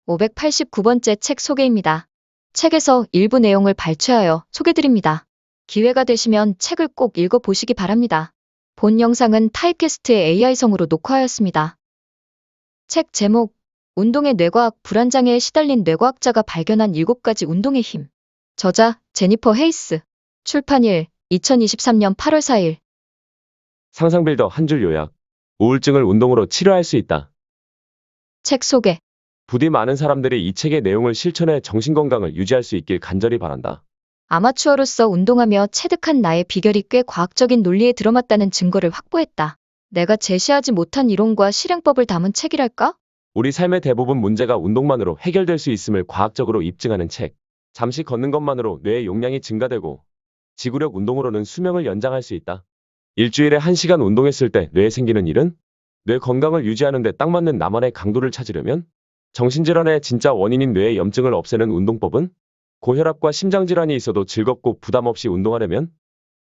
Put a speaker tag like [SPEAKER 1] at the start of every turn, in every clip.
[SPEAKER 1] 589번째 책 소개입니다. 책에서 일부 내용을 발췌하여 소개드립니다. 기회가 되시면 책을 꼭 읽어보시기 바랍니다. 본 영상은 타입캐스트의 AI성으로 녹화하였습니다. 책 제목, 운동의 뇌과학 불안장애에 시달린 뇌과학자가 발견한 7가지 운동의 힘. 저자, 제니퍼 헤이스. 출판일, 2023년 8월 4일.
[SPEAKER 2] 상상빌더 한 줄 요약. 우울증을 운동으로 치료할 수 있다.
[SPEAKER 1] 책 소개.
[SPEAKER 2] 부디 많은 사람들이 이 책의 내용을 실천해 정신건강을 유지할 수 있길 간절히 바란다.
[SPEAKER 1] 아마추어로서 운동하며 체득한 나의 비결이 꽤 과학적인 논리에 들어맞다는 증거를 확보했다. 내가 제시하지 못한 이론과 실행법을 담은 책이랄까?
[SPEAKER 2] 우리 삶의 대부분 문제가 운동만으로 해결될 수 있음을 과학적으로 입증하는 책. 잠시 걷는 것만으로 뇌의 용량이 증가되고 지구력 운동으로는 수명을 연장할 수 있다. 일주일에 1시간 운동했을 때 뇌에 생기는 일은? 뇌 건강을 유지하는 데 딱 맞는 나만의 강도를 찾으려면? 정신질환의 진짜 원인인 뇌의 염증을 없애는 운동법은? 고혈압과 심장질환이 있어도 즐겁고 부담 없이 운동하려면?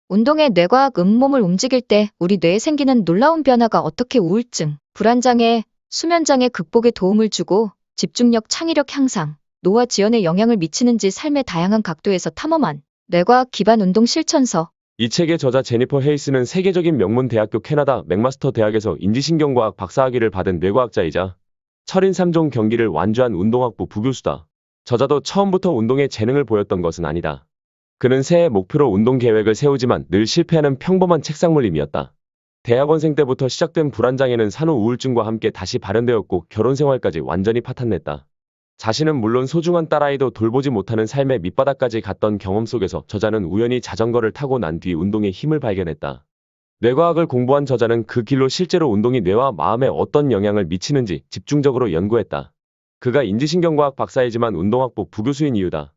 [SPEAKER 1] 운동의 뇌과학 몸을 움직일 때 우리 뇌에 생기는 놀라운 변화가 어떻게 우울증, 불안장애, 수면장애 극복에 도움을 주고 집중력, 창의력 향상, 노화 지연에 영향을 미치는지 삶의 다양한 각도에서 탐험한 뇌과학 기반 운동 실천서.
[SPEAKER 2] 이 책의 저자 제니퍼 헤이스는 세계적인 명문 대학교 캐나다 맥마스터 대학에서 인지신경과학 박사학위를 받은 뇌과학자이자 철인 3종 경기를 완주한 운동학부 부교수다. 저자도 처음부터 운동에 재능을 보였던 것은 아니다. 그는 새해 목표로 운동 계획을 세우지만 늘 실패하는 평범한 책상물림이었다. 대학원생 때부터 시작된 불안장애는 산후 우울증과 함께 다시 발현되었고 결혼 생활까지 완전히 파탄냈다. 자신은 물론 소중한 딸아이도 돌보지 못하는 삶의 밑바닥까지 갔던 경험 속에서 저자는 우연히 자전거를 타고 난 뒤 운동의 힘을 발견했다. 뇌과학을 공부한 저자는 그 길로 실제로 운동이 뇌와 마음에 어떤 영향을 미치는지 집중적으로 연구했다. 그가 인지신경과학 박사이지만 운동학부 부교수인 이유다.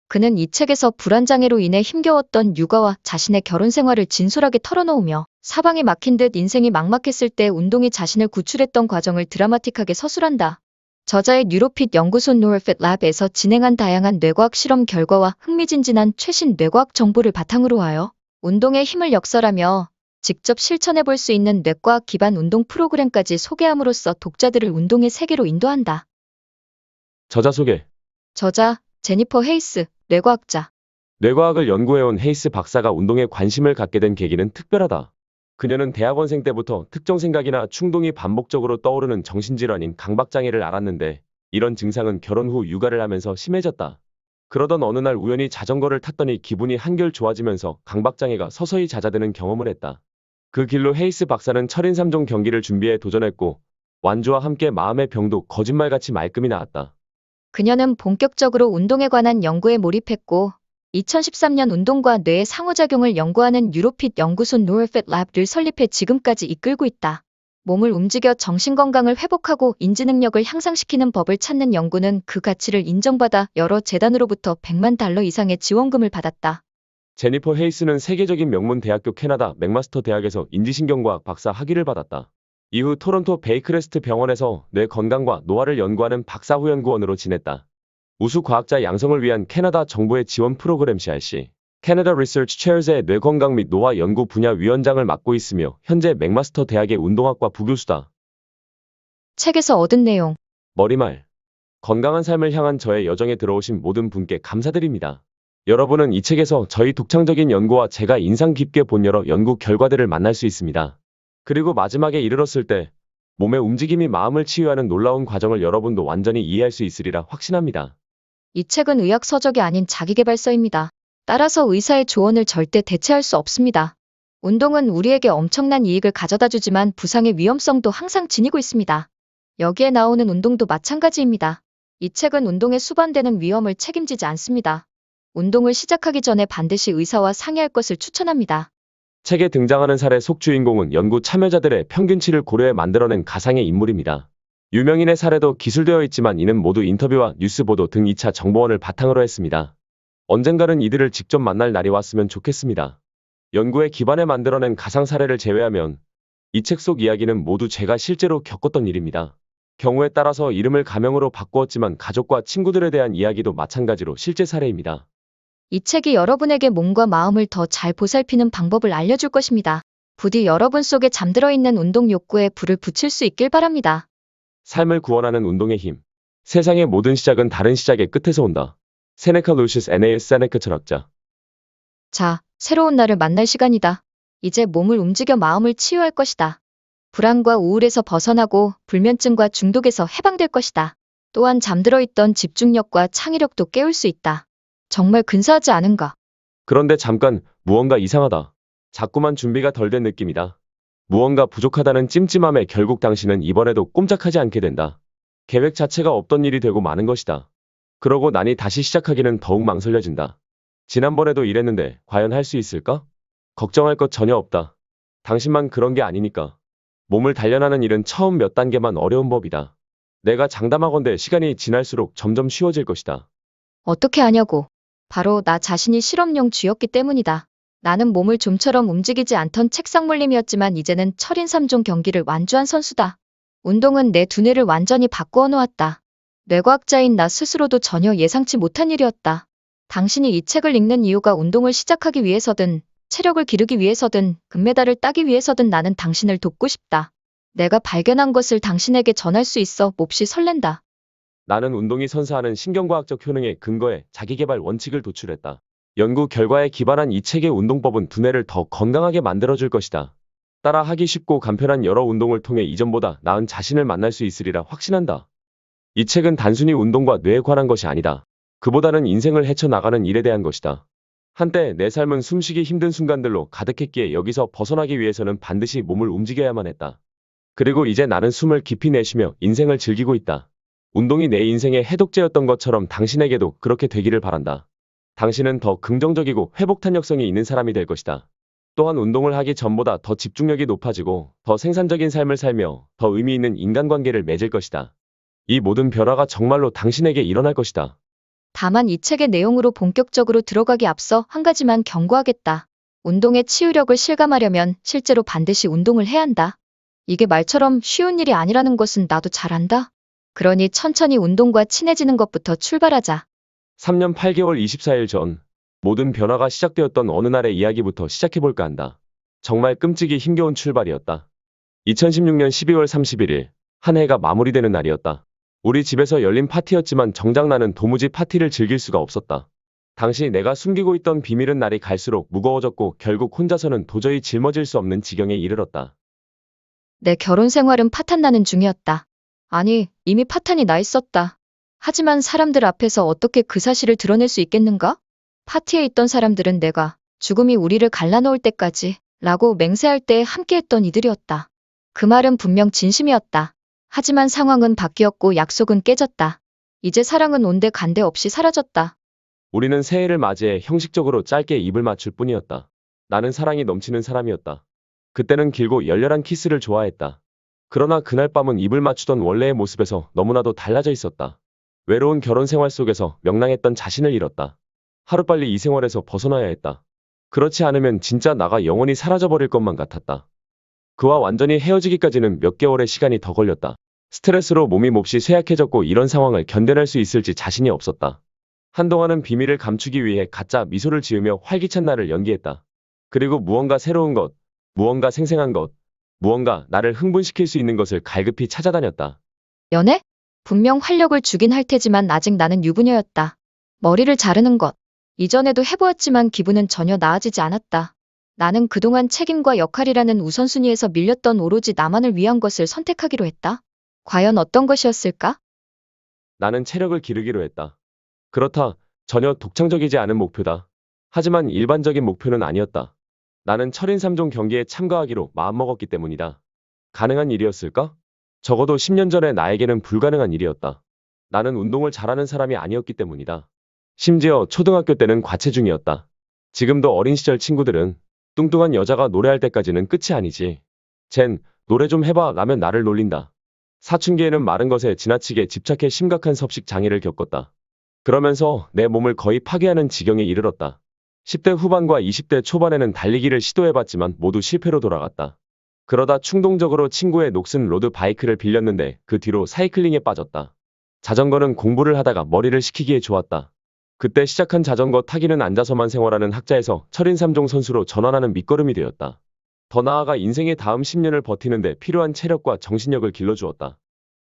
[SPEAKER 1] 그는 이 책에서 불안장애로 인해 힘겨웠던 육아와 자신의 결혼 생활을 진솔하게 털어놓으며 사방이 막힌 듯 인생이 막막했을 때 운동이 자신을 구출했던 과정을 드라마틱하게 서술한다. 저자의 뉴로핏 연구소 노어핏 랩에서 진행한 다양한 뇌과학 실험 결과와 흥미진진한 최신 뇌과학 정보를 바탕으로 하여 운동의 힘을 역설하며 직접 실천해볼 수 있는 뇌과학 기반 운동 프로그램까지 소개함으로써 독자들을 운동의 세계로 인도한다.
[SPEAKER 2] 저자 소개.
[SPEAKER 1] 저자, 제니퍼 헤이스, 뇌과학자.
[SPEAKER 2] 뇌과학을 연구해온 헤이스 박사가 운동에 관심을 갖게 된 계기는 특별하다. 그녀는 대학원생 때부터 특정 생각이나 충동이 반복적으로 떠오르는 정신질환인 강박장애를 앓았는데 이런 증상은 결혼 후 육아를 하면서 심해졌다. 그러던 어느 날 우연히 자전거를 탔더니 기분이 한결 좋아지면서 강박장애가 서서히 잦아드는 경험을 했다. 그 길로 헤이스 박사는 철인 3종 경기를 준비해 도전했고 완주와 함께 마음의 병도 거짓말같이 말끔히 나았다.
[SPEAKER 1] 그녀는 본격적으로 운동에 관한 연구에 몰입했고 2013년 운동과 뇌의 상호작용을 연구하는 뉴로핏 연구소 노어핏 랩을 설립해 지금까지 이끌고 있다. 몸을 움직여 정신건강을 회복하고 인지능력을 향상시키는 법을 찾는 연구는 그 가치를 인정받아 여러 재단으로부터 $1,000,000 이상의 지원금을 받았다.
[SPEAKER 2] 제니퍼 헤이스는 세계적인 명문 대학교 캐나다 맥마스터 대학에서 인지신경과학 박사 학위를 받았다. 이후 토론토 베이크레스트 병원에서 뇌 건강과 노화를 연구하는 박사후연구원으로 지냈다. 우수 과학자 양성을 위한 캐나다 정부의 지원 프로그램 CRC, Canada Research Chairs의 뇌건강 및 노화 연구 분야 위원장을 맡고 있으며 현재 맥마스터 대학의 운동학과 부교수다.
[SPEAKER 1] 책에서 얻은 내용.
[SPEAKER 2] 머리말. 건강한 삶을 향한 저의 여정에 들어오신 모든 분께 감사드립니다. 여러분은 이 책에서 저희 독창적인 연구와 제가 인상 깊게 본 여러 연구 결과들을 만날 수 있습니다. 그리고 마지막에 이르렀을 때 몸의 움직임이 마음을 치유하는 놀라운 과정을 여러분도 완전히 이해할 수 있으리라 확신합니다.
[SPEAKER 1] 이 책은 의학 서적이 아닌 자기계발서입니다. 따라서 의사의 조언을 절대 대체할 수 없습니다. 운동은 우리에게 엄청난 이익을 가져다주지만 부상의 위험성도 항상 지니고 있습니다. 여기에 나오는 운동도 마찬가지입니다. 이 책은 운동에 수반되는 위험을 책임지지 않습니다. 운동을 시작하기 전에 반드시 의사와 상의할 것을 추천합니다.
[SPEAKER 2] 책에 등장하는 사례 속 주인공은 연구 참여자들의 평균치를 고려해 만들어낸 가상의 인물입니다. 유명인의 사례도 기술되어 있지만 이는 모두 인터뷰와 뉴스 보도 등 2차 정보원을 바탕으로 했습니다. 언젠가는 이들을 직접 만날 날이 왔으면 좋겠습니다. 연구에 기반해 만들어낸 가상 사례를 제외하면 이 책 속 이야기는 모두 제가 실제로 겪었던 일입니다. 경우에 따라서 이름을 가명으로 바꾸었지만 가족과 친구들에 대한 이야기도 마찬가지로 실제 사례입니다.
[SPEAKER 1] 이 책이 여러분에게 몸과 마음을 더 잘 보살피는 방법을 알려줄 것입니다. 부디 여러분 속에 잠들어 있는 운동 욕구에 불을 붙일 수 있길 바랍니다.
[SPEAKER 2] 삶을 구원하는 운동의 힘. 세상의 모든 시작은 다른 시작의 끝에서 온다. 세네카 루시스 애네이스 세네카 철학자.
[SPEAKER 1] 자, 새로운 나를 만날 시간이다. 이제 몸을 움직여 마음을 치유할 것이다. 불안과 우울에서 벗어나고 불면증과 중독에서 해방될 것이다. 또한 잠들어 있던 집중력과 창의력도 깨울 수 있다. 정말 근사하지 않은가?
[SPEAKER 2] 그런데 잠깐, 무언가 이상하다. 자꾸만 준비가 덜 된 느낌이다. 무언가 부족하다는 찜찜함에 결국 당신은 이번에도 꼼짝하지 않게 된다. 계획 자체가 없던 일이 되고 마는 것이다. 그러고 나니 다시 시작하기는 더욱 망설여진다. 지난번에도 이랬는데 과연 할 수 있을까? 걱정할 것 전혀 없다. 당신만 그런 게 아니니까. 몸을 단련하는 일은 처음 몇 단계만 어려운 법이다. 내가 장담하건대 시간이 지날수록 점점 쉬워질 것이다.
[SPEAKER 1] 어떻게 하냐고. 바로 나 자신이 실험용 쥐였기 때문이다. 나는 몸을 좀처럼 움직이지 않던 책상 물림이었지만 이제는 철인 3종 경기를 완주한 선수다. 운동은 내 두뇌를 완전히 바꾸어 놓았다. 뇌과학자인 나 스스로도 전혀 예상치 못한 일이었다. 당신이 이 책을 읽는 이유가 운동을 시작하기 위해서든 체력을 기르기 위해서든 금메달을 따기 위해서든 나는 당신을 돕고 싶다. 내가 발견한 것을 당신에게 전할 수 있어 몹시 설렌다.
[SPEAKER 2] 나는 운동이 선사하는 신경과학적 효능에 근거해 자기개발 원칙을 도출했다. 연구 결과에 기반한 이 책의 운동법은 두뇌를 더 건강하게 만들어줄 것이다. 따라 하기 쉽고 간편한 여러 운동을 통해 이전보다 나은 자신을 만날 수 있으리라 확신한다. 이 책은 단순히 운동과 뇌에 관한 것이 아니다. 그보다는 인생을 헤쳐나가는 일에 대한 것이다. 한때 내 삶은 숨쉬기 힘든 순간들로 가득했기에 여기서 벗어나기 위해서는 반드시 몸을 움직여야만 했다. 그리고 이제 나는 숨을 깊이 내쉬며 인생을 즐기고 있다. 운동이 내 인생의 해독제였던 것처럼 당신에게도 그렇게 되기를 바란다. 당신은 더 긍정적이고 회복 탄력성이 있는 사람이 될 것이다. 또한 운동을 하기 전보다 더 집중력이 높아지고 더 생산적인 삶을 살며 더 의미 있는 인간관계를 맺을 것이다. 이 모든 변화가 정말로 당신에게 일어날 것이다.
[SPEAKER 1] 다만 이 책의 내용으로 본격적으로 들어가기 앞서 한 가지만 경고하겠다. 운동의 치유력을 실감하려면 실제로 반드시 운동을 해야 한다. 이게 말처럼 쉬운 일이 아니라는 것은 나도 잘 안다. 그러니 천천히 운동과 친해지는 것부터 출발하자.
[SPEAKER 2] 3년 8개월 24일 전 모든 변화가 시작되었던 어느 날의 이야기부터 시작해볼까 한다. 정말 끔찍이 힘겨운 출발이었다. 2016년 12월 31일 한 해가 마무리되는 날이었다. 우리 집에서 열린 파티였지만 정작 나는 도무지 파티를 즐길 수가 없었다. 당시 내가 숨기고 있던 비밀은 날이 갈수록 무거워졌고 결국 혼자서는 도저히 짊어질 수 없는 지경에 이르렀다.
[SPEAKER 1] 내 결혼 생활은 파탄나는 중이었다. 아니, 이미 파탄이 나 있었다. 하지만 사람들 앞에서 어떻게 그 사실을 드러낼 수 있겠는가? 파티에 있던 사람들은 내가 죽음이 우리를 갈라놓을 때까지 라고 맹세할 때 함께했던 이들이었다. 그 말은 분명 진심이었다. 하지만 상황은 바뀌었고 약속은 깨졌다. 이제 사랑은 온데 간데 없이 사라졌다.
[SPEAKER 2] 우리는 새해를 맞이해 형식적으로 짧게 입을 맞출 뿐이었다. 나는 사랑이 넘치는 사람이었다. 그때는 길고 열렬한 키스를 좋아했다. 그러나 그날 밤은 입을 맞추던 원래의 모습에서 너무나도 달라져 있었다. 외로운 결혼 생활 속에서 명랑했던 자신을 잃었다. 하루빨리 이 생활에서 벗어나야 했다. 그렇지 않으면 진짜 나가 영원히 사라져버릴 것만 같았다. 그와 완전히 헤어지기까지는 몇 개월의 시간이 더 걸렸다. 스트레스로 몸이 몹시 쇠약해졌고 이런 상황을 견뎌낼 수 있을지 자신이 없었다. 한동안은 비밀을 감추기 위해 가짜 미소를 지으며 활기찬 날을 연기했다. 그리고 무언가 새로운 것, 무언가 생생한 것, 무언가 나를 흥분시킬 수 있는 것을 갈급히 찾아다녔다.
[SPEAKER 1] 연애? 분명 활력을 주긴 할 테지만 아직 나는 유부녀였다. 머리를 자르는 것. 이전에도 해보았지만 기분은 전혀 나아지지 않았다. 나는 그동안 책임과 역할이라는 우선순위에서 밀렸던 오로지 나만을 위한 것을 선택하기로 했다. 과연 어떤 것이었을까?
[SPEAKER 2] 나는 체력을 기르기로 했다. 그렇다. 전혀 독창적이지 않은 목표다. 하지만 일반적인 목표는 아니었다. 나는 철인 3종 경기에 참가하기로 마음먹었기 때문이다. 가능한 일이었을까? 적어도 10년 전에 나에게는 불가능한 일이었다. 나는 운동을 잘하는 사람이 아니었기 때문이다. 심지어 초등학교 때는 과체중이었다. 지금도 어린 시절 친구들은 뚱뚱한 여자가 노래할 때까지는 끝이 아니지. 쟨 노래 좀 해봐 라면 나를 놀린다. 사춘기에는 마른 것에 지나치게 집착해 심각한 섭식 장애를 겪었다. 그러면서 내 몸을 거의 파괴하는 지경에 이르렀다. 10대 후반과 20대 초반에는 달리기를 시도해봤지만 모두 실패로 돌아갔다. 그러다 충동적으로 친구의 녹슨 로드 바이크를 빌렸는데 그 뒤로 사이클링에 빠졌다. 자전거는 공부를 하다가 머리를 식히기에 좋았다. 그때 시작한 자전거 타기는 앉아서만 생활하는 학자에서 철인 3종 선수로 전환하는 밑거름이 되었다. 더 나아가 인생의 다음 10년을 버티는데 필요한 체력과 정신력을 길러주었다.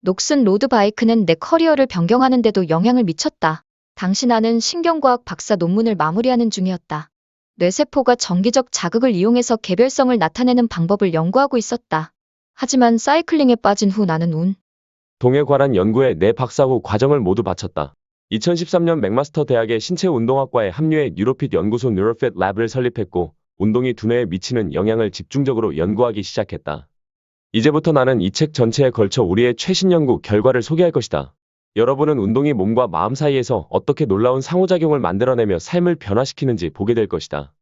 [SPEAKER 1] 녹슨 로드바이크는 내 커리어를 변경하는 데도 영향을 미쳤다. 당시 나는 신경과학 박사 논문을 마무리하는 중이었다. 뇌세포가 정기적 자극을 이용해서 개별성을 나타내는 방법을 연구하고 있었다. 하지만 사이클링에 빠진 후 나는
[SPEAKER 2] 동에 관한 연구에 내 박사 후 과정을 모두 바쳤다. 2013년 맥마스터 대학의 신체운동학과에 합류해 뉴로핏 연구소 뉴로핏 랩을 설립했고 운동이 두뇌에 미치는 영향을 집중적으로 연구하기 시작했다. 이제부터 나는 이 책 전체에 걸쳐 우리의 최신 연구 결과를 소개할 것이다. 여러분은 운동이 몸과 마음 사이에서 어떻게 놀라운 상호작용을 만들어내며 삶을 변화시키는지 보게 될 것이다.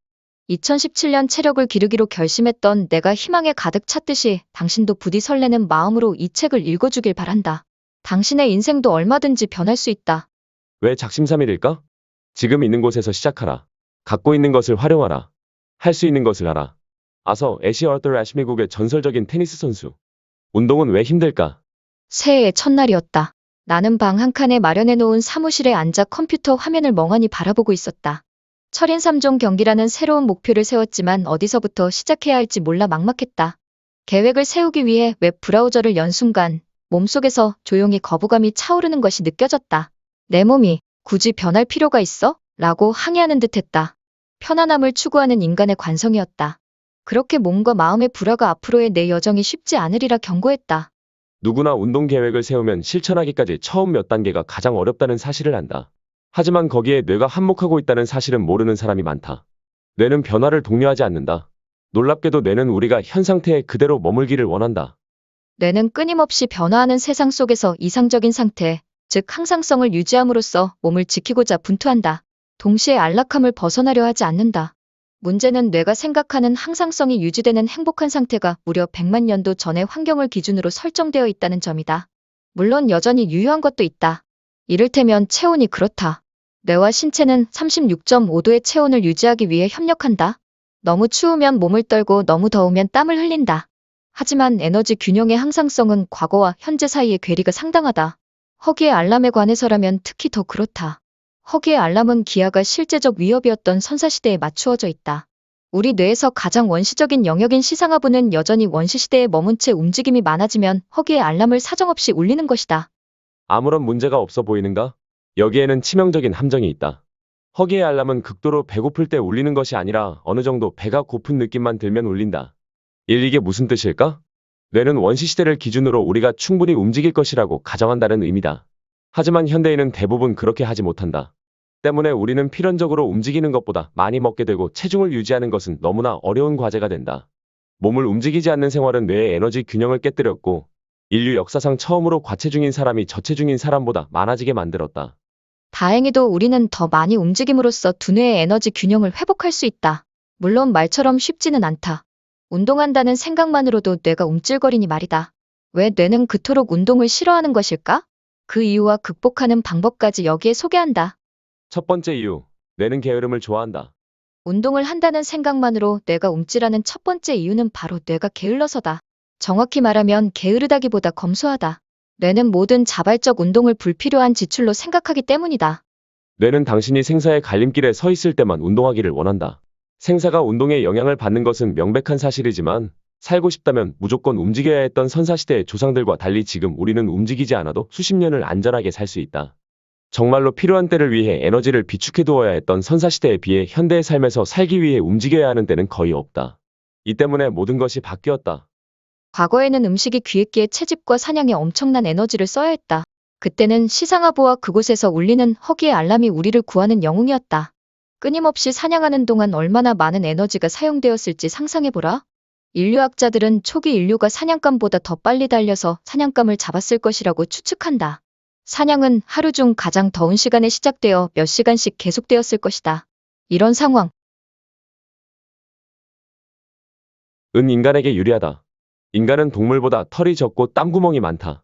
[SPEAKER 1] 2017년 체력을 기르기로 결심했던 내가 희망에 가득 찼듯이 당신도 부디 설레는 마음으로 이 책을 읽어주길 바란다. 당신의 인생도 얼마든지 변할 수 있다.
[SPEAKER 2] 왜 작심삼일일까? 지금 있는 곳에서 시작하라. 갖고 있는 것을 활용하라. 할 수 있는 것을 하라. 아서 애시 어터 애쉬 미국의 전설적인 테니스 선수. 운동은 왜 힘들까?
[SPEAKER 1] 새해의 첫날이었다. 나는 방 한 칸에 마련해 놓은 사무실에 앉아 컴퓨터 화면을 멍하니 바라보고 있었다. 철인 3종 경기라는 새로운 목표를 세웠지만 어디서부터 시작해야 할지 몰라 막막했다. 계획을 세우기 위해 웹 브라우저를 연 순간 몸속에서 조용히 거부감이 차오르는 것이 느껴졌다. 내 몸이 굳이 변할 필요가 있어? 라고 항의하는 듯했다. 편안함을 추구하는 인간의 관성이었다. 그렇게 몸과 마음의 불화가 앞으로의 내 여정이 쉽지 않으리라 경고했다.
[SPEAKER 2] 누구나 운동 계획을 세우면 실천하기까지 처음 몇 단계가 가장 어렵다는 사실을 안다. 하지만 거기에 뇌가 한몫하고 있다는 사실은 모르는 사람이 많다. 뇌는 변화를 독려하지 않는다. 놀랍게도 뇌는 우리가 현 상태에 그대로 머물기를 원한다.
[SPEAKER 1] 뇌는 끊임없이 변화하는 세상 속에서 이상적인 상태, 즉 항상성을 유지함으로써 몸을 지키고자 분투한다. 동시에 안락함을 벗어나려 하지 않는다. 문제는 뇌가 생각하는 항상성이 유지되는 행복한 상태가 무려 100만 년도 전의 환경을 기준으로 설정되어 있다는 점이다. 물론 여전히 유효한 것도 있다. 이를테면 체온이 그렇다. 뇌와 신체는 36.5도의 체온을 유지하기 위해 협력한다. 너무 추우면 몸을 떨고 너무 더우면 땀을 흘린다. 하지만 에너지 균형의 항상성은 과거와 현재 사이의 괴리가 상당하다. 허기의 알람에 관해서라면 특히 더 그렇다. 허기의 알람은 기아가 실제적 위협이었던 선사시대에 맞추어져 있다. 우리 뇌에서 가장 원시적인 영역인 시상하부는 여전히 원시시대에 머문 채 움직임이 많아지면 허기의 알람을 사정없이 울리는 것이다.
[SPEAKER 2] 아무런 문제가 없어 보이는가? 여기에는 치명적인 함정이 있다. 허기의 알람은 극도로 배고플 때 울리는 것이 아니라 어느 정도 배가 고픈 느낌만 들면 울린다. 이게 무슨 뜻일까? 뇌는 원시시대를 기준으로 우리가 충분히 움직일 것이라고 가정한다는 의미다. 하지만 현대인은 대부분 그렇게 하지 못한다. 때문에 우리는 필연적으로 움직이는 것보다 많이 먹게 되고 체중을 유지하는 것은 너무나 어려운 과제가 된다. 몸을 움직이지 않는 생활은 뇌의 에너지 균형을 깨뜨렸고 인류 역사상 처음으로 과체중인 사람이 저체중인 사람보다 많아지게 만들었다.
[SPEAKER 1] 다행히도 우리는 더 많이 움직임으로써 두뇌의 에너지 균형을 회복할 수 있다. 물론 말처럼 쉽지는 않다. 운동한다는 생각만으로도 뇌가 움찔거리니 말이다. 왜 뇌는 그토록 운동을 싫어하는 것일까? 그 이유와 극복하는 방법까지 여기에 소개한다.
[SPEAKER 2] 첫 번째 이유, 뇌는 게으름을 좋아한다.
[SPEAKER 1] 운동을 한다는 생각만으로 뇌가 움찔하는 첫 번째 이유는 바로 뇌가 게을러서다. 정확히 말하면 게으르다기보다 검소하다. 뇌는 모든 자발적 운동을 불필요한 지출로 생각하기 때문이다.
[SPEAKER 2] 뇌는 당신이 생사의 갈림길에 서 있을 때만 운동하기를 원한다. 생사가 운동에 영향을 받는 것은 명백한 사실이지만 살고 싶다면 무조건 움직여야 했던 선사시대의 조상들과 달리 지금 우리는 움직이지 않아도 수십 년을 안전하게 살 수 있다. 정말로 필요한 때를 위해 에너지를 비축해 두어야 했던 선사시대에 비해 현대의 삶에서 살기 위해 움직여야 하는 때는 거의 없다. 이 때문에 모든 것이 바뀌었다.
[SPEAKER 1] 과거에는 음식이 귀했기에 채집과 사냥에 엄청난 에너지를 써야 했다. 그때는 시상하부와 그곳에서 울리는 허기의 알람이 우리를 구하는 영웅이었다. 끊임없이 사냥하는 동안 얼마나 많은 에너지가 사용되었을지 상상해보라. 인류학자들은 초기 인류가 사냥감보다 더 빨리 달려서 사냥감을 잡았을 것이라고 추측한다. 사냥은 하루 중 가장 더운 시간에 시작되어 몇 시간씩 계속되었을 것이다. 이런 상황.
[SPEAKER 2] 은 인간에게 유리하다. 인간은 동물보다 털이 적고 땀구멍이 많다.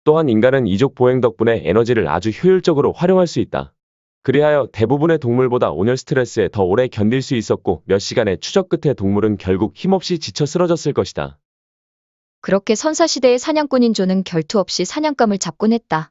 [SPEAKER 2] 또한 인간은 이족 보행 덕분에 에너지를 아주 효율적으로 활용할 수 있다. 그리하여 대부분의 동물보다 온열 스트레스에 더 오래 견딜 수 있었고 몇 시간의 추적 끝에 동물은 결국 힘없이 지쳐 쓰러졌을 것이다.
[SPEAKER 1] 그렇게 선사시대의 사냥꾼인 존은 결투 없이 사냥감을 잡곤 했다.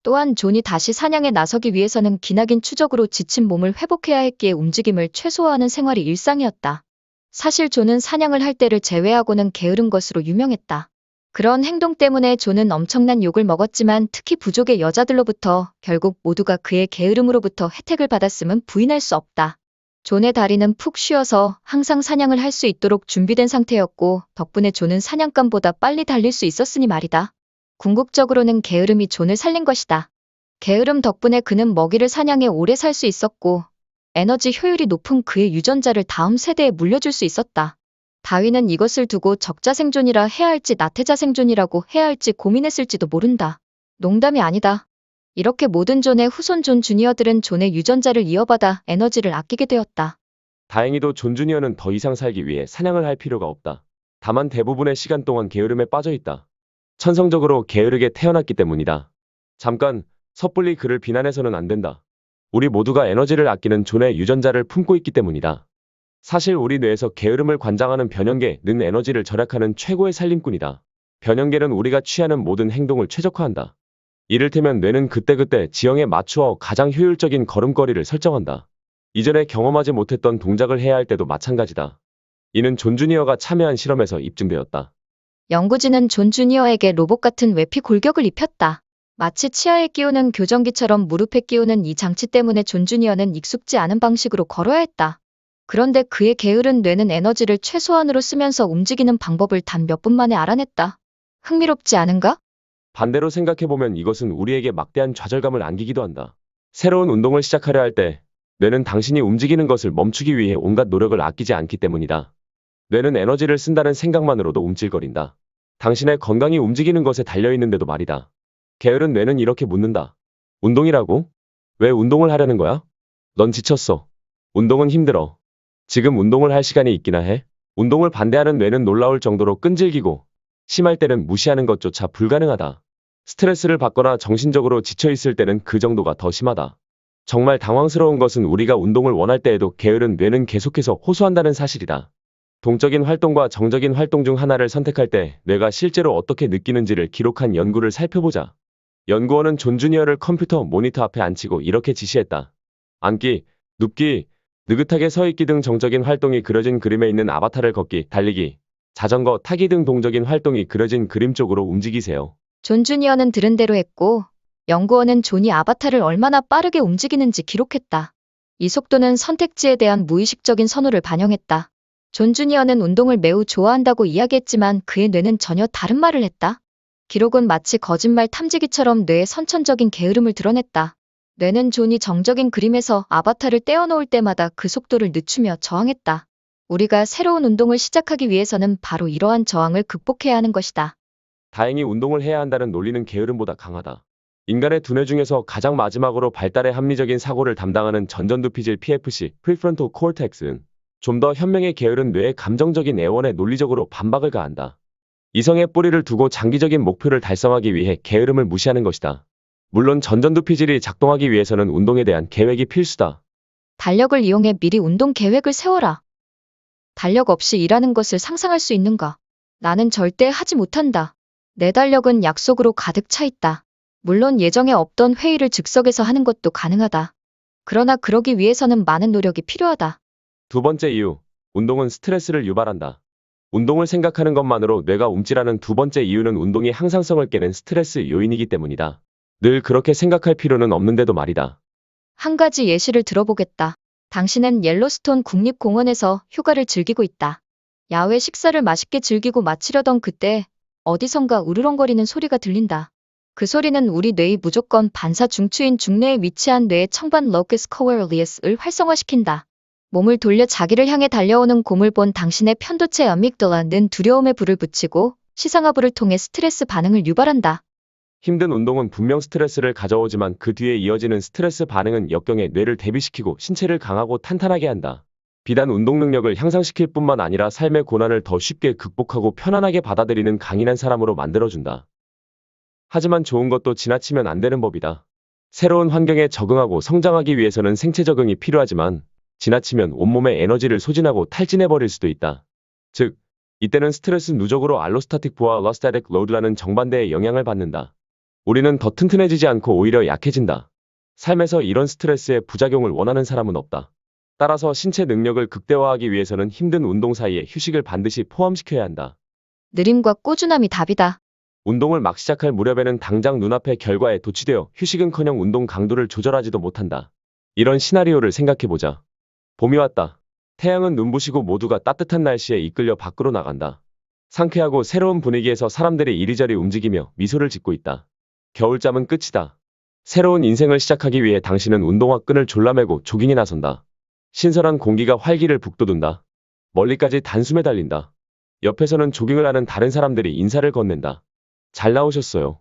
[SPEAKER 1] 또한 존이 다시 사냥에 나서기 위해서는 기나긴 추적으로 지친 몸을 회복해야 했기에 움직임을 최소화하는 생활이 일상이었다. 사실 존은 사냥을 할 때를 제외하고는 게으른 것으로 유명했다. 그런 행동 때문에 존은 엄청난 욕을 먹었지만 특히 부족의 여자들로부터 결국 모두가 그의 게으름으로부터 혜택을 받았음은 부인할 수 없다. 존의 다리는 푹 쉬어서 항상 사냥을 할 수 있도록 준비된 상태였고 덕분에 존은 사냥감보다 빨리 달릴 수 있었으니 말이다. 궁극적으로는 게으름이 존을 살린 것이다. 게으름 덕분에 그는 먹이를 사냥해 오래 살 수 있었고 에너지 효율이 높은 그의 유전자를 다음 세대에 물려줄 수 있었다. 다윈은 이것을 두고 적자 생존이라 해야 할지 나태자 생존이라고 해야 할지 고민했을지도 모른다. 농담이 아니다. 이렇게 모든 존의 후손 존 주니어들은 존의 유전자를 이어받아 에너지를 아끼게 되었다.
[SPEAKER 2] 다행히도 존 주니어는 더 이상 살기 위해 사냥을 할 필요가 없다. 다만 대부분의 시간 동안 게으름에 빠져 있다. 천성적으로 게으르게 태어났기 때문이다. 잠깐, 섣불리 그를 비난해서는 안 된다. 우리 모두가 에너지를 아끼는 존의 유전자를 품고 있기 때문이다. 사실 우리 뇌에서 게으름을 관장하는 변형계는 에너지를 절약하는 최고의 살림꾼이다. 변형계는 우리가 취하는 모든 행동을 최적화한다. 이를테면 뇌는 그때그때 지형에 맞추어 가장 효율적인 걸음걸이를 설정한다. 이전에 경험하지 못했던 동작을 해야 할 때도 마찬가지다. 이는 존 주니어가 참여한 실험에서 입증되었다.
[SPEAKER 1] 연구진은 존 주니어에게 로봇 같은 외피 골격을 입혔다. 마치 치아에 끼우는 교정기처럼 무릎에 끼우는 이 장치 때문에 존 주니어는 익숙지 않은 방식으로 걸어야 했다. 그런데 그의 게으른 뇌는 에너지를 최소한으로 쓰면서 움직이는 방법을 단 몇 분 만에 알아냈다. 흥미롭지 않은가?
[SPEAKER 2] 반대로 생각해보면 이것은 우리에게 막대한 좌절감을 안기기도 한다. 새로운 운동을 시작하려 할 때 뇌는 당신이 움직이는 것을 멈추기 위해 온갖 노력을 아끼지 않기 때문이다. 뇌는 에너지를 쓴다는 생각만으로도 움찔거린다. 당신의 건강이 움직이는 것에 달려있는데도 말이다. 게으른 뇌는 이렇게 묻는다. 운동이라고? 왜 운동을 하려는 거야? 넌 지쳤어. 운동은 힘들어. 지금 운동을 할 시간이 있기나 해? 운동을 반대하는 뇌는 놀라울 정도로 끈질기고 심할 때는 무시하는 것조차 불가능하다. 스트레스를 받거나 정신적으로 지쳐있을 때는 그 정도가 더 심하다. 정말 당황스러운 것은 우리가 운동을 원할 때에도 게으른 뇌는 계속해서 호소한다는 사실이다. 동적인 활동과 정적인 활동 중 하나를 선택할 때 뇌가 실제로 어떻게 느끼는지를 기록한 연구를 살펴보자. 연구원은 존 주니어를 컴퓨터 모니터 앞에 앉히고 이렇게 지시했다. 앉기, 눕기, 느긋하게 서 있기 등 정적인 활동이 그려진 그림에 있는 아바타를 걷기, 달리기, 자전거 타기 등 동적인 활동이 그려진 그림 쪽으로 움직이세요.
[SPEAKER 1] 존 주니어는 들은 대로 했고 연구원은 존이 아바타를 얼마나 빠르게 움직이는지 기록했다. 이 속도는 선택지에 대한 무의식적인 선호를 반영했다. 존 주니어는 운동을 매우 좋아한다고 이야기했지만 그의 뇌는 전혀 다른 말을 했다. 기록은 마치 거짓말 탐지기처럼 뇌의 선천적인 게으름을 드러냈다. 뇌는 존이 정적인 그림에서 아바타를 떼어놓을 때마다 그 속도를 늦추며 저항했다. 우리가 새로운 운동을 시작하기 위해서는 바로 이러한 저항을 극복해야 하는 것이다.
[SPEAKER 2] 다행히 운동을 해야 한다는 논리는 게으름보다 강하다. 인간의 두뇌 중에서 가장 마지막으로 발달의 합리적인 사고를 담당하는 전전두피질 PFC, Prefrontal Cortex은 좀 더 현명의 게으른 뇌의 감정적인 애원에 논리적으로 반박을 가한다. 이성의 뿌리를 두고 장기적인 목표를 달성하기 위해 게으름을 무시하는 것이다. 물론 전전두피질이 작동하기 위해서는 운동에 대한 계획이 필수다.
[SPEAKER 1] 달력을 이용해 미리 운동 계획을 세워라. 달력 없이 일하는 것을 상상할 수 있는가? 나는 절대 하지 못한다. 내 달력은 약속으로 가득 차 있다. 물론 예정에 없던 회의를 즉석에서 하는 것도 가능하다. 그러나 그러기 위해서는 많은 노력이 필요하다.
[SPEAKER 2] 두 번째 이유, 운동은 스트레스를 유발한다. 운동을 생각하는 것만으로 뇌가 움찔하는 두 번째 이유는 운동이 항상성을 깨는 스트레스 요인이기 때문이다. 늘 그렇게 생각할 필요는 없는데도 말이다.
[SPEAKER 1] 한 가지 예시를 들어보겠다. 당신은 옐로스톤 국립공원에서 휴가를 즐기고 있다. 야외 식사를 맛있게 즐기고 마치려던 그때 어디선가 우르렁거리는 소리가 들린다. 그 소리는 우리 뇌의 무조건 반사 중추인 중뇌에 위치한 뇌의 청반 로커스 코어리어스를 활성화시킨다. 몸을 돌려 자기를 향해 달려오는 곰을 본 당신의 편도체 아믹달라는 두려움에 불을 붙이고 시상하부를 통해 스트레스 반응을 유발한다.
[SPEAKER 2] 힘든 운동은 분명 스트레스를 가져오지만 그 뒤에 이어지는 스트레스 반응은 역경에 뇌를 대비시키고 신체를 강하고 탄탄하게 한다. 비단 운동 능력을 향상시킬 뿐만 아니라 삶의 고난을 더 쉽게 극복하고 편안하게 받아들이는 강인한 사람으로 만들어준다. 하지만 좋은 것도 지나치면 안 되는 법이다. 새로운 환경에 적응하고 성장하기 위해서는 생체 적응이 필요하지만 지나치면 온몸의 에너지를 소진하고 탈진해버릴 수도 있다. 즉, 이때는 스트레스 누적으로 알로스타틱 부하 러스타틱 로드라는 정반대의 영향을 받는다. 우리는 더 튼튼해지지 않고 오히려 약해진다. 삶에서 이런 스트레스의 부작용을 원하는 사람은 없다. 따라서 신체 능력을 극대화하기 위해서는 힘든 운동 사이에 휴식을 반드시 포함시켜야 한다.
[SPEAKER 1] 느림과 꾸준함이 답이다.
[SPEAKER 2] 운동을 막 시작할 무렵에는 당장 눈앞의 결과에 도취되어 휴식은커녕 운동 강도를 조절하지도 못한다. 이런 시나리오를 생각해보자. 봄이 왔다. 태양은 눈부시고 모두가 따뜻한 날씨에 이끌려 밖으로 나간다. 상쾌하고 새로운 분위기에서 사람들이 이리저리 움직이며 미소를 짓고 있다. 겨울잠은 끝이다. 새로운 인생을 시작하기 위해 당신은 운동화 끈을 졸라매고 조깅에 나선다. 신선한 공기가 활기를 북돋운다. 멀리까지 단숨에 달린다. 옆에서는 조깅을 하는 다른 사람들이 인사를 건넨다. 잘 나오셨어요.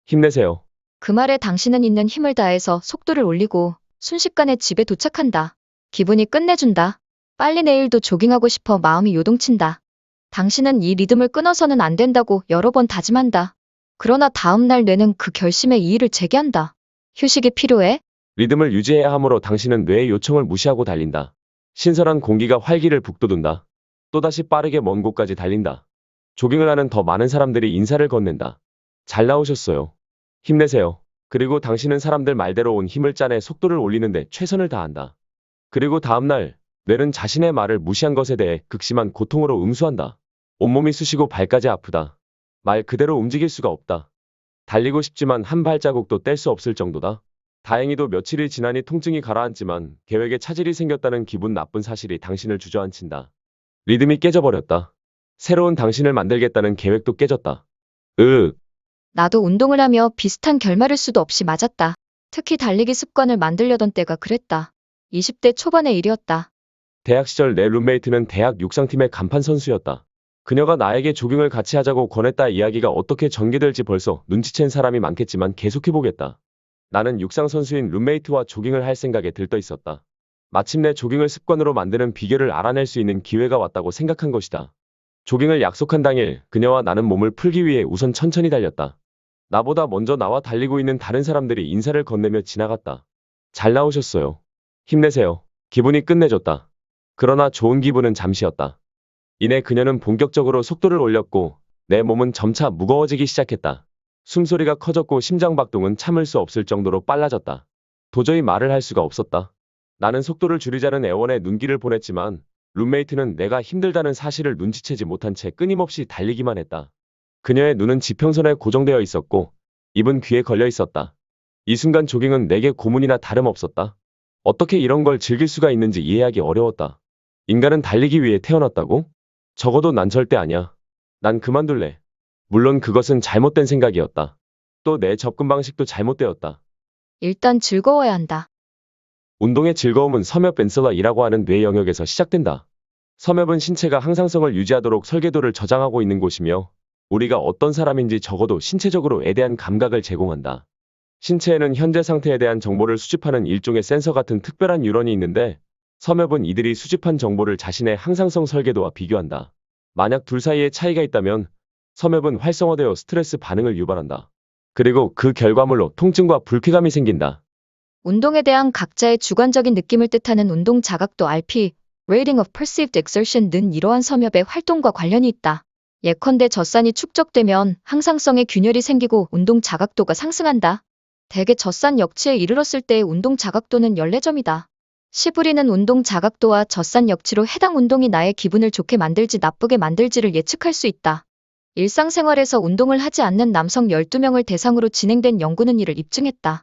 [SPEAKER 2] 힘내세요.
[SPEAKER 1] 그 말에 당신은 있는 힘을 다해서 속도를 올리고 순식간에 집에 도착한다. 기분이 끝내준다. 빨리 내일도 조깅하고 싶어 마음이 요동친다. 당신은 이 리듬을 끊어서는 안 된다고 여러 번 다짐한다. 그러나 다음날 뇌는 그 결심에 이의를 제기한다. 휴식이 필요해?
[SPEAKER 2] 리듬을 유지해야 하므로 당신은 뇌의 요청을 무시하고 달린다. 신선한 공기가 활기를 북돋운다. 또다시 빠르게 먼 곳까지 달린다. 조깅을 하는 더 많은 사람들이 인사를 건넨다. 잘 나오셨어요. 힘내세요. 그리고 당신은 사람들 말대로 온 힘을 짜내 속도를 올리는데 최선을 다한다. 그리고 다음날 뇌는 자신의 말을 무시한 것에 대해 극심한 고통으로 응수한다. 온몸이 쑤시고 발까지 아프다. 말 그대로 움직일 수가 없다. 달리고 싶지만 한 발자국도 뗄 수 없을 정도다. 다행히도 며칠이 지나니 통증이 가라앉지만 계획에 차질이 생겼다는 기분 나쁜 사실이 당신을 주저앉힌다. 리듬이 깨져버렸다. 새로운 당신을 만들겠다는 계획도 깨졌다.
[SPEAKER 1] 나도 운동을 하며 비슷한 결말일 수도 없이 맞았다. 특히 달리기 습관을 만들려던 때가 그랬다. 20대 초반의 일이었다.
[SPEAKER 2] 대학 시절 내 룸메이트는 대학 육상팀의 간판 선수였다. 그녀가 나에게 조깅을 같이 하자고 권했다. 이야기가 어떻게 전개될지 벌써 눈치챈 사람이 많겠지만 계속해보겠다. 나는 육상 선수인 룸메이트와 조깅을 할 생각에 들떠 있었다. 마침내 조깅을 습관으로 만드는 비결을 알아낼 수 있는 기회가 왔다고 생각한 것이다. 조깅을 약속한 당일 그녀와 나는 몸을 풀기 위해 우선 천천히 달렸다. 나보다 먼저 나와 달리고 있는 다른 사람들이 인사를 건네며 지나갔다. 잘 나오셨어요. 힘내세요. 기분이 끝내줬다. 그러나 좋은 기분은 잠시였다. 이내 그녀는 본격적으로 속도를 올렸고 내 몸은 점차 무거워지기 시작했다. 숨소리가 커졌고 심장박동은 참을 수 없을 정도로 빨라졌다. 도저히 말을 할 수가 없었다. 나는 속도를 줄이자는 애원의 눈길을 보냈지만 룸메이트는 내가 힘들다는 사실을 눈치채지 못한 채 끊임없이 달리기만 했다. 그녀의 눈은 지평선에 고정되어 있었고 입은 귀에 걸려 있었다. 이 순간 조깅은 내게 고문이나 다름없었다. 어떻게 이런 걸 즐길 수가 있는지 이해하기 어려웠다. 인간은 달리기 위해 태어났다고? 적어도 난 절대 아니야. 난 그만둘래. 물론 그것은 잘못된 생각이었다. 또 내 접근 방식도 잘못되었다.
[SPEAKER 1] 일단 즐거워야 한다.
[SPEAKER 2] 운동의 즐거움은 섬엽 벤슬러이라고 하는 뇌 영역에서 시작된다. 섬엽은 신체가 항상성을 유지하도록 설계도를 저장하고 있는 곳이며 우리가 어떤 사람인지 적어도 신체적으로에 대한 감각을 제공한다. 신체에는 현재 상태에 대한 정보를 수집하는 일종의 센서 같은 특별한 뉴런이 있는데 섬엽은 이들이 수집한 정보를 자신의 항상성 설계도와 비교한다. 만약 둘 사이에 차이가 있다면 섬엽은 활성화되어 스트레스 반응을 유발한다. 그리고 그 결과물로 통증과 불쾌감이 생긴다.
[SPEAKER 1] 운동에 대한 각자의 주관적인 느낌을 뜻하는 운동 자각도 RP, Rating of Perceived Exertion는 이러한 섬엽의 활동과 관련이 있다. 예컨대 젖산이 축적되면 항상성의 균열이 생기고 운동 자각도가 상승한다. 대개 젖산 역치에 이르렀을 때의 운동 자각도는 14점이다. 시부리는 운동 자각도와 젖산 역치로 해당 운동이 나의 기분을 좋게 만들지 나쁘게 만들지를 예측할 수 있다. 일상생활에서 운동을 하지 않는 남성 12명을 대상으로 진행된 연구는 이를 입증했다.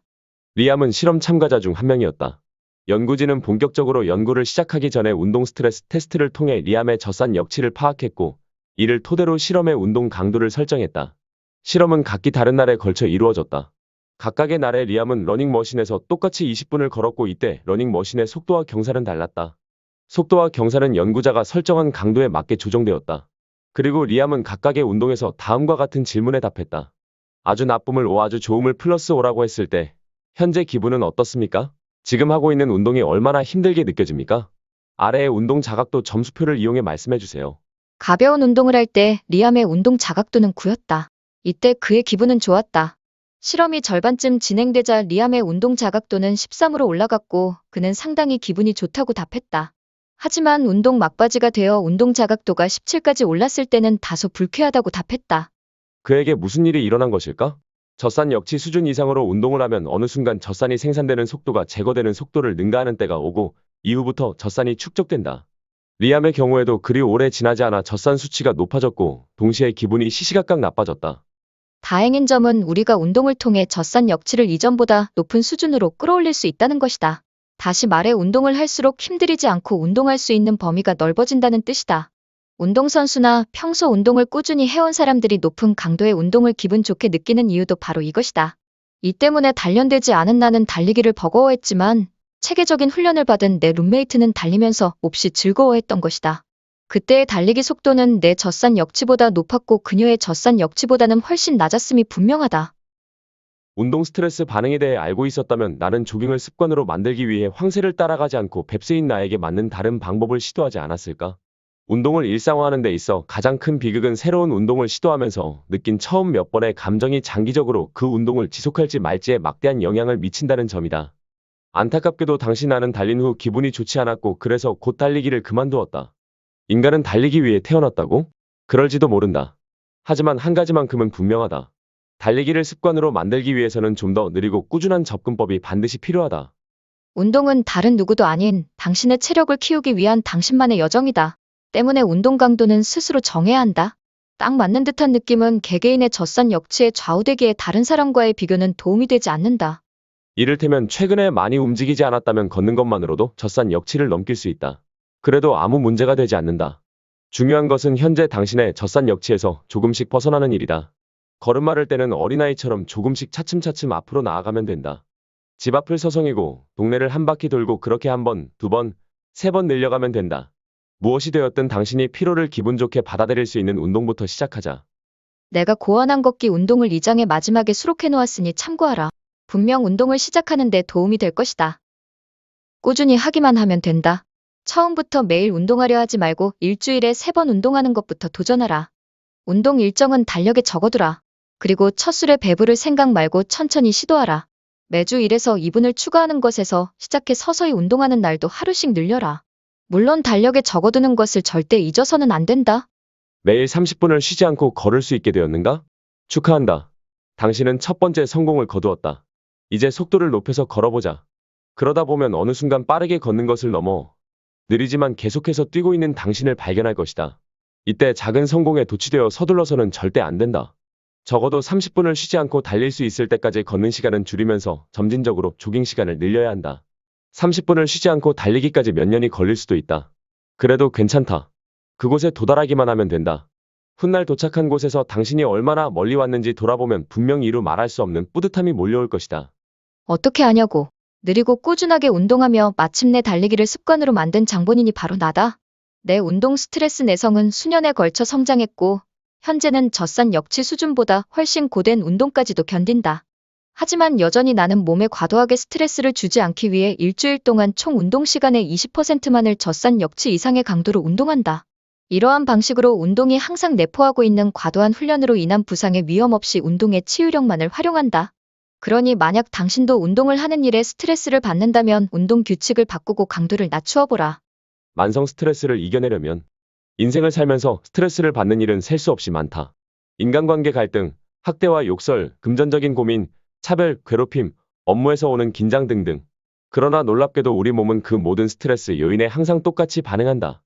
[SPEAKER 2] 리암은 실험 참가자 중 한 명이었다. 연구진은 본격적으로 연구를 시작하기 전에 운동 스트레스 테스트를 통해 리암의 젖산 역치를 파악했고 이를 토대로 실험의 운동 강도를 설정했다. 실험은 각기 다른 날에 걸쳐 이루어졌다. 각각의 날에 리암은 러닝머신에서 똑같이 20분을 걸었고 이때 러닝머신의 속도와 경사는 달랐다. 속도와 경사는 연구자가 설정한 강도에 맞게 조정되었다. 그리고 리암은 각각의 운동에서 다음과 같은 질문에 답했다. 아주 나쁨을 O 아주 좋음을 플러스 O라고 했을 때 현재 기분은 어떻습니까? 지금 하고 있는 운동이 얼마나 힘들게 느껴집니까? 아래의 운동 자각도 점수표를 이용해 말씀해주세요.
[SPEAKER 1] 가벼운 운동을 할 때 리암의 운동 자각도는 9였다. 이때 그의 기분은 좋았다. 실험이 절반쯤 진행되자 리암의 운동 자각도는 13으로 올라갔고 그는 상당히 기분이 좋다고 답했다. 하지만 운동 막바지가 되어 운동 자각도가 17까지 올랐을 때는 다소 불쾌하다고 답했다.
[SPEAKER 2] 그에게 무슨 일이 일어난 것일까? 젖산 역치 수준 이상으로 운동을 하면 어느 순간 젖산이 생산되는 속도가 제거되는 속도를 능가하는 때가 오고 이후부터 젖산이 축적된다. 리암의 경우에도 그리 오래 지나지 않아 젖산 수치가 높아졌고 동시에 기분이 시시각각 나빠졌다.
[SPEAKER 1] 다행인 점은 우리가 운동을 통해 젖산 역치를 이전보다 높은 수준으로 끌어올릴 수 있다는 것이다. 다시 말해 운동을 할수록 힘들이지 않고 운동할 수 있는 범위가 넓어진다는 뜻이다. 운동선수나 평소 운동을 꾸준히 해온 사람들이 높은 강도의 운동을 기분 좋게 느끼는 이유도 바로 이것이다. 이 때문에 단련되지 않은 나는 달리기를 버거워했지만 체계적인 훈련을 받은 내 룸메이트는 달리면서 몹시 즐거워했던 것이다. 그때의 달리기 속도는 내 젖산 역치보다 높았고 그녀의 젖산 역치보다는 훨씬 낮았음이 분명하다.
[SPEAKER 2] 운동 스트레스 반응에 대해 알고 있었다면 나는 조깅을 습관으로 만들기 위해 황새를 따라가지 않고 뱁스인 나에게 맞는 다른 방법을 시도하지 않았을까? 운동을 일상화하는 데 있어 가장 큰 비극은 새로운 운동을 시도하면서 느낀 처음 몇 번의 감정이 장기적으로 그 운동을 지속할지 말지에 막대한 영향을 미친다는 점이다. 안타깝게도 당시 나는 달린 후 기분이 좋지 않았고 그래서 곧 달리기를 그만두었다. 인간은 달리기 위해 태어났다고? 그럴지도 모른다. 하지만 한 가지만큼은 분명하다. 달리기를 습관으로 만들기 위해서는 좀 더 느리고 꾸준한 접근법이 반드시 필요하다.
[SPEAKER 1] 운동은 다른 누구도 아닌 당신의 체력을 키우기 위한 당신만의 여정이다. 때문에 운동 강도는 스스로 정해야 한다. 딱 맞는 듯한 느낌은 개개인의 젖산 역치에 좌우되기에 다른 사람과의 비교는 도움이 되지 않는다.
[SPEAKER 2] 이를테면 최근에 많이 움직이지 않았다면 걷는 것만으로도 젖산 역치를 넘길 수 있다. 그래도 아무 문제가 되지 않는다. 중요한 것은 현재 당신의 젖산 역치에서 조금씩 벗어나는 일이다. 걸음마를 때는 어린아이처럼 조금씩 차츰차츰 앞으로 나아가면 된다. 집 앞을 서성이고 동네를 한 바퀴 돌고 그렇게 한 번, 두 번, 세 번 늘려가면 된다. 무엇이 되었든 당신이 피로를 기분 좋게 받아들일 수 있는 운동부터 시작하자.
[SPEAKER 1] 내가 고안한 걷기 운동을 2장의 마지막에 수록해 놓았으니 참고하라. 분명 운동을 시작하는 데 도움이 될 것이다. 꾸준히 하기만 하면 된다. 처음부터 매일 운동하려 하지 말고 일주일에 3번 운동하는 것부터 도전하라. 운동 일정은 달력에 적어두라. 그리고 첫 술에 배부를 생각 말고 천천히 시도하라. 매주 1에서 2분을 추가하는 것에서 시작해 서서히 운동하는 날도 하루씩 늘려라. 물론 달력에 적어두는 것을 절대 잊어서는 안 된다.
[SPEAKER 2] 매일 30분을 쉬지 않고 걸을 수 있게 되었는가? 축하한다. 당신은 첫 번째 성공을 거두었다. 이제 속도를 높여서 걸어보자. 그러다 보면 어느 순간 빠르게 걷는 것을 넘어 느리지만 계속해서 뛰고 있는 당신을 발견할 것이다. 이때 작은 성공에 도취되어 서둘러서는 절대 안 된다. 적어도 30분을 쉬지 않고 달릴 수 있을 때까지 걷는 시간은 줄이면서 점진적으로 조깅 시간을 늘려야 한다. 30분을 쉬지 않고 달리기까지 몇 년이 걸릴 수도 있다. 그래도 괜찮다. 그곳에 도달하기만 하면 된다. 훗날 도착한 곳에서 당신이 얼마나 멀리 왔는지 돌아보면 분명 이루 말할 수 없는 뿌듯함이 몰려올 것이다.
[SPEAKER 1] 어떻게 하냐고. 느리고 꾸준하게 운동하며 마침내 달리기를 습관으로 만든 장본인이 바로 나다. 내 운동 스트레스 내성은 수년에 걸쳐 성장했고 현재는 젖산 역치 수준보다 훨씬 고된 운동까지도 견딘다. 하지만 여전히 나는 몸에 과도하게 스트레스를 주지 않기 위해 일주일 동안 총 운동 시간의 20%만을 젖산 역치 이상의 강도로 운동한다. 이러한 방식으로 운동이 항상 내포하고 있는 과도한 훈련으로 인한 부상의 위험 없이 운동의 치유력만을 활용한다. 그러니 만약 당신도 운동을 하는 일에 스트레스를 받는다면 운동 규칙을 바꾸고 강도를 낮추어 보라.
[SPEAKER 2] 만성 스트레스를 이겨내려면 인생을 살면서 스트레스를 받는 일은 셀 수 없이 많다. 인간관계 갈등, 학대와 욕설, 금전적인 고민, 차별, 괴롭힘, 업무에서 오는 긴장 등등. 그러나 놀랍게도 우리 몸은 그 모든 스트레스 요인에 항상 똑같이 반응한다.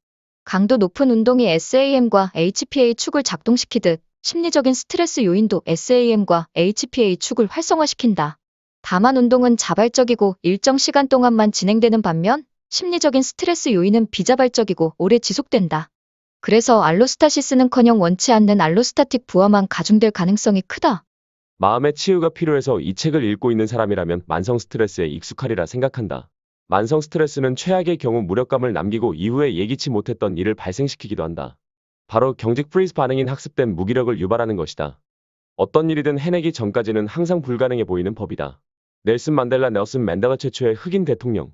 [SPEAKER 1] 강도 높은 운동이 SAM과 HPA 축을 작동시키듯 심리적인 스트레스 요인도 SAM과 HPA 축을 활성화시킨다. 다만 운동은 자발적이고 일정 시간 동안만 진행되는 반면 심리적인 스트레스 요인은 비자발적이고 오래 지속된다. 그래서 알로스타시스는커녕 원치 않는 알로스타틱 부하만 가중될 가능성이 크다.
[SPEAKER 2] 마음의 치유가 필요해서 이 책을 읽고 있는 사람이라면 만성 스트레스에 익숙하리라 생각한다. 만성 스트레스는 최악의 경우 무력감을 남기고 이후에 예기치 못했던 일을 발생시키기도 한다. 바로 경직 프리즈 반응인 학습된 무기력을 유발하는 것이다. 어떤 일이든 해내기 전까지는 항상 불가능해 보이는 법이다. 넬슨 맨델라 최초의 흑인 대통령.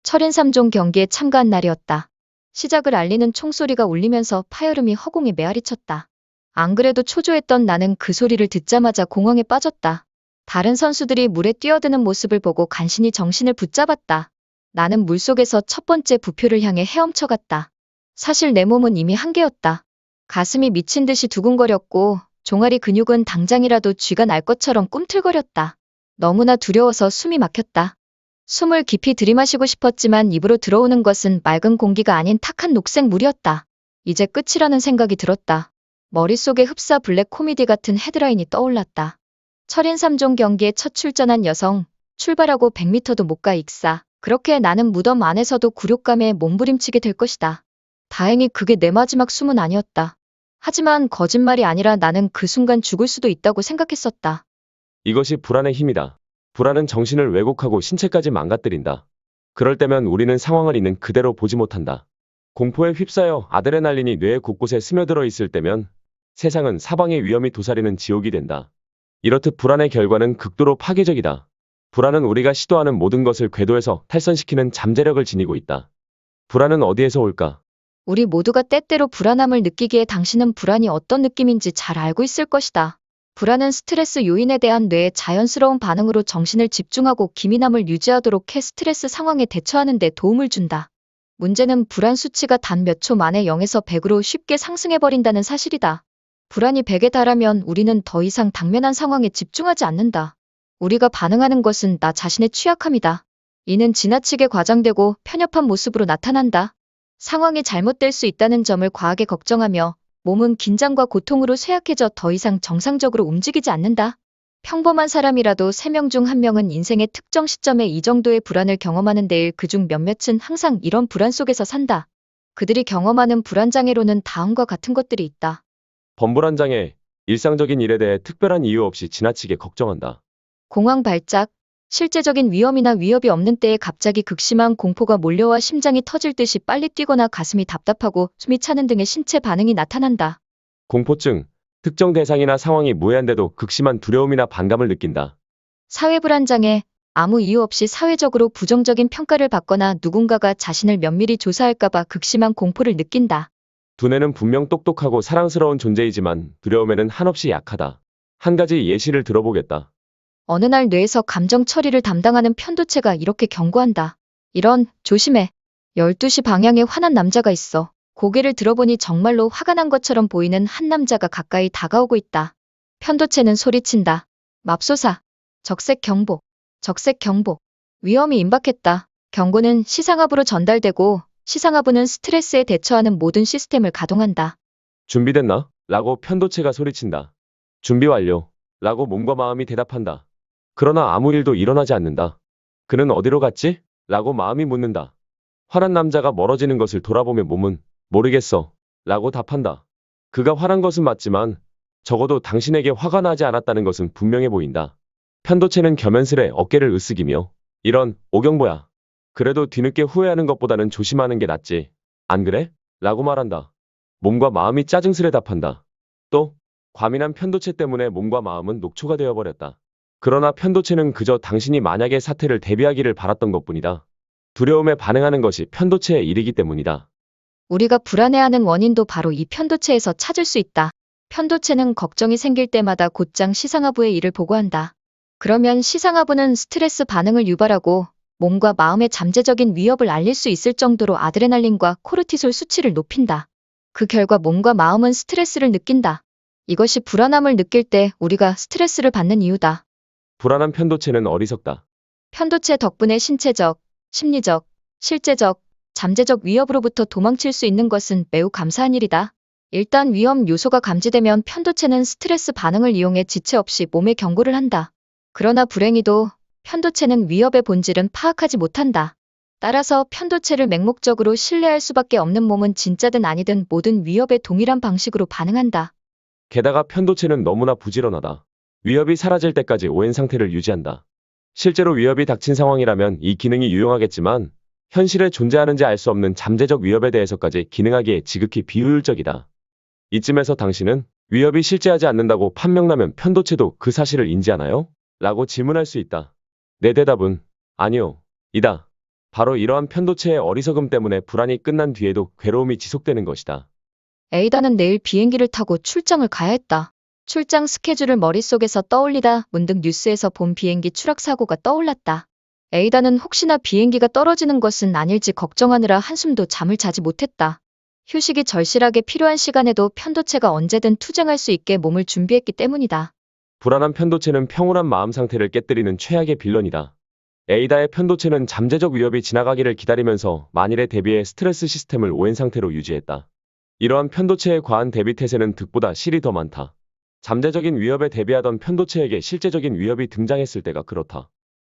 [SPEAKER 1] 철인 3종 경기에 참가한 날이었다. 시작을 알리는 총소리가 울리면서 파열음이 허공에 메아리쳤다. 안 그래도 초조했던 나는 그 소리를 듣자마자 공황에 빠졌다. 다른 선수들이 물에 뛰어드는 모습을 보고 간신히 정신을 붙잡았다. 나는 물속에서 첫 번째 부표를 향해 헤엄쳐갔다. 사실 내 몸은 이미 한계였다. 가슴이 미친 듯이 두근거렸고 종아리 근육은 당장이라도 쥐가 날 것처럼 꿈틀거렸다. 너무나 두려워서 숨이 막혔다. 숨을 깊이 들이마시고 싶었지만 입으로 들어오는 것은 맑은 공기가 아닌 탁한 녹색 물이었다. 이제 끝이라는 생각이 들었다. 머릿속에 흡사 블랙 코미디 같은 헤드라인이 떠올랐다. 철인 3종 경기에 첫 출전한 여성, 출발하고 100m도 못 가 익사. 그렇게 나는 무덤 안에서도 굴욕감에 몸부림치게 될 것이다. 다행히 그게 내 마지막 숨은 아니었다. 하지만 거짓말이 아니라 나는 그 순간 죽을 수도 있다고 생각했었다.
[SPEAKER 2] 이것이 불안의 힘이다. 불안은 정신을 왜곡하고 신체까지 망가뜨린다. 그럴 때면 우리는 상황을 있는 그대로 보지 못한다. 공포에 휩싸여 아드레날린이 뇌 곳곳에 스며들어 있을 때면 세상은 사방의 위험이 도사리는 지옥이 된다. 이렇듯 불안의 결과는 극도로 파괴적이다. 불안은 우리가 시도하는 모든 것을 궤도에서 탈선시키는 잠재력을 지니고 있다. 불안은 어디에서 올까?
[SPEAKER 1] 우리 모두가 때때로 불안함을 느끼기에 당신은 불안이 어떤 느낌인지 잘 알고 있을 것이다. 불안은 스트레스 요인에 대한 뇌의 자연스러운 반응으로 정신을 집중하고 기민함을 유지하도록 해 스트레스 상황에 대처하는 데 도움을 준다. 문제는 불안 수치가 단 몇 초 만에 0에서 100으로 쉽게 상승해버린다는 사실이다. 불안이 100에 달하면 우리는 더 이상 당면한 상황에 집중하지 않는다. 우리가 반응하는 것은 나 자신의 취약함이다. 이는 지나치게 과장되고 편협한 모습으로 나타난다. 상황이 잘못될 수 있다는 점을 과하게 걱정하며 몸은 긴장과 고통으로 쇠약해져 더 이상 정상적으로 움직이지 않는다. 평범한 사람이라도 3명 중 1명은 인생의 특정 시점에 이 정도의 불안을 경험하는 데일 그중 몇몇은 항상 이런 불안 속에서 산다. 그들이 경험하는 불안장애로는 다음과 같은 것들이 있다.
[SPEAKER 2] 범불안장애, 일상적인 일에 대해 특별한 이유 없이 지나치게 걱정한다.
[SPEAKER 1] 공황 발작, 실제적인 위험이나 위협이 없는 때에 갑자기 극심한 공포가 몰려와 심장이 터질 듯이 빨리 뛰거나 가슴이 답답하고 숨이 차는 등의 신체 반응이 나타난다.
[SPEAKER 2] 공포증, 특정 대상이나 상황이 무해한데도 극심한 두려움이나 반감을 느낀다.
[SPEAKER 1] 사회불안장애, 아무 이유 없이 사회적으로 부정적인 평가를 받거나 누군가가 자신을 면밀히 조사할까봐 극심한 공포를 느낀다.
[SPEAKER 2] 두뇌는 분명 똑똑하고 사랑스러운 존재이지만 두려움에는 한없이 약하다. 한 가지 예시를 들어보겠다.
[SPEAKER 1] 어느 날 뇌에서 감정 처리를 담당하는 편도체가 이렇게 경고한다. 이런, 조심해. 12시 방향에 화난 남자가 있어. 고개를 들어보니 정말로 화가 난 것처럼 보이는 한 남자가 가까이 다가오고 있다. 편도체는 소리친다. 맙소사. 적색 경보. 적색 경보. 위험이 임박했다. 경고는 시상하부로 전달되고 시상하부는 스트레스에 대처하는 모든 시스템을 가동한다.
[SPEAKER 2] 준비됐나? 라고 편도체가 소리친다. 준비 완료. 라고 몸과 마음이 대답한다. 그러나 아무 일도 일어나지 않는다. 그는 어디로 갔지? 라고 마음이 묻는다. 화난 남자가 멀어지는 것을 돌아보며 몸은 모르겠어. 라고 답한다. 그가 화난 것은 맞지만 적어도 당신에게 화가 나지 않았다는 것은 분명해 보인다. 편도체는 겸연스레 어깨를 으쓱이며 이런 오경보야. 그래도 뒤늦게 후회하는 것보다는 조심하는 게 낫지. 안 그래? 라고 말한다. 몸과 마음이 짜증스레 답한다. 또 과민한 편도체 때문에 몸과 마음은 녹초가 되어버렸다. 그러나 편도체는 그저 당신이 만약의 사태를 대비하기를 바랐던 것뿐이다. 두려움에 반응하는 것이 편도체의 일이기 때문이다.
[SPEAKER 1] 우리가 불안해하는 원인도 바로 이 편도체에서 찾을 수 있다. 편도체는 걱정이 생길 때마다 곧장 시상하부의 일을 보고한다. 그러면 시상하부는 스트레스 반응을 유발하고 몸과 마음의 잠재적인 위협을 알릴 수 있을 정도로 아드레날린과 코르티솔 수치를 높인다. 그 결과 몸과 마음은 스트레스를 느낀다. 이것이 불안함을 느낄 때 우리가 스트레스를 받는 이유다.
[SPEAKER 2] 불안한 편도체는 어리석다.
[SPEAKER 1] 편도체 덕분에 신체적, 심리적, 실제적, 잠재적 위협으로부터 도망칠 수 있는 것은 매우 감사한 일이다. 일단 위험 요소가 감지되면 편도체는 스트레스 반응을 이용해 지체 없이 몸에 경고를 한다. 그러나 불행히도 편도체는 위협의 본질은 파악하지 못한다. 따라서 편도체를 맹목적으로 신뢰할 수밖에 없는 몸은 진짜든 아니든 모든 위협에 동일한 방식으로 반응한다.
[SPEAKER 2] 게다가 편도체는 너무나 부지런하다. 위협이 사라질 때까지 오랜 상태를 유지한다. 실제로 위협이 닥친 상황이라면 이 기능이 유용하겠지만 현실에 존재하는지 알 수 없는 잠재적 위협에 대해서까지 기능하기에 지극히 비효율적이다. 이쯤에서 당신은 위협이 실제하지 않는다고 판명나면 편도체도 그 사실을 인지하나요? 라고 질문할 수 있다. 내 대답은 아니요. 이다. 바로 이러한 편도체의 어리석음 때문에 불안이 끝난 뒤에도 괴로움이 지속되는 것이다.
[SPEAKER 1] 에이다는 내일 비행기를 타고 출장을 가야 했다. 출장 스케줄을 머릿속에서 떠올리다 문득 뉴스에서 본 비행기 추락 사고가 떠올랐다. 에이다는 혹시나 비행기가 떨어지는 것은 아닐지 걱정하느라 한숨도 잠을 자지 못했다. 휴식이 절실하게 필요한 시간에도 편도체가 언제든 투쟁할 수 있게 몸을 준비했기 때문이다.
[SPEAKER 2] 불안한 편도체는 평온한 마음 상태를 깨뜨리는 최악의 빌런이다. 에이다의 편도체는 잠재적 위협이 지나가기를 기다리면서 만일에 대비해 스트레스 시스템을 오랜 상태로 유지했다. 이러한 편도체의 과한 대비 태세는 득보다 실이 더 많다. 잠재적인 위협에 대비하던 편도체에게 실제적인 위협이 등장했을 때가 그렇다.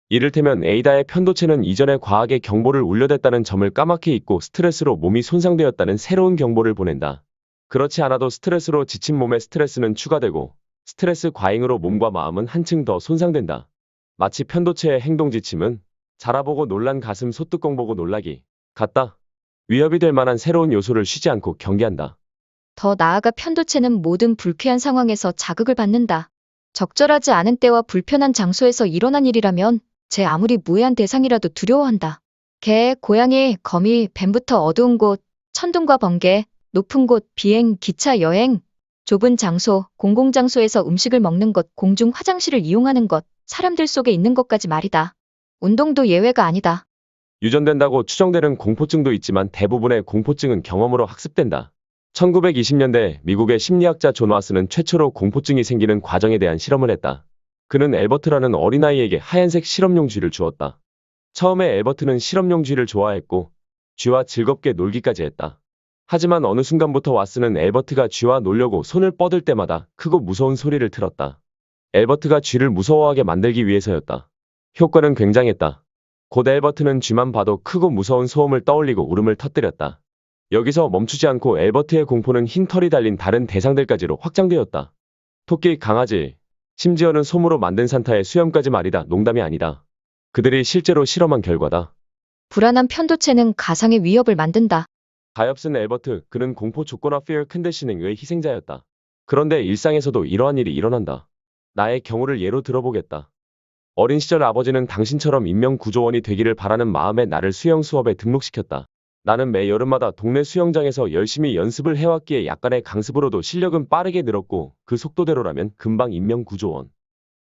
[SPEAKER 2] 이를테면 에이다의 편도체는 이전에 과하게 경보를 울려댔다는 점을 까맣게 잊고 스트레스로 몸이 손상되었다는 새로운 경보를 보낸다. 그렇지 않아도 스트레스로 지친 몸에 스트레스는 추가되고 스트레스 과잉으로 몸과 마음은 한층 더 손상된다. 마치 편도체의 행동 지침은 자라보고 놀란 가슴 소뚜껑 보고 놀라기 같다. 위협이 될 만한 새로운 요소를 쉬지 않고 경계한다.
[SPEAKER 1] 더 나아가 편도체는 모든 불쾌한 상황에서 자극을 받는다. 적절하지 않은 때와 불편한 장소에서 일어난 일이라면 제 아무리 무해한 대상이라도 두려워한다. 개, 고양이, 거미, 뱀부터 어두운 곳, 천둥과 번개, 높은 곳, 비행, 기차 여행, 좁은 장소, 공공장소에서 음식을 먹는 것, 공중 화장실을 이용하는 것, 사람들 속에 있는 것까지 말이다. 운동도 예외가 아니다.
[SPEAKER 2] 유전된다고 추정되는 공포증도 있지만 대부분의 공포증은 경험으로 학습된다. 1920년대 미국의 심리학자 존 와스는 최초로 공포증이 생기는 과정에 대한 실험을 했다. 그는 엘버트라는 어린아이에게 하얀색 실험용 쥐를 주었다. 처음에 엘버트는 실험용 쥐를 좋아했고 쥐와 즐겁게 놀기까지 했다. 하지만 어느 순간부터 와스는 엘버트가 쥐와 놀려고 손을 뻗을 때마다 크고 무서운 소리를 틀었다. 엘버트가 쥐를 무서워하게 만들기 위해서였다. 효과는 굉장했다. 곧 엘버트는 쥐만 봐도 크고 무서운 소음을 떠올리고 울음을 터뜨렸다. 여기서 멈추지 않고 엘버트의 공포는 흰 털이 달린 다른 대상들까지로 확장되었다. 토끼, 강아지, 심지어는 솜으로 만든 산타의 수염까지 말이다. 농담이 아니다. 그들이 실제로 실험한 결과다.
[SPEAKER 1] 불안한 편도체는 가상의 위협을 만든다.
[SPEAKER 2] 가엾은 엘버트, 그는 공포 조건화 fear conditioning의 희생자였다. 그런데 일상에서도 이러한 일이 일어난다. 나의 경우를 예로 들어보겠다. 어린 시절 아버지는 당신처럼 인명구조원이 되기를 바라는 마음에 나를 수영 수업에 등록시켰다. 나는 매 여름마다 동네 수영장에서 열심히 연습을 해왔기에 약간의 강습으로도 실력은 빠르게 늘었고 그 속도대로라면 금방 인명구조원.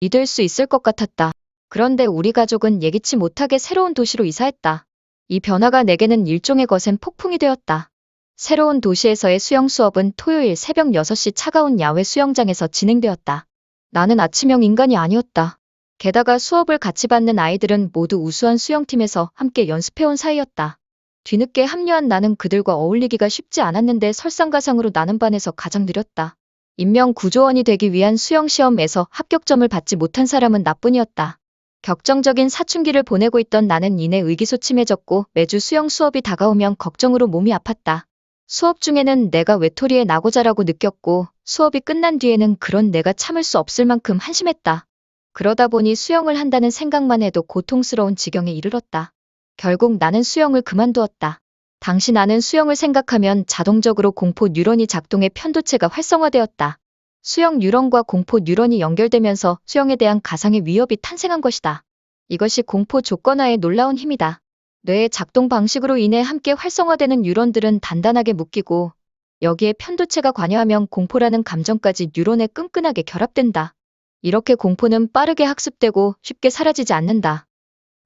[SPEAKER 1] 이 될 수 있을 것 같았다. 그런데 우리 가족은 예기치 못하게 새로운 도시로 이사했다. 이 변화가 내게는 일종의 거센 폭풍이 되었다. 새로운 도시에서의 수영 수업은 토요일 새벽 6시 차가운 야외 수영장에서 진행되었다. 나는 아침형 인간이 아니었다. 게다가 수업을 같이 받는 아이들은 모두 우수한 수영팀에서 함께 연습해온 사이였다. 뒤늦게 합류한 나는 그들과 어울리기가 쉽지 않았는데 설상가상으로 나는 반에서 가장 느렸다. 인명구조원이 되기 위한 수영시험에서 합격점을 받지 못한 사람은 나뿐이었다. 격정적인 사춘기를 보내고 있던 나는 이내 의기소침해졌고 매주 수영 수업이 다가오면 걱정으로 몸이 아팠다. 수업 중에는 내가 외톨이에 나고자라고 느꼈고 수업이 끝난 뒤에는 그런 내가 참을 수 없을 만큼 한심했다. 그러다 보니 수영을 한다는 생각만 해도 고통스러운 지경에 이르렀다. 결국 나는 수영을 그만두었다. 당시 나는 수영을 생각하면 자동적으로 공포 뉴런이 작동해 편도체가 활성화되었다. 수영 뉴런과 공포 뉴런이 연결되면서 수영에 대한 가상의 위협이 탄생한 것이다. 이것이 공포 조건화의 놀라운 힘이다. 뇌의 작동 방식으로 인해 함께 활성화되는 뉴런들은 단단하게 묶이고 여기에 편도체가 관여하면 공포라는 감정까지 뉴런에 끈끈하게 결합된다. 이렇게 공포는 빠르게 학습되고 쉽게 사라지지 않는다.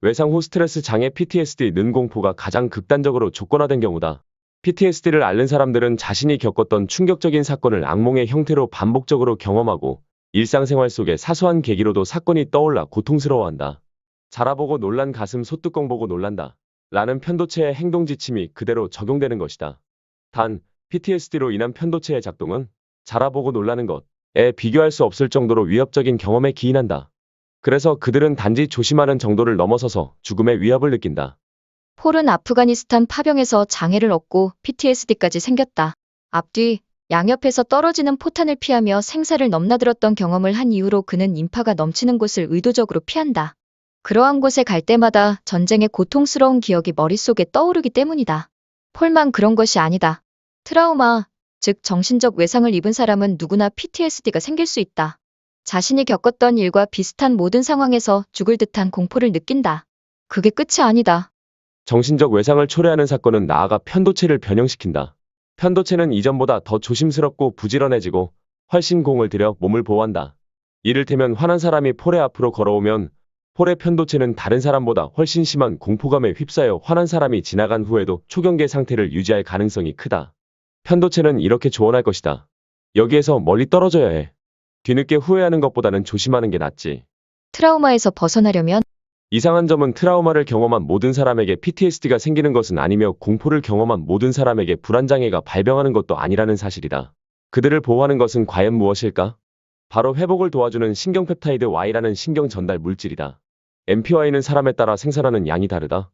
[SPEAKER 2] 외상 후 스트레스 장애 PTSD는 공포가 가장 극단적으로 조건화된 경우다. PTSD를 앓는 사람들은 자신이 겪었던 충격적인 사건을 악몽의 형태로 반복적으로 경험하고 일상생활 속의 사소한 계기로도 사건이 떠올라 고통스러워한다. 자라보고 놀란 가슴 소뚜껑 보고 놀란다. 라는 편도체의 행동 지침이 그대로 적용되는 것이다. 단, PTSD로 인한 편도체의 작동은 자라보고 놀라는 것에 비교할 수 없을 정도로 위협적인 경험에 기인한다. 그래서 그들은 단지 조심하는 정도를 넘어서서 죽음의 위협을 느낀다.
[SPEAKER 1] 폴은 아프가니스탄 파병에서 장애를 얻고 PTSD까지 생겼다. 앞뒤, 양옆에서 떨어지는 포탄을 피하며 생사를 넘나들었던 경험을 한 이후로 그는 인파가 넘치는 곳을 의도적으로 피한다. 그러한 곳에 갈 때마다 전쟁의 고통스러운 기억이 머릿속에 떠오르기 때문이다. 폴만 그런 것이 아니다. 트라우마, 즉 정신적 외상을 입은 사람은 누구나 PTSD가 생길 수 있다. 자신이 겪었던 일과 비슷한 모든 상황에서 죽을 듯한 공포를 느낀다. 그게 끝이 아니다.
[SPEAKER 2] 정신적 외상을 초래하는 사건은 나아가 편도체를 변형시킨다. 편도체는 이전보다 더 조심스럽고 부지런해지고 훨씬 공을 들여 몸을 보호한다. 이를테면 화난 사람이 폴의 앞으로 걸어오면 폴의 편도체는 다른 사람보다 훨씬 심한 공포감에 휩싸여 화난 사람이 지나간 후에도 초경계 상태를 유지할 가능성이 크다. 편도체는 이렇게 조언할 것이다. 여기에서 멀리 떨어져야 해. 뒤늦게 후회하는 것보다는 조심하는 게 낫지.
[SPEAKER 1] 트라우마에서 벗어나려면
[SPEAKER 2] 이상한 점은 트라우마를 경험한 모든 사람에게 PTSD가 생기는 것은 아니며 공포를 경험한 모든 사람에게 불안장애가 발병하는 것도 아니라는 사실이다. 그들을 보호하는 것은 과연 무엇일까? 바로 회복을 도와주는 신경펩타이드 Y라는 신경 전달 물질이다. MPY는 사람에 따라 생산하는 양이 다르다.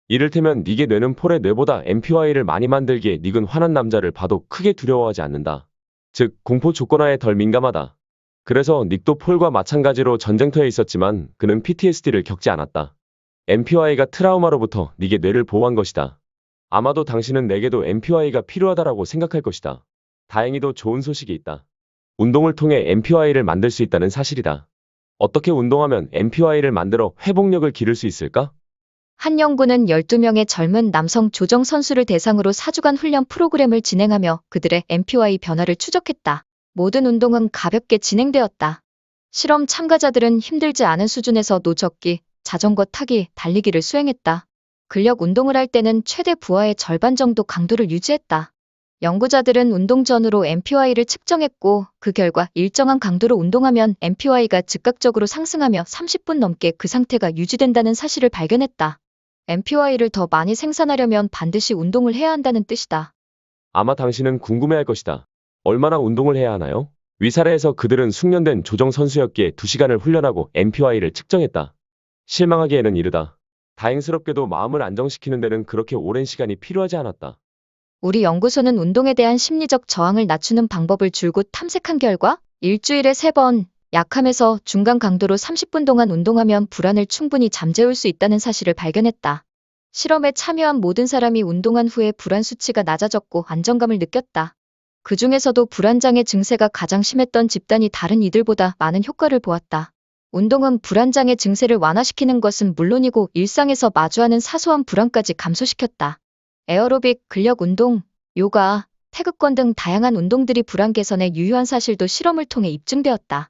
[SPEAKER 2] 이를테면 닉의 뇌는 폴의 뇌보다 MPY를 많이 만들기에 닉은 화난 남자를 봐도 크게 두려워하지 않는다. 즉, 공포 조건하에 덜 민감하다. 그래서 닉도 폴과 마찬가지로 전쟁터에 있었지만 그는 PTSD를 겪지 않았다. MPY가 트라우마로부터 닉의 뇌를 보호한 것이다. 아마도 당신은 내게도 MPY가 필요하다라고 생각할 것이다. 다행히도 좋은 소식이 있다. 운동을 통해 MPY를 만들 수 있다는 사실이다. 어떻게 운동하면 MPY를 만들어 회복력을 기를 수 있을까?
[SPEAKER 1] 한 연구는 12명의 젊은 남성 조정 선수를 대상으로 4주간 훈련 프로그램을 진행하며 그들의 MPY 변화를 추적했다. 모든 운동은 가볍게 진행되었다. 실험 참가자들은 힘들지 않은 수준에서 노젓기, 자전거 타기, 달리기를 수행했다. 근력 운동을 할 때는 최대 부하의 절반 정도 강도를 유지했다. 연구자들은 운동 전후로 MPY를 측정했고 그 결과 일정한 강도로 운동하면 MPY가 즉각적으로 상승하며 30분 넘게 그 상태가 유지된다는 사실을 발견했다. MPY를 더 많이 생산하려면 반드시 운동을 해야 한다는 뜻이다.
[SPEAKER 2] 아마 당신은 궁금해할 것이다. 얼마나 운동을 해야 하나요? 위사래에서 그들은 숙련된 조정 선수였기에 2시간을 훈련하고 MPY를 측정했다. 실망하기에는 이르다. 다행스럽게도 마음을 안정시키는 데는 그렇게 오랜 시간이 필요하지 않았다.
[SPEAKER 1] 우리 연구소는 운동에 대한 심리적 저항을 낮추는 방법을 줄곧 탐색한 결과 일주일에 3번, 약함에서 중간 강도로 30분 동안 운동하면 불안을 충분히 잠재울 수 있다는 사실을 발견했다. 실험에 참여한 모든 사람이 운동한 후에 불안 수치가 낮아졌고 안정감을 느꼈다. 그 중에서도 불안장애 증세가 가장 심했던 집단이 다른 이들보다 많은 효과를 보았다. 운동은 불안장애 증세를 완화시키는 것은 물론이고 일상에서 마주하는 사소한 불안까지 감소시켰다. 에어로빅, 근력 운동, 요가, 태극권 등 다양한 운동들이 불안 개선에 유효한 사실도 실험을 통해 입증되었다.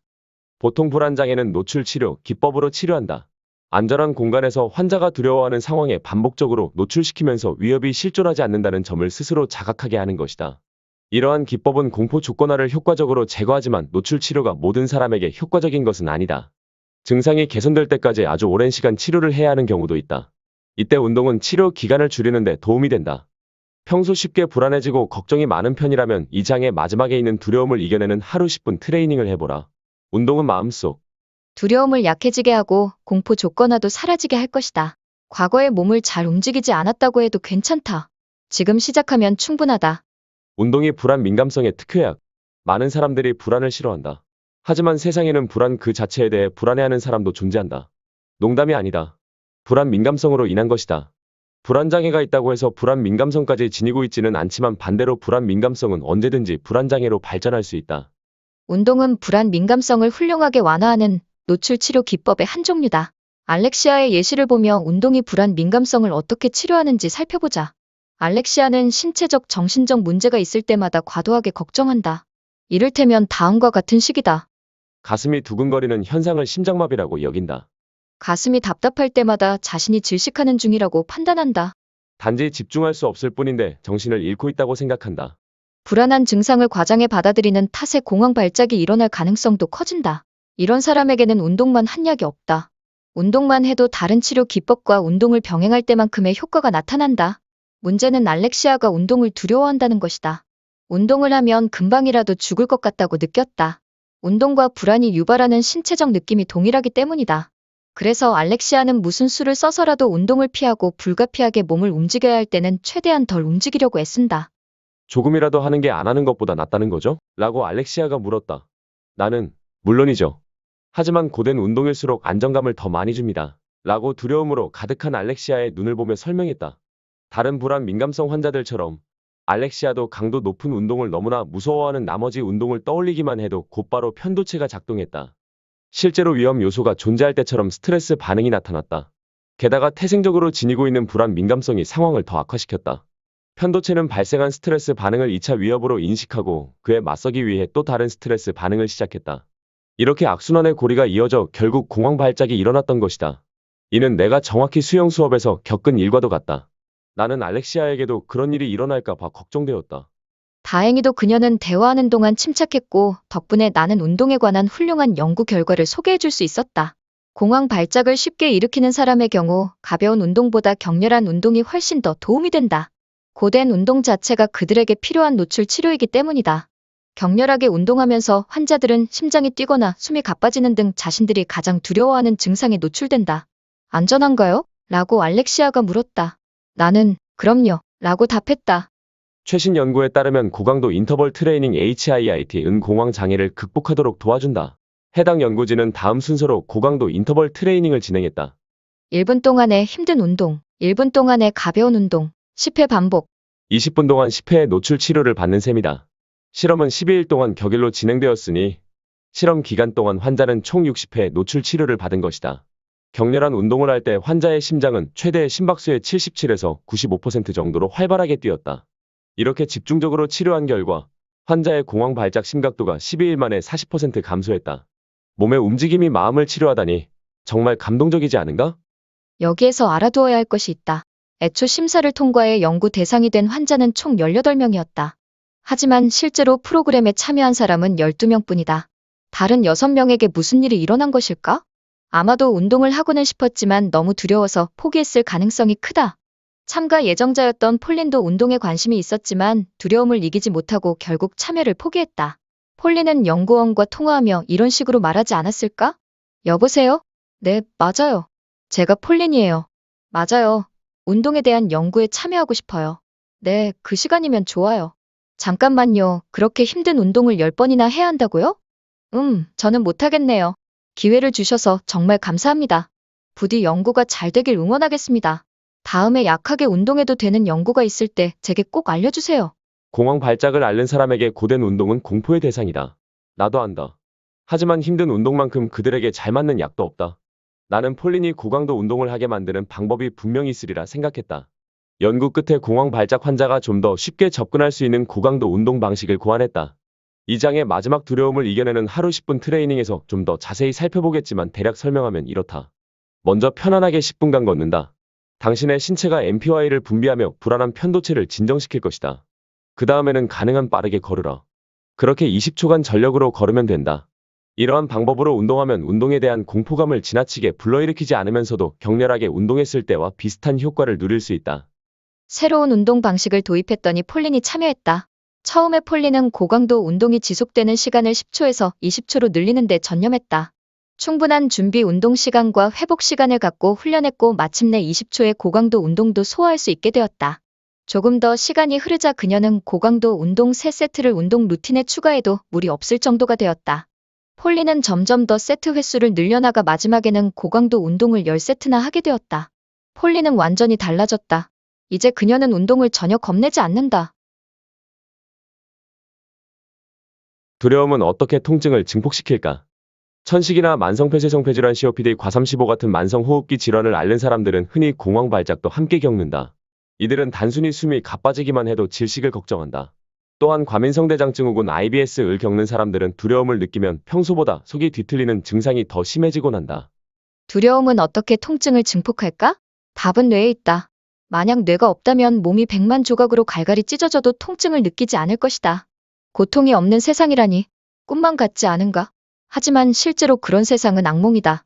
[SPEAKER 2] 보통 불안장애는 노출 치료, 기법으로 치료한다. 안전한 공간에서 환자가 두려워하는 상황에 반복적으로 노출시키면서 위협이 실존하지 않는다는 점을 스스로 자각하게 하는 것이다. 이러한 기법은 공포 조건화를 효과적으로 제거하지만 노출 치료가 모든 사람에게 효과적인 것은 아니다. 증상이 개선될 때까지 아주 오랜 시간 치료를 해야 하는 경우도 있다. 이때 운동은 치료 기간을 줄이는 데 도움이 된다. 평소 쉽게 불안해지고 걱정이 많은 편이라면 이 장의 마지막에 있는 두려움을 이겨내는 하루 10분 트레이닝을 해보라. 운동은 마음속,
[SPEAKER 1] 두려움을 약해지게 하고 공포 조건화도 사라지게 할 것이다. 과거에 몸을 잘 움직이지 않았다고 해도 괜찮다. 지금 시작하면 충분하다.
[SPEAKER 2] 운동이 불안 민감성의 특효약. 많은 사람들이 불안을 싫어한다. 하지만 세상에는 불안 그 자체에 대해 불안해하는 사람도 존재한다. 농담이 아니다. 불안 민감성으로 인한 것이다. 불안장애가 있다고 해서 불안 민감성까지 지니고 있지는 않지만 반대로 불안 민감성은 언제든지 불안장애로 발전할 수 있다.
[SPEAKER 1] 운동은 불안 민감성을 훌륭하게 완화하는 노출 치료 기법의 한 종류다. 알렉시아의 예시를 보며 운동이 불안 민감성을 어떻게 치료하는지 살펴보자. 알렉시아는 신체적, 정신적 문제가 있을 때마다 과도하게 걱정한다. 이를테면 다음과 같은 식이다.
[SPEAKER 2] 가슴이 두근거리는 현상을 심장마비라고 여긴다.
[SPEAKER 1] 가슴이 답답할 때마다 자신이 질식하는 중이라고 판단한다.
[SPEAKER 2] 단지 집중할 수 없을 뿐인데 정신을 잃고 있다고 생각한다.
[SPEAKER 1] 불안한 증상을 과장해 받아들이는 탓에 공황 발작이 일어날 가능성도 커진다. 이런 사람에게는 운동만 한약이 없다. 운동만 해도 다른 치료 기법과 운동을 병행할 때만큼의 효과가 나타난다. 문제는 알렉시아가 운동을 두려워한다는 것이다. 운동을 하면 금방이라도 죽을 것 같다고 느꼈다. 운동과 불안이 유발하는 신체적 느낌이 동일하기 때문이다. 그래서 알렉시아는 무슨 수를 써서라도 운동을 피하고 불가피하게 몸을 움직여야 할 때는 최대한 덜 움직이려고 애쓴다.
[SPEAKER 2] 조금이라도 하는 게 안 하는 것보다 낫다는 거죠? 라고 알렉시아가 물었다. 나는, 물론이죠. 하지만 고된 운동일수록 안정감을 더 많이 줍니다. 라고 두려움으로 가득한 알렉시아의 눈을 보며 설명했다. 다른 불안 민감성 환자들처럼 알렉시아도 강도 높은 운동을 너무나 무서워하는 나머지 운동을 떠올리기만 해도 곧바로 편도체가 작동했다. 실제로 위험 요소가 존재할 때처럼 스트레스 반응이 나타났다. 게다가 태생적으로 지니고 있는 불안 민감성이 상황을 더 악화시켰다. 편도체는 발생한 스트레스 반응을 2차 위협으로 인식하고 그에 맞서기 위해 또 다른 스트레스 반응을 시작했다. 이렇게 악순환의 고리가 이어져 결국 공황 발작이 일어났던 것이다. 이는 내가 정확히 수영 수업에서 겪은 일과도 같다. 나는 알렉시아에게도 그런 일이 일어날까 봐 걱정되었다.
[SPEAKER 1] 다행히도 그녀는 대화하는 동안 침착했고 덕분에 나는 운동에 관한 훌륭한 연구 결과를 소개해 줄 수 있었다. 공황 발작을 쉽게 일으키는 사람의 경우 가벼운 운동보다 격렬한 운동이 훨씬 더 도움이 된다. 고된 운동 자체가 그들에게 필요한 노출 치료이기 때문이다. 격렬하게 운동하면서 환자들은 심장이 뛰거나 숨이 가빠지는 등 자신들이 가장 두려워하는 증상에 노출된다. 안전한가요? 라고 알렉시아가 물었다. 나는, 그럼요. 라고 답했다.
[SPEAKER 2] 최신 연구에 따르면 고강도 인터벌 트레이닝 HIIT은 공황 장애를 극복하도록 도와준다. 해당 연구진은 다음 순서로 고강도 인터벌 트레이닝을 진행했다.
[SPEAKER 1] 1분 동안의 힘든 운동, 1분 동안의 가벼운 운동, 10회 반복.
[SPEAKER 2] 20분 동안 10회의 노출 치료를 받는 셈이다. 실험은 12일 동안 격일로 진행되었으니 실험 기간 동안 환자는 총 60회 노출 치료를 받은 것이다. 격렬한 운동을 할 때 환자의 심장은 최대 심박수의 77에서 95% 정도로 활발하게 뛰었다. 이렇게 집중적으로 치료한 결과 환자의 공황 발작 심각도가 12일 만에 40% 감소했다. 몸의 움직임이 마음을 치료하다니 정말 감동적이지 않은가?
[SPEAKER 1] 여기에서 알아두어야 할 것이 있다. 애초 심사를 통과해 연구 대상이 된 환자는 총 18명이었다. 하지만 실제로 프로그램에 참여한 사람은 12명뿐이다. 다른 6명에게 무슨 일이 일어난 것일까? 아마도 운동을 하고는 싶었지만 너무 두려워서 포기했을 가능성이 크다. 참가 예정자였던 폴린도 운동에 관심이 있었지만 두려움을 이기지 못하고 결국 참여를 포기했다. 폴린은 연구원과 통화하며 이런 식으로 말하지 않았을까? 여보세요? 네, 맞아요. 제가 폴린이에요. 맞아요. 운동에 대한 연구에 참여하고 싶어요. 네, 그 시간이면 좋아요. 잠깐만요. 그렇게 힘든 운동을 10번이나 해야 한다고요? 저는 못하겠네요. 기회를 주셔서 정말 감사합니다. 부디 연구가 잘 되길 응원하겠습니다. 다음에 약하게 운동해도 되는 연구가 있을 때 제게 꼭 알려주세요.
[SPEAKER 2] 공황 발작을 앓는 사람에게 고된 운동은 공포의 대상이다. 나도 안다. 하지만 힘든 운동만큼 그들에게 잘 맞는 약도 없다. 나는 폴린이 고강도 운동을 하게 만드는 방법이 분명히 있으리라 생각했다. 연구 끝에 공황 발작 환자가 좀 더 쉽게 접근할 수 있는 고강도 운동 방식을 고안했다. 이 장의 마지막 두려움을 이겨내는 하루 10분 트레이닝에서 좀 더 자세히 살펴보겠지만 대략 설명하면 이렇다. 먼저 편안하게 10분간 걷는다. 당신의 신체가 MPY를 분비하며 불안한 편도체를 진정시킬 것이다. 그 다음에는 가능한 빠르게 걸으라. 그렇게 20초간 전력으로 걸으면 된다. 이러한 방법으로 운동하면 운동에 대한 공포감을 지나치게 불러일으키지 않으면서도 격렬하게 운동했을 때와 비슷한 효과를 누릴 수 있다.
[SPEAKER 1] 새로운 운동 방식을 도입했더니 폴린이 참여했다. 처음에 폴린은 고강도 운동이 지속되는 시간을 10초에서 20초로 늘리는 데 전념했다. 충분한 준비 운동 시간과 회복 시간을 갖고 훈련했고 마침내 20초의 고강도 운동도 소화할 수 있게 되었다. 조금 더 시간이 흐르자 그녀는 고강도 운동 3세트를 운동 루틴에 추가해도 무리 없을 정도가 되었다. 폴린은 점점 더 세트 횟수를 늘려나가 마지막에는 고강도 운동을 10세트나 하게 되었다. 폴린은 완전히 달라졌다. 이제 그녀는 운동을 전혀 겁내지 않는다.
[SPEAKER 2] 두려움은 어떻게 통증을 증폭시킬까? 천식이나 만성폐쇄성폐질환 COPD, 과삼15 같은 만성호흡기 질환을 앓는 사람들은 흔히 공황 발작도 함께 겪는다. 이들은 단순히 숨이 가빠지기만 해도 질식을 걱정한다. 또한 과민성대장증 후군 IBS을 겪는 사람들은 두려움을 느끼면 평소보다 속이 뒤틀리는 증상이 더 심해지곤 한다.
[SPEAKER 1] 두려움은 어떻게 통증을 증폭할까? 답은 뇌에 있다. 만약 뇌가 없다면 몸이 100만 조각으로 갈갈이 찢어져도 통증을 느끼지 않을 것이다. 고통이 없는 세상이라니 꿈만 같지 않은가? 하지만 실제로 그런 세상은 악몽이다.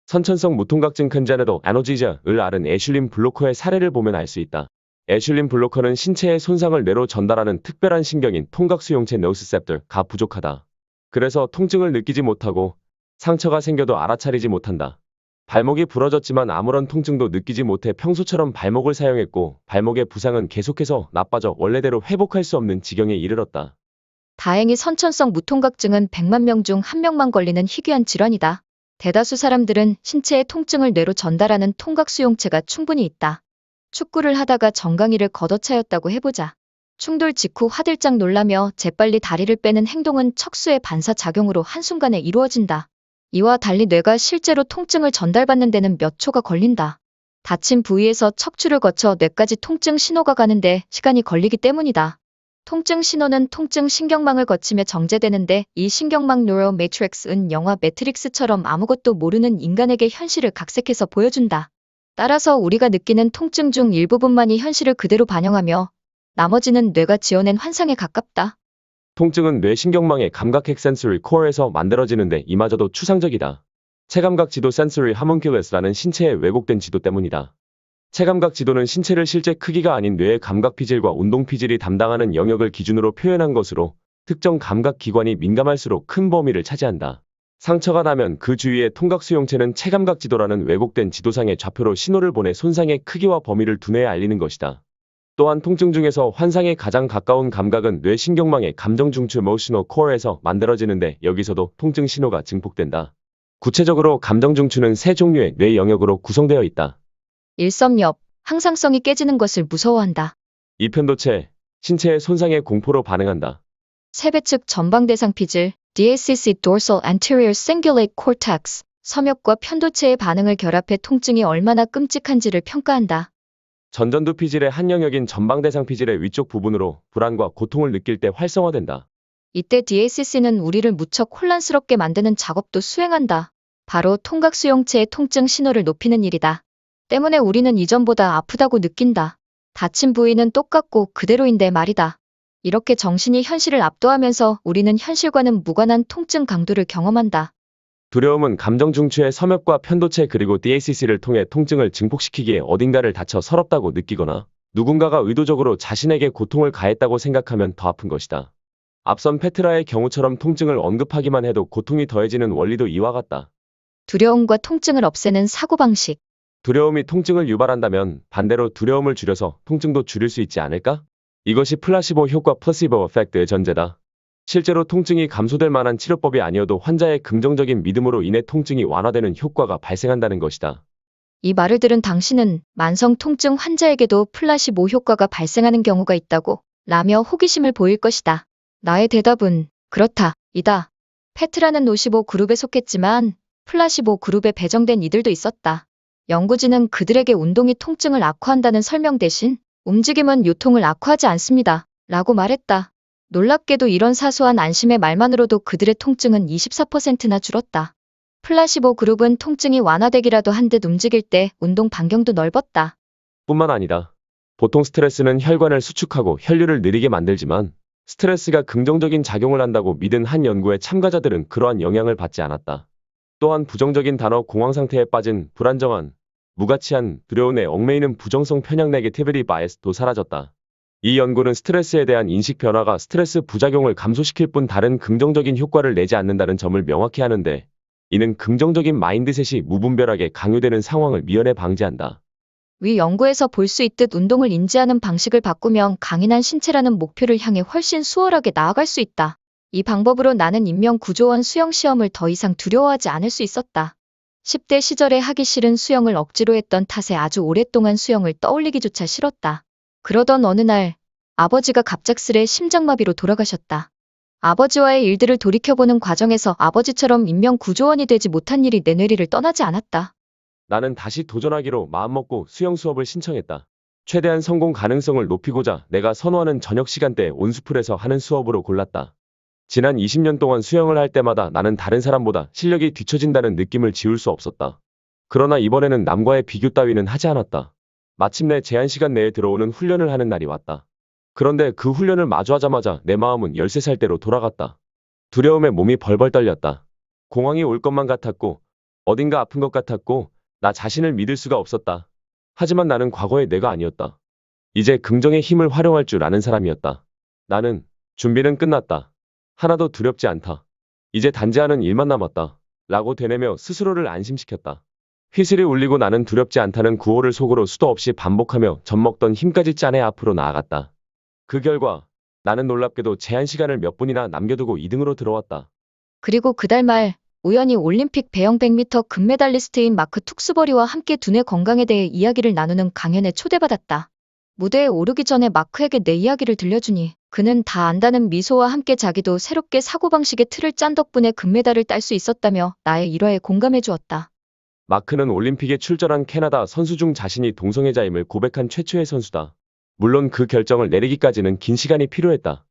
[SPEAKER 2] 선천성 무통각증 컨제니털 에너지저를 앓은 애슐린 블로커의 사례를 보면 알 수 있다. 애슐린 블로커는 신체의 손상을 뇌로 전달하는 특별한 신경인 통각수용체 노스셉터가 부족하다. 그래서 통증을 느끼지 못하고 상처가 생겨도 알아차리지 못한다. 발목이 부러졌지만 아무런 통증도 느끼지 못해 평소처럼 발목을 사용했고 발목의 부상은 계속해서 나빠져 원래대로 회복할 수 없는 지경에 이르렀다.
[SPEAKER 1] 다행히 선천성 무통각증은 100만 명 중 1명만 걸리는 희귀한 질환이다. 대다수 사람들은 신체의 통증을 뇌로 전달하는 통각수용체가 충분히 있다. 축구를 하다가 정강이를 걷어차였다고 해보자. 충돌 직후 화들짝 놀라며 재빨리 다리를 빼는 행동은 척수의 반사작용으로 한순간에 이루어진다. 이와 달리 뇌가 실제로 통증을 전달받는 데는 몇 초가 걸린다. 다친 부위에서 척추를 거쳐 뇌까지 통증 신호가 가는데 시간이 걸리기 때문이다. 통증 신호는 통증 신경망을 거치며 정제되는데 이 신경망 뉴럴 매트릭스는 영화 매트릭스처럼 아무것도 모르는 인간에게 현실을 각색해서 보여준다. 따라서 우리가 느끼는 통증 중 일부분만이 현실을 그대로 반영하며 나머지는 뇌가 지어낸 환상에 가깝다.
[SPEAKER 2] 통증은 뇌신경망의 감각핵 센소리 코어에서 만들어지는데 이마저도 추상적이다. 체감각 지도 sensory homunculus라는 신체의 왜곡된 지도 때문이다. 체감각 지도는 신체를 실제 크기가 아닌 뇌의 감각 피질과 운동 피질이 담당하는 영역을 기준으로 표현한 것으로 특정 감각 기관이 민감할수록 큰 범위를 차지한다. 상처가 나면 그 주위의 통각 수용체는 체감각 지도라는 왜곡된 지도상의 좌표로 신호를 보내 손상의 크기와 범위를 두뇌에 알리는 것이다. 또한 통증 중에서 환상에 가장 가까운 감각은 뇌 신경망의 감정 중추 emotional core에서 만들어지는데 여기서도 통증 신호가 증폭된다. 구체적으로 감정 중추는 세 종류의 뇌 영역으로 구성되어 있다.
[SPEAKER 1] 일섬엽, 항상성이 깨지는 것을 무서워한다.
[SPEAKER 2] 이편도체, 신체의 손상에 공포로 반응한다.
[SPEAKER 1] 세배측 전방대상 피질, DACC dorsal anterior cingulate cortex, 섬엽과 편도체의 반응을 결합해 통증이 얼마나 끔찍한지를 평가한다.
[SPEAKER 2] 전전두 피질의 한 영역인 전방대상 피질의 위쪽 부분으로 불안과 고통을 느낄 때 활성화된다.
[SPEAKER 1] 이때 DACC는 우리를 무척 혼란스럽게 만드는 작업도 수행한다. 바로 통각 수용체의 통증 신호를 높이는 일이다. 때문에 우리는 이전보다 아프다고 느낀다. 다친 부위는 똑같고 그대로인데 말이다. 이렇게 정신이 현실을 압도하면서 우리는 현실과는 무관한 통증 강도를 경험한다.
[SPEAKER 2] 두려움은 감정 중추의 섬엽과 편도체 그리고 DACC를 통해 통증을 증폭시키기에 어딘가를 다쳐 서럽다고 느끼거나 누군가가 의도적으로 자신에게 고통을 가했다고 생각하면 더 아픈 것이다. 앞선 페트라의 경우처럼 통증을 언급하기만 해도 고통이 더해지는 원리도 이와 같다.
[SPEAKER 1] 두려움과 통증을 없애는 사고방식.
[SPEAKER 2] 두려움이 통증을 유발한다면 반대로 두려움을 줄여서 통증도 줄일 수 있지 않을까? 이것이 플라시보 효과 플라시보 에펙트의 전제다. 실제로 통증이 감소될 만한 치료법이 아니어도 환자의 긍정적인 믿음으로 인해 통증이 완화되는 효과가 발생한다는 것이다.
[SPEAKER 1] 이 말을 들은 당신은 만성 통증 환자에게도 플라시보 효과가 발생하는 경우가 있다고 라며 호기심을 보일 것이다. 나의 대답은 그렇다, 이다. 페트라는 노시보 그룹에 속했지만 플라시보 그룹에 배정된 이들도 있었다. 연구진은 그들에게 운동이 통증을 악화한다는 설명 대신 움직임은 요통을 악화하지 않습니다. 라고 말했다. 놀랍게도 이런 사소한 안심의 말만으로도 그들의 통증은 24%나 줄었다. 플라시보 그룹은 통증이 완화되기라도 한 듯 움직일 때 운동 반경도 넓었다.
[SPEAKER 2] 뿐만 아니다. 보통 스트레스는 혈관을 수축하고 혈류를 느리게 만들지만 스트레스가 긍정적인 작용을 한다고 믿은 한 연구의 참가자들은 그러한 영향을 받지 않았다. 또한 부정적인 단어 공황 상태에 빠진 불안정한, 무가치한, 두려움에 얽매이는 부정성 편향 네게티비티 바이어스도 사라졌다. 이 연구는 스트레스에 대한 인식 변화가 스트레스 부작용을 감소시킬 뿐 다른 긍정적인 효과를 내지 않는다는 점을 명확히 하는데, 이는 긍정적인 마인드셋이 무분별하게 강요되는 상황을 미연에 방지한다.
[SPEAKER 1] 위 연구에서 볼 수 있듯 운동을 인지하는 방식을 바꾸면 강인한 신체라는 목표를 향해 훨씬 수월하게 나아갈 수 있다. 이 방법으로 나는 인명구조원 수영 시험을 더 이상 두려워하지 않을 수 있었다. 10대 시절에 하기 싫은 수영을 억지로 했던 탓에 아주 오랫동안 수영을 떠올리기조차 싫었다. 그러던 어느 날 아버지가 갑작스레 심장마비로 돌아가셨다. 아버지와의 일들을 돌이켜보는 과정에서 아버지처럼 인명구조원이 되지 못한 일이 내 뇌리를 떠나지 않았다.
[SPEAKER 2] 나는 다시 도전하기로 마음먹고 수영 수업을 신청했다. 최대한 성공 가능성을 높이고자 내가 선호하는 저녁 시간대에 온수풀에서 하는 수업으로 골랐다. 지난 20년 동안 수영을 할 때마다 나는 다른 사람보다 실력이 뒤처진다는 느낌을 지울 수 없었다. 그러나 이번에는 남과의 비교 따위는 하지 않았다. 마침내 제한 시간 내에 들어오는 훈련을 하는 날이 왔다. 그런데 그 훈련을 마주하자마자 내 마음은 13살 때로 돌아갔다. 두려움에 몸이 벌벌 떨렸다. 공황이 올 것만 같았고 어딘가 아픈 것 같았고 나 자신을 믿을 수가 없었다. 하지만 나는 과거의 내가 아니었다. 이제 긍정의 힘을 활용할 줄 아는 사람이었다. 나는 준비는 끝났다. 하나도 두렵지 않다. 이제 단지 하는 일만 남았다. 라고 되뇌며 스스로를 안심시켰다. 휘슬이 울리고 나는 두렵지 않다는 구호를 속으로 수도 없이 반복하며 젖먹던 힘까지 짜내 앞으로 나아갔다. 그 결과 나는 놀랍게도 제한 시간을 몇 분이나 남겨두고 2등으로 들어왔다.
[SPEAKER 1] 그리고 그달 말 우연히 올림픽 배영 100m 금메달리스트인 마크 툭스버리와 함께 두뇌 건강에 대해 이야기를 나누는 강연에 초대받았다. 무대에 오르기 전에 마크에게 내 이야기를 들려주니 그는 다 안다는 미소와 함께 자기도 새롭게 사고방식의 틀을 짠 덕분에 금메달을 딸 수 있었다며 나의 일화에 공감해 주었다.
[SPEAKER 2] 마크는 올림픽에 출전한 캐나다 선수 중 자신이 동성애자임을 고백한 최초의 선수다. 물론 그 결정을 내리기까지는 긴 시간이 필요했다.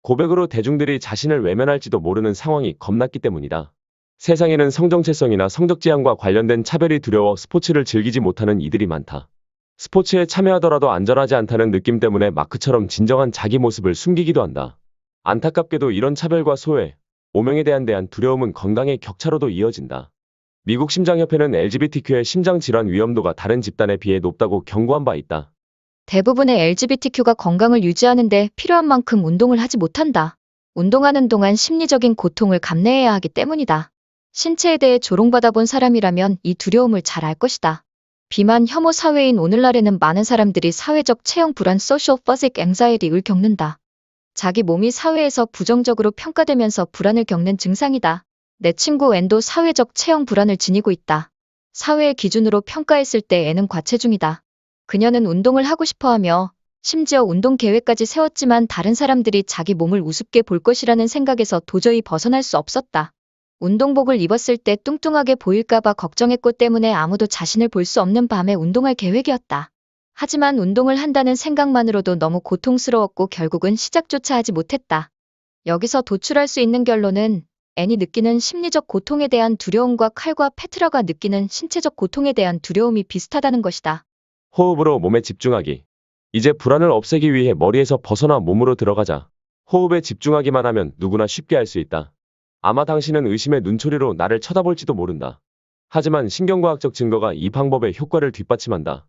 [SPEAKER 2] 고백으로 대중들이 자신을 외면할지도 모르는 상황이 겁났기 때문이다. 세상에는 성정체성이나 성적 지향과 관련된 차별이 두려워 스포츠를 즐기지 못하는 이들이 많다. 스포츠에 참여하더라도 안전하지 않다는 느낌 때문에 마크처럼 진정한 자기 모습을 숨기기도 한다. 안타깝게도 이런 차별과 소외, 오명에 대한 두려움은 건강의 격차로도 이어진다. 미국 심장협회는 LGBTQ의 심장질환 위험도가 다른 집단에 비해 높다고 경고한 바 있다.
[SPEAKER 1] 대부분의 LGBTQ가 건강을 유지하는데 필요한 만큼 운동을 하지 못한다. 운동하는 동안 심리적인 고통을 감내해야 하기 때문이다. 신체에 대해 조롱받아 본 사람이라면 이 두려움을 잘 알 것이다. 비만 혐오 사회인 오늘날에는 많은 사람들이 사회적 체형 불안 social physique anxiety를 겪는다. 자기 몸이 사회에서 부정적으로 평가되면서 불안을 겪는 증상이다. 내 친구 N도 사회적 체형 불안을 지니고 있다. 사회의 기준으로 평가했을 때 N은 과체중이다. 그녀는 운동을 하고 싶어하며 심지어 운동 계획까지 세웠지만 다른 사람들이 자기 몸을 우습게 볼 것이라는 생각에서 도저히 벗어날 수 없었다. 운동복을 입었을 때 뚱뚱하게 보일까봐 걱정했고 때문에 아무도 자신을 볼 수 없는 밤에 운동할 계획이었다. 하지만 운동을 한다는 생각만으로도 너무 고통스러웠고 결국은 시작조차 하지 못했다. 여기서 도출할 수 있는 결론은 N이 느끼는 심리적 고통에 대한 두려움과 칼과 페트라가 느끼는 신체적 고통에 대한 두려움이 비슷하다는 것이다.
[SPEAKER 2] 호흡으로 몸에 집중하기. 이제 불안을 없애기 위해 머리에서 벗어나 몸으로 들어가자. 호흡에 집중하기만 하면 누구나 쉽게 할 수 있다. 아마 당신은 의심의 눈초리로 나를 쳐다볼지도 모른다. 하지만 신경과학적 증거가 이 방법의 효과를 뒷받침한다.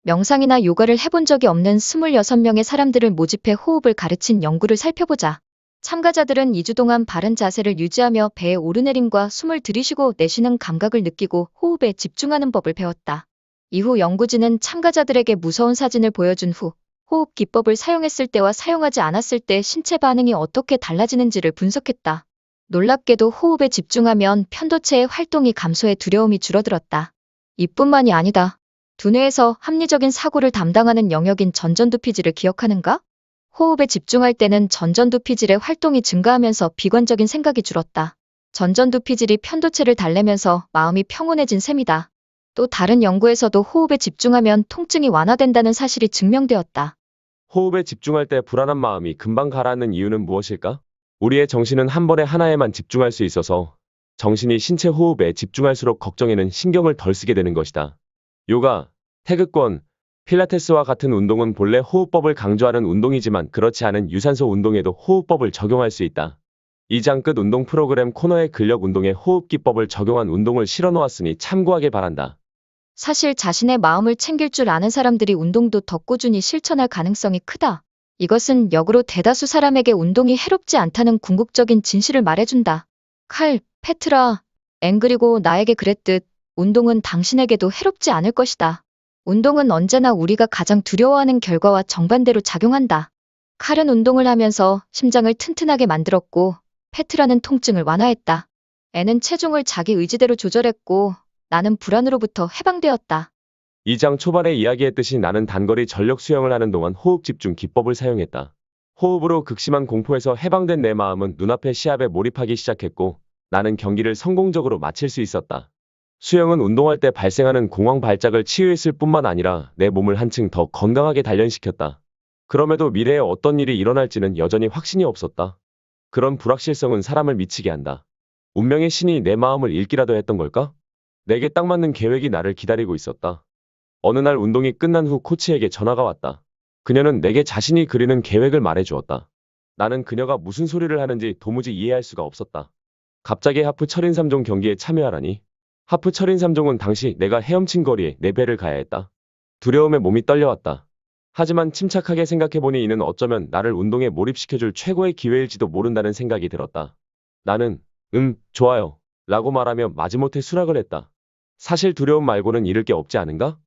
[SPEAKER 1] 명상이나 요가를 해본 적이 없는 26명의 사람들을 모집해 호흡을 가르친 연구를 살펴보자. 참가자들은 2주 동안 바른 자세를 유지하며 배의 오르내림과 숨을 들이쉬고 내쉬는 감각을 느끼고 호흡에 집중하는 법을 배웠다. 이후 연구진은 참가자들에게 무서운 사진을 보여준 후 호흡 기법을 사용했을 때와 사용하지 않았을 때 신체 반응이 어떻게 달라지는지를 분석했다. 놀랍게도 호흡에 집중하면 편도체의 활동이 감소해 두려움이 줄어들었다. 이뿐만이 아니다. 두뇌에서 합리적인 사고를 담당하는 영역인 전전두피질을 기억하는가? 호흡에 집중할 때는 전전두피질의 활동이 증가하면서 비관적인 생각이 줄었다. 전전두피질이 편도체를 달래면서 마음이 평온해진 셈이다. 또 다른 연구에서도 호흡에 집중하면 통증이 완화된다는 사실이 증명되었다.
[SPEAKER 2] 호흡에 집중할 때 불안한 마음이 금방 가라앉는 이유는 무엇일까? 우리의 정신은 한 번에 하나에만 집중할 수 있어서 정신이 신체 호흡에 집중할수록 걱정에는 신경을 덜 쓰게 되는 것이다. 요가, 태극권, 필라테스와 같은 운동은 본래 호흡법을 강조하는 운동이지만 그렇지 않은 유산소 운동에도 호흡법을 적용할 수 있다. 2장 끝 운동 프로그램 코너에 근력 운동에 호흡 기법을 적용한 운동을 실어 놓았으니 참고하길 바란다.
[SPEAKER 1] 사실 자신의 마음을 챙길 줄 아는 사람들이 운동도 더 꾸준히 실천할 가능성이 크다. 이것은 역으로 대다수 사람에게 운동이 해롭지 않다는 궁극적인 진실을 말해준다. 칼, 페트라, 앵 그리고 나에게 그랬듯 운동은 당신에게도 해롭지 않을 것이다. 운동은 언제나 우리가 가장 두려워하는 결과와 정반대로 작용한다. 칼은 운동을 하면서 심장을 튼튼하게 만들었고 페트라는 통증을 완화했다. 앵은 체중을 자기 의지대로 조절했고 나는 불안으로부터 해방되었다.
[SPEAKER 2] 2장 초반에 이야기했듯이 나는 단거리 전력 수영을 하는 동안 호흡 집중 기법을 사용했다. 호흡으로 극심한 공포에서 해방된 내 마음은 눈앞의 시합에 몰입하기 시작했고 나는 경기를 성공적으로 마칠 수 있었다. 수영은 운동할 때 발생하는 공황 발작을 치유했을 뿐만 아니라 내 몸을 한층 더 건강하게 단련시켰다. 그럼에도 미래에 어떤 일이 일어날지는 여전히 확신이 없었다. 그런 불확실성은 사람을 미치게 한다. 운명의 신이 내 마음을 읽기라도 했던 걸까? 내게 딱 맞는 계획이 나를 기다리고 있었다. 어느 날 운동이 끝난 후 코치에게 전화가 왔다. 그녀는 내게 자신이 그리는 계획을 말해주었다. 나는 그녀가 무슨 소리를 하는지 도무지 이해할 수가 없었다. 갑자기 하프 철인 3종 경기에 참여하라니. 하프 철인 3종은 당시 내가 헤엄친 거리에 내 배를 가야 했다. 두려움에 몸이 떨려왔다. 하지만 침착하게 생각해보니 이는 어쩌면 나를 운동에 몰입시켜줄 최고의 기회일지도 모른다는 생각이 들었다. 나는 좋아요 라고 말하며 마지못해 수락을 했다. 사실 두려움 말고는 잃을 게 없지 않은가?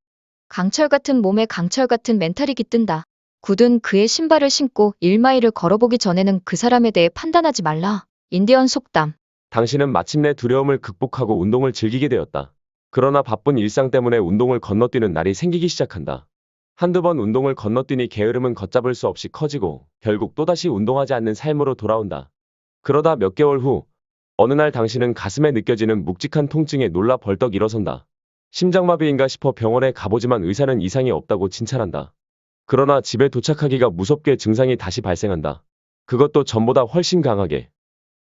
[SPEAKER 1] 강철 같은 몸에 강철 같은 멘탈이 깃든다. 굳은 그의 신발을 신고 1마일을 걸어보기 전에는 그 사람에 대해 판단하지 말라. 인디언 속담.
[SPEAKER 2] 당신은 마침내 두려움을 극복하고 운동을 즐기게 되었다. 그러나 바쁜 일상 때문에 운동을 건너뛰는 날이 생기기 시작한다. 한두 번 운동을 건너뛰니 게으름은 걷잡을 수 없이 커지고 결국 또다시 운동하지 않는 삶으로 돌아온다. 그러다 몇 개월 후 어느 날 당신은 가슴에 느껴지는 묵직한 통증에 놀라 벌떡 일어선다. 심장마비인가 싶어 병원에 가보지만 의사는 이상이 없다고 진찰한다. 그러나 집에 도착하기가 무섭게 증상이 다시 발생한다. 그것도 전보다 훨씬 강하게.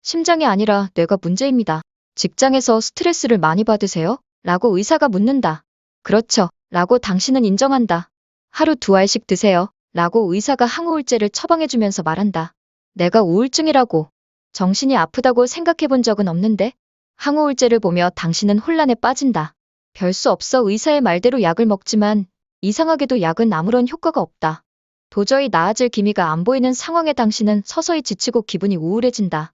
[SPEAKER 1] 심장이 아니라 뇌가 문제입니다. 직장에서 스트레스를 많이 받으세요? 라고 의사가 묻는다. 그렇죠. 라고 당신은 인정한다. 하루 2알씩 드세요. 라고 의사가 항우울제를 처방해주면서 말한다. 내가 우울증이라고. 정신이 아프다고 생각해 본 적은 없는데? 항우울제를 보며 당신은 혼란에 빠진다. 별 수 없어 의사의 말대로 약을 먹지만 이상하게도 약은 아무런 효과가 없다. 도저히 나아질 기미가 안 보이는 상황에 당신은 서서히 지치고 기분이 우울해진다.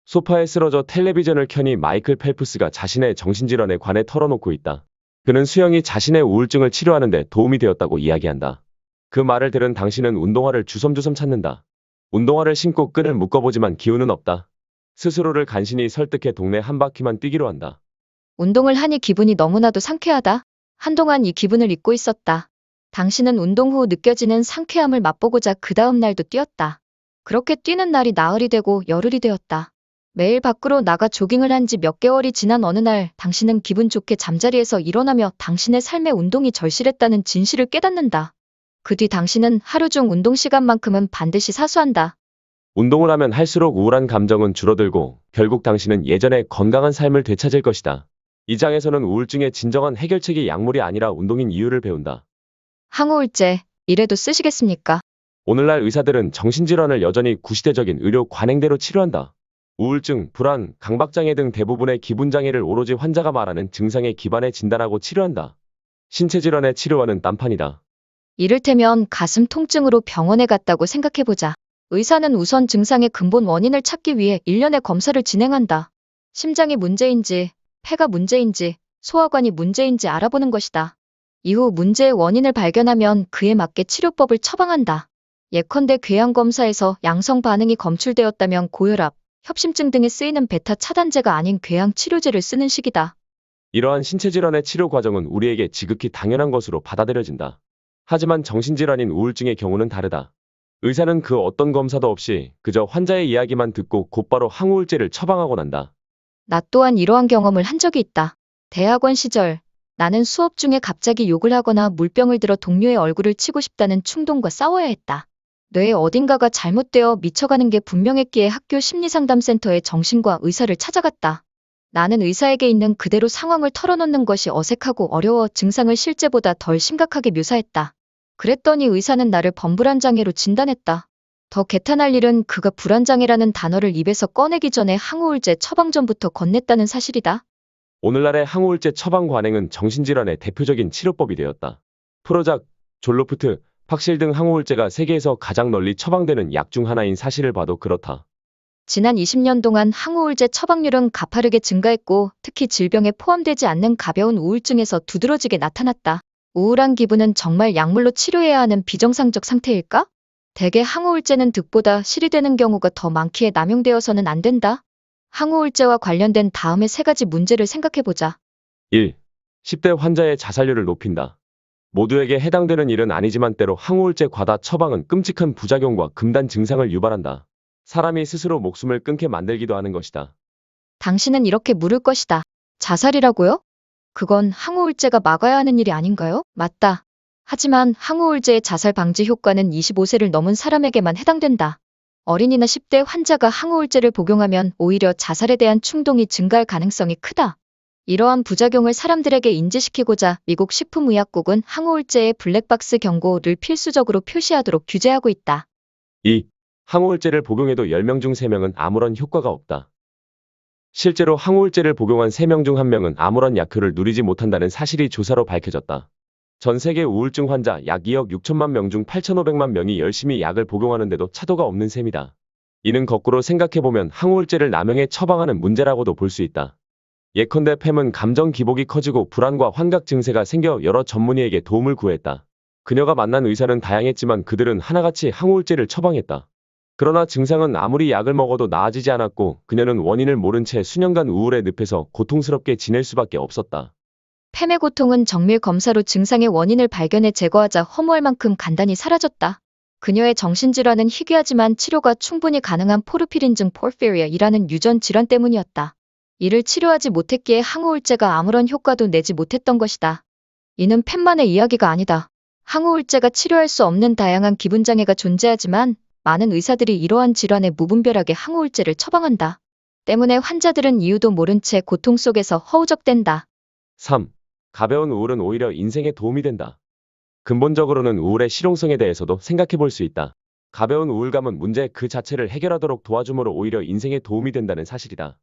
[SPEAKER 2] 소파에 쓰러져 텔레비전을 켜니 마이클 펠프스가 자신의 정신질환에 관해 털어놓고 있다. 그는 수영이 자신의 우울증을 치료하는데 도움이 되었다고 이야기한다. 그 말을 들은 당신은 운동화를 주섬주섬 찾는다. 운동화를 신고 끈을 묶어보지만 기운은 없다. 스스로를 간신히 설득해 동네 한 바퀴만 뛰기로 한다.
[SPEAKER 1] 운동을 하니 기분이 너무나도 상쾌하다. 한동안 이 기분을 잊고 있었다. 당신은 운동 후 느껴지는 상쾌함을 맛보고자 그 다음 날도 뛰었다. 그렇게 뛰는 날이 나흘이 되고 열흘이 되었다. 매일 밖으로 나가 조깅을 한 지 몇 개월이 지난 어느 날 당신은 기분 좋게 잠자리에서 일어나며 당신의 삶의 운동이 절실했다는 진실을 깨닫는다. 그 뒤 당신은 하루 중 운동 시간만큼은 반드시 사수한다.
[SPEAKER 2] 운동을 하면 할수록 우울한 감정은 줄어들고 결국 당신은 예전의 건강한 삶을 되찾을 것이다. 이 장에서는 우울증의 진정한 해결책이 약물이 아니라 운동인 이유를 배운다.
[SPEAKER 1] 항우울제, 이래도 쓰시겠습니까?
[SPEAKER 2] 오늘날 의사들은 정신질환을 여전히 구시대적인 의료 관행대로 치료한다. 우울증, 불안, 강박장애 등 대부분의 기분장애를 오로지 환자가 말하는 증상에 기반해 진단하고 치료한다. 신체질환의 치료와는 딴판이다.
[SPEAKER 1] 이를테면 가슴 통증으로 병원에 갔다고 생각해보자. 의사는 우선 증상의 근본 원인을 찾기 위해 일련의 검사를 진행한다. 심장이 문제인지, 폐가 문제인지, 소화관이 문제인지 알아보는 것이다. 이후 문제의 원인을 발견하면 그에 맞게 치료법을 처방한다. 예컨대 궤양검사에서 양성 반응이 검출되었다면 고혈압, 협심증 등에 쓰이는 베타 차단제가 아닌 궤양 치료제를 쓰는 식이다.
[SPEAKER 2] 이러한 신체질환의 치료 과정은 우리에게 지극히 당연한 것으로 받아들여진다. 하지만 정신질환인 우울증의 경우는 다르다. 의사는 그 어떤 검사도 없이 그저 환자의 이야기만 듣고 곧바로 항우울제를 처방하곤 한다.
[SPEAKER 1] 나 또한 이러한 경험을 한 적이 있다. 대학원 시절, 나는 수업 중에 갑자기 욕을 하거나 물병을 들어 동료의 얼굴을 치고 싶다는 충동과 싸워야 했다. 뇌에 어딘가가 잘못되어 미쳐가는 게 분명했기에 학교 심리상담센터에 정신과 의사를 찾아갔다. 나는 의사에게 있는 그대로 상황을 털어놓는 것이 어색하고 어려워 증상을 실제보다 덜 심각하게 묘사했다. 그랬더니 의사는 나를 범불안장애로 진단했다. 더 개탄할 일은 그가 불안장애라는 단어를 입에서 꺼내기 전에 항우울제 처방전부터 건넸다는 사실이다.
[SPEAKER 2] 오늘날의 항우울제 처방 관행은 정신질환의 대표적인 치료법이 되었다. 프로작, 졸로프트, 팍실 등 항우울제가 세계에서 가장 널리 처방되는 약 중 하나인 사실을 봐도 그렇다.
[SPEAKER 1] 지난 20년 동안 항우울제 처방률은 가파르게 증가했고 특히 질병에 포함되지 않는 가벼운 우울증에서 두드러지게 나타났다. 우울한 기분은 정말 약물로 치료해야 하는 비정상적 상태일까? 대개 항우울제는 득보다 실이 되는 경우가 더 많기에 남용되어서는 안 된다. 항우울제와 관련된 다음의 세 가지 문제를 생각해보자.
[SPEAKER 2] 1. 10대 환자의 자살률을 높인다. 모두에게 해당되는 일은 아니지만 때로 항우울제 과다 처방은 끔찍한 부작용과 금단 증상을 유발한다. 사람이 스스로 목숨을 끊게 만들기도 하는 것이다.
[SPEAKER 1] 당신은 이렇게 물을 것이다. 자살이라고요? 그건 항우울제가 막아야 하는 일이 아닌가요? 맞다. 하지만 항우울제의 자살 방지 효과는 25세를 넘은 사람에게만 해당된다. 어린이나 10대 환자가 항우울제를 복용하면 오히려 자살에 대한 충동이 증가할 가능성이 크다. 이러한 부작용을 사람들에게 인지시키고자 미국 식품의약국은 항우울제의 블랙박스 경고를 필수적으로 표시하도록 규제하고 있다.
[SPEAKER 2] 2. 항우울제를 복용해도 10명 중 3명은 아무런 효과가 없다. 실제로 항우울제를 복용한 3명 중 1명은 아무런 약효를 누리지 못한다는 사실이 조사로 밝혀졌다. 전 세계 우울증 환자 약 2억 6천만 명 중 8,500만 명이 열심히 약을 복용하는데도 차도가 없는 셈이다. 이는 거꾸로 생각해보면 항우울제를 남용해 처방하는 문제라고도 볼 수 있다. 예컨대 팸은 감정 기복이 커지고 불안과 환각 증세가 생겨 여러 전문의에게 도움을 구했다. 그녀가 만난 의사는 다양했지만 그들은 하나같이 항우울제를 처방했다. 그러나 증상은 아무리 약을 먹어도 나아지지 않았고 그녀는 원인을 모른 채 수년간 우울의 늪에서 고통스럽게 지낼 수밖에 없었다.
[SPEAKER 1] 팸의 고통은 정밀 검사로 증상의 원인을 발견해 제거하자 허무할 만큼 간단히 사라졌다. 그녀의 정신질환은 희귀하지만 치료가 충분히 가능한 포르피린증 포르피리아이라는 유전 질환 때문이었다. 이를 치료하지 못했기에 항우울제가 아무런 효과도 내지 못했던 것이다. 이는 팸만의 이야기가 아니다. 항우울제가 치료할 수 없는 다양한 기분장애가 존재하지만 많은 의사들이 이러한 질환에 무분별하게 항우울제를 처방한다. 때문에 환자들은 이유도 모른 채 고통 속에서 허우적댄다.
[SPEAKER 2] 3. 가벼운 우울은 오히려 인생에 도움이 된다. 근본적으로는 우울의 실용성에 대해서도 생각해 볼 수 있다. 가벼운 우울감은 문제 그 자체를 해결하도록 도와주므로 오히려 인생에 도움이 된다는 사실이다.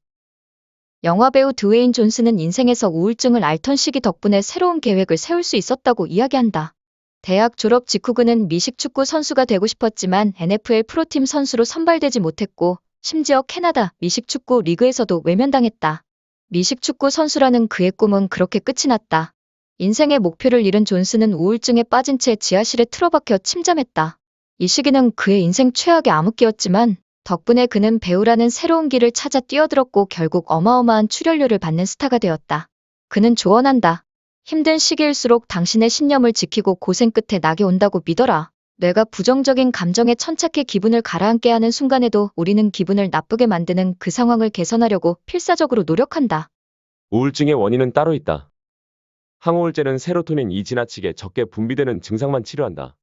[SPEAKER 1] 영화배우 드웨인 존슨은 인생에서 우울증을 앓던 시기 덕분에 새로운 계획을 세울 수 있었다고 이야기한다. 대학 졸업 직후 그는 미식축구 선수가 되고 싶었지만 NFL 프로팀 선수로 선발되지 못했고 심지어 캐나다 미식축구 리그에서도 외면당했다. 미식축구 선수라는 그의 꿈은 그렇게 끝이 났다. 인생의 목표를 잃은 존슨은 우울증에 빠진 채 지하실에 틀어박혀 침잠했다. 이 시기는 그의 인생 최악의 암흑기였지만 덕분에 그는 배우라는 새로운 길을 찾아 뛰어들었고 결국 어마어마한 출연료를 받는 스타가 되었다. 그는 조언한다. 힘든 시기일수록 당신의 신념을 지키고 고생 끝에 낙이 온다고 믿어라. 뇌가 부정적인 감정에 천착해 기분을 가라앉게 하는 순간에도 우리는 기분을 나쁘게 만드는 그 상황을 개선하려고 필사적으로 노력한다.
[SPEAKER 2] 우울증의 원인은 따로 있다. 항우울제는 세로토닌이 지나치게 적게 분비되는 증상만 치료한다.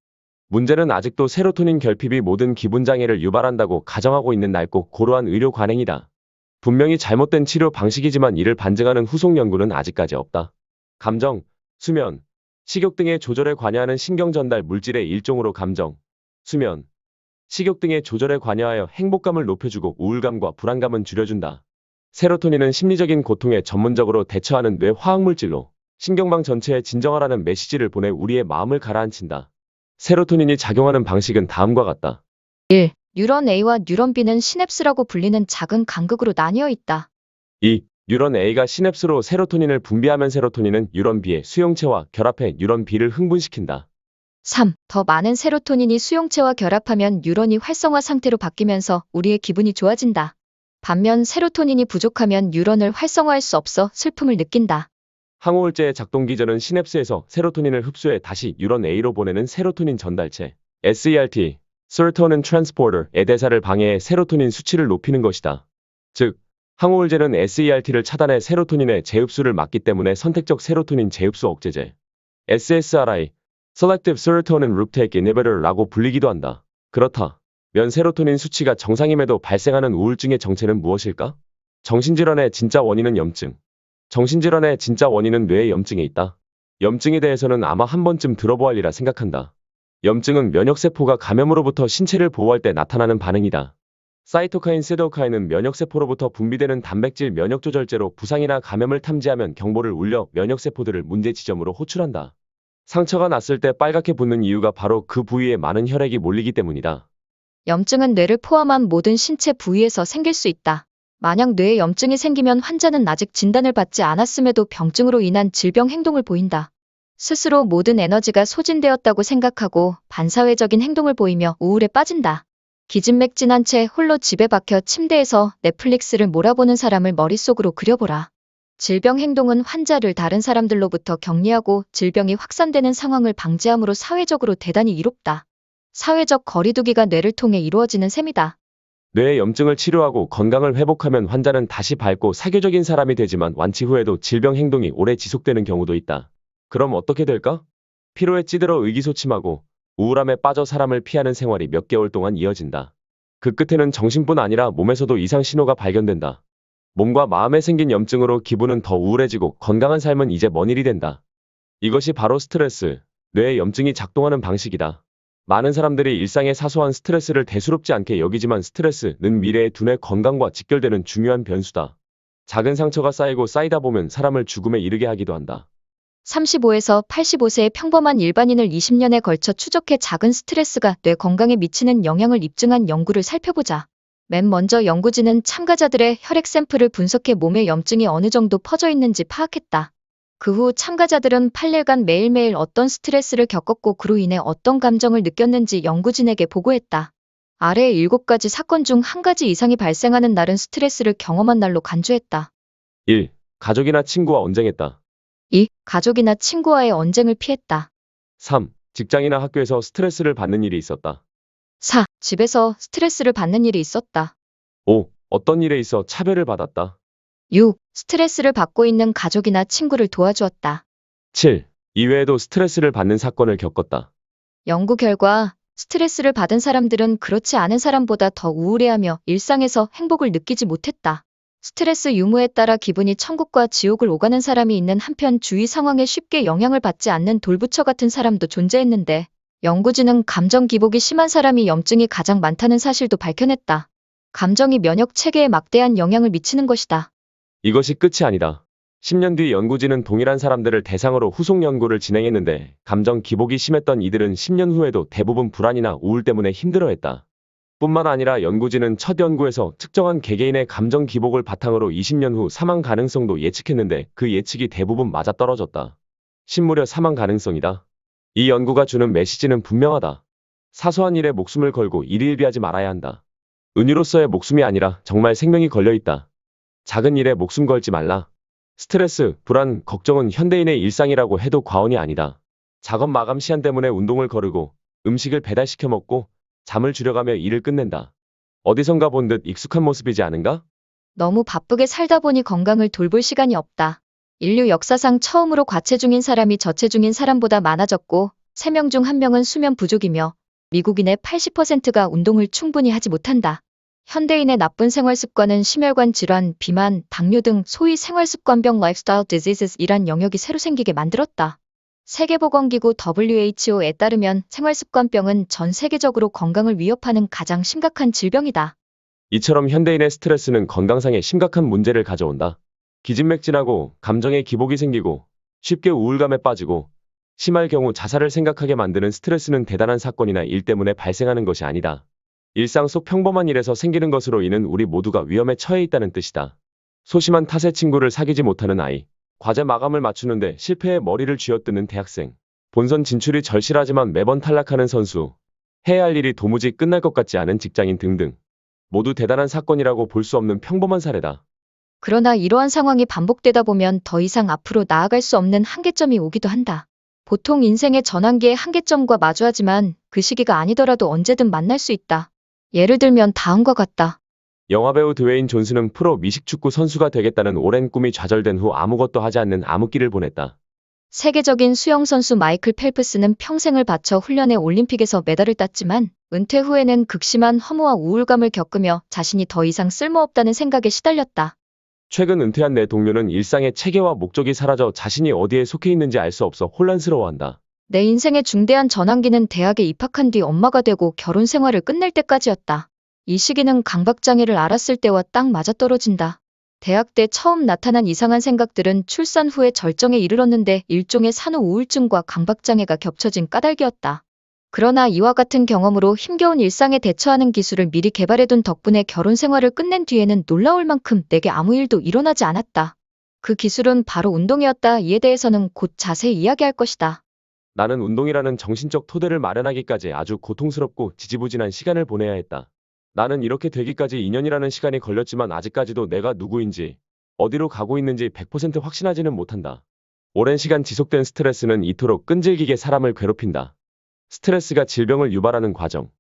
[SPEAKER 2] 문제는 아직도 세로토닌 결핍이 모든 기분 장애를 유발한다고 가정하고 있는 낡고 고루한 의료 관행이다. 분명히 잘못된 치료 방식이지만 이를 반증하는 후속 연구는 아직까지 없다. 감정, 수면, 식욕 등의 조절에 관여하는 신경 전달 물질의 일종으로 감정, 수면, 식욕 등의 조절에 관여하여 행복감을 높여주고 우울감과 불안감은 줄여준다. 세로토닌은 심리적인 고통에 전문적으로 대처하는 뇌 화학물질로 신경망 전체에 진정하라는 메시지를 보내 우리의 마음을 가라앉힌다. 세로토닌이 작용하는 방식은 다음과 같다.
[SPEAKER 1] 1. 뉴런 A와 뉴런 B는 시냅스라고 불리는 작은 간극으로 나뉘어 있다.
[SPEAKER 2] 2. 뉴런 A가 시냅스로 세로토닌을 분비하면 세로토닌은 뉴런 B의 수용체와 결합해 뉴런 B를 흥분시킨다.
[SPEAKER 1] 3. 더 많은 세로토닌이 수용체와 결합하면 뉴런이 활성화 상태로 바뀌면서 우리의 기분이 좋아진다. 반면 세로토닌이 부족하면 뉴런을 활성화할 수 없어 슬픔을 느낀다.
[SPEAKER 2] 항우울제의 작동 기전은 시냅스에서 세로토닌을 흡수해 다시 뉴런 A로 보내는 세로토닌 전달체 SERT, Serotonin Transporter의 대사를 방해해 세로토닌 수치를 높이는 것이다. 즉, 항우울제는 SERT를 차단해 세로토닌의 재흡수를 막기 때문에 선택적 세로토닌 재흡수 억제제 SSRI, Selective Serotonin Reuptake Inhibitor라고 불리기도 한다. 그렇다면 세로토닌 수치가 정상임에도 발생하는 우울증의 정체는 무엇일까? 정신질환의 진짜 원인은 염증. 정신질환의 진짜 원인은 뇌의 염증에 있다. 염증에 대해서는 아마 한 번쯤 들어보았리라 생각한다. 염증은 면역세포가 감염으로부터 신체를 보호할 때 나타나는 반응이다. 사이토카인, 세도카인은 면역세포로부터 분비되는 단백질 면역조절제로 부상이나 감염을 탐지하면 경보를 울려 면역세포들을 문제 지점으로 호출한다. 상처가 났을 때 빨갛게 붓는 이유가 바로 그 부위에 많은 혈액이 몰리기 때문이다.
[SPEAKER 1] 염증은 뇌를 포함한 모든 신체 부위에서 생길 수 있다. 만약 뇌에 염증이 생기면 환자는 아직 진단을 받지 않았음에도 병증으로 인한 질병 행동을 보인다. 스스로 모든 에너지가 소진되었다고 생각하고 반사회적인 행동을 보이며 우울에 빠진다. 기진맥진한 채 홀로 집에 박혀 침대에서 넷플릭스를 몰아보는 사람을 머릿속으로 그려보라. 질병 행동은 환자를 다른 사람들로부터 격리하고 질병이 확산되는 상황을 방지함으로 사회적으로 대단히 이롭다. 사회적 거리두기가 뇌를 통해 이루어지는 셈이다.
[SPEAKER 2] 뇌의 염증을 치료하고 건강을 회복하면 환자는 다시 밝고 사교적인 사람이 되지만 완치 후에도 질병 행동이 오래 지속되는 경우도 있다. 그럼 어떻게 될까? 피로에 찌들어 의기소침하고 우울함에 빠져 사람을 피하는 생활이 몇 개월 동안 이어진다. 그 끝에는 정신뿐 아니라 몸에서도 이상 신호가 발견된다. 몸과 마음에 생긴 염증으로 기분은 더 우울해지고 건강한 삶은 이제 먼 일이 된다. 이것이 바로 스트레스, 뇌의 염증이 작동하는 방식이다. 많은 사람들이 일상의 사소한 스트레스를 대수롭지 않게 여기지만 스트레스는 미래의 두뇌 건강과 직결되는 중요한 변수다. 작은 상처가 쌓이고 쌓이다 보면 사람을 죽음에 이르게 하기도 한다.
[SPEAKER 1] 35에서 85세의 평범한 일반인을 20년에 걸쳐 추적해 작은 스트레스가 뇌 건강에 미치는 영향을 입증한 연구를 살펴보자. 맨 먼저 연구진은 참가자들의 혈액 샘플을 분석해 몸에 염증이 어느 정도 퍼져 있는지 파악했다. 그 후 참가자들은 8일간 매일매일 어떤 스트레스를 겪었고 그로 인해 어떤 감정을 느꼈는지 연구진에게 보고했다. 아래 7가지 사건 중 한 가지 이상이 발생하는 날은 스트레스를 경험한 날로 간주했다.
[SPEAKER 2] 1. 가족이나 친구와 언쟁했다.
[SPEAKER 1] 2. 가족이나 친구와의 언쟁을 피했다.
[SPEAKER 2] 3. 직장이나 학교에서 스트레스를 받는 일이 있었다.
[SPEAKER 1] 4. 집에서 스트레스를 받는 일이 있었다.
[SPEAKER 2] 5. 어떤 일에 있어 차별을 받았다.
[SPEAKER 1] 6. 스트레스를 받고 있는 가족이나 친구를 도와주었다.
[SPEAKER 2] 7. 이외에도 스트레스를 받는 사건을 겪었다.
[SPEAKER 1] 연구 결과 스트레스를 받은 사람들은 그렇지 않은 사람보다 더 우울해하며 일상에서 행복을 느끼지 못했다. 스트레스 유무에 따라 기분이 천국과 지옥을 오가는 사람이 있는 한편 주위 상황에 쉽게 영향을 받지 않는 돌부처 같은 사람도 존재했는데 연구진은 감정 기복이 심한 사람이 염증이 가장 많다는 사실도 밝혀냈다. 감정이 면역 체계에 막대한 영향을 미치는 것이다.
[SPEAKER 2] 이것이 끝이 아니다. 10년 뒤 연구진은 동일한 사람들을 대상으로 후속 연구를 진행했는데 감정 기복이 심했던 이들은 10년 후에도 대부분 불안이나 우울 때문에 힘들어했다. 뿐만 아니라 연구진은 첫 연구에서 특정한 개개인의 감정 기복을 바탕으로 20년 후 사망 가능성도 예측했는데 그 예측이 대부분 맞아떨어졌다. 신무려 사망 가능성이다. 이 연구가 주는 메시지는 분명하다. 사소한 일에 목숨을 걸고 일일비하지 말아야 한다. 은유로서의 목숨이 아니라 정말 생명이 걸려 있다. 작은 일에 목숨 걸지 말라. 스트레스, 불안, 걱정은 현대인의 일상이라고 해도 과언이 아니다. 작업 마감 시한 때문에 운동을 거르고 음식을 배달시켜 먹고 잠을 줄여가며 일을 끝낸다. 어디선가 본 듯 익숙한 모습이지 않은가?
[SPEAKER 1] 너무 바쁘게 살다 보니 건강을 돌볼 시간이 없다. 인류 역사상 처음으로 과체중인 사람이 저체중인 사람보다 많아졌고 3명 중 1명은 수면 부족이며 미국인의 80%가 운동을 충분히 하지 못한다. 현대인의 나쁜 생활 습관은 심혈관 질환, 비만, 당뇨 등 소위 생활습관병 lifestyle diseases이란 영역이 새로 생기게 만들었다. 세계보건기구 WHO에 따르면 생활습관병은 전 세계적으로 건강을 위협하는 가장 심각한 질병이다.
[SPEAKER 2] 이처럼 현대인의 스트레스는 건강상의 심각한 문제를 가져온다. 기진맥진하고 감정의 기복이 생기고 쉽게 우울감에 빠지고 심할 경우 자살을 생각하게 만드는 스트레스는 대단한 사건이나 일 때문에 발생하는 것이 아니다. 일상 속 평범한 일에서 생기는 것으로 인해 우리 모두가 위험에 처해 있다는 뜻이다. 소심한 탓에 친구를 사귀지 못하는 아이, 과제 마감을 맞추는데 실패해 머리를 쥐어뜯는 대학생, 본선 진출이 절실하지만 매번 탈락하는 선수, 해야 할 일이 도무지 끝날 것 같지 않은 직장인 등등. 모두 대단한 사건이라고 볼 수 없는 평범한 사례다.
[SPEAKER 1] 그러나 이러한 상황이 반복되다 보면 더 이상 앞으로 나아갈 수 없는 한계점이 오기도 한다. 보통 인생의 전환기의 한계점과 마주하지만 그 시기가 아니더라도 언제든 만날 수 있다. 예를 들면 다음과 같다.
[SPEAKER 2] 영화배우 드웨인 존슨은 프로 미식축구 선수가 되겠다는 오랜 꿈이 좌절된 후 아무것도 하지 않는 암흑기를 보냈다.
[SPEAKER 1] 세계적인 수영선수 마이클 펠프스는 평생을 바쳐 훈련해 올림픽에서 메달을 땄지만 은퇴 후에는 극심한 허무와 우울감을 겪으며 자신이 더 이상 쓸모없다는 생각에 시달렸다.
[SPEAKER 2] 최근 은퇴한 내 동료는 일상의 체계와 목적이 사라져 자신이 어디에 속해 있는지 알 수 없어 혼란스러워한다.
[SPEAKER 1] 내 인생의 중대한 전환기는 대학에 입학한 뒤 엄마가 되고 결혼 생활을 끝낼 때까지였다. 이 시기는 강박장애를 알았을 때와 딱 맞아떨어진다. 대학 때 처음 나타난 이상한 생각들은 출산 후에 절정에 이르렀는데 일종의 산후 우울증과 강박장애가 겹쳐진 까닭이었다. 그러나 이와 같은 경험으로 힘겨운 일상에 대처하는 기술을 미리 개발해둔 덕분에 결혼 생활을 끝낸 뒤에는 놀라울 만큼 내게 아무 일도 일어나지 않았다. 그 기술은 바로 운동이었다. 이에 대해서는 곧 자세히 이야기할 것이다.
[SPEAKER 2] 나는 운동이라는 정신적 토대를 마련하기까지 아주 고통스럽고 지지부진한 시간을 보내야 했다. 나는 이렇게 되기까지 2년이라는 시간이 걸렸지만 아직까지도 내가 누구인지, 어디로 가고 있는지 100% 확신하지는 못한다. 오랜 시간 지속된 스트레스는 이토록 끈질기게 사람을 괴롭힌다. 스트레스가 질병을 유발하는 과정.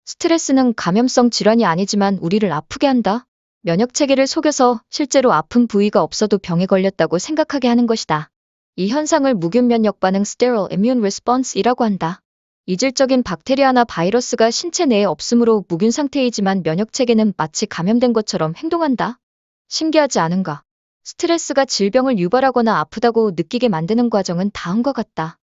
[SPEAKER 1] 스트레스는 감염성 질환이 아니지만 우리를 아프게 한다. 면역체계를 속여서 실제로 아픈 부위가 없어도 병에 걸렸다고 생각하게 하는 것이다. 이 현상을 무균 면역 반응 sterile immune response이라고 한다. 이질적인 박테리아나 바이러스가 신체 내에 없으므로 무균 상태이지만 면역체계는 마치 감염된 것처럼 행동한다. 신기하지 않은가? 스트레스가 질병을 유발하거나 아프다고 느끼게 만드는 과정은 다음과 같다.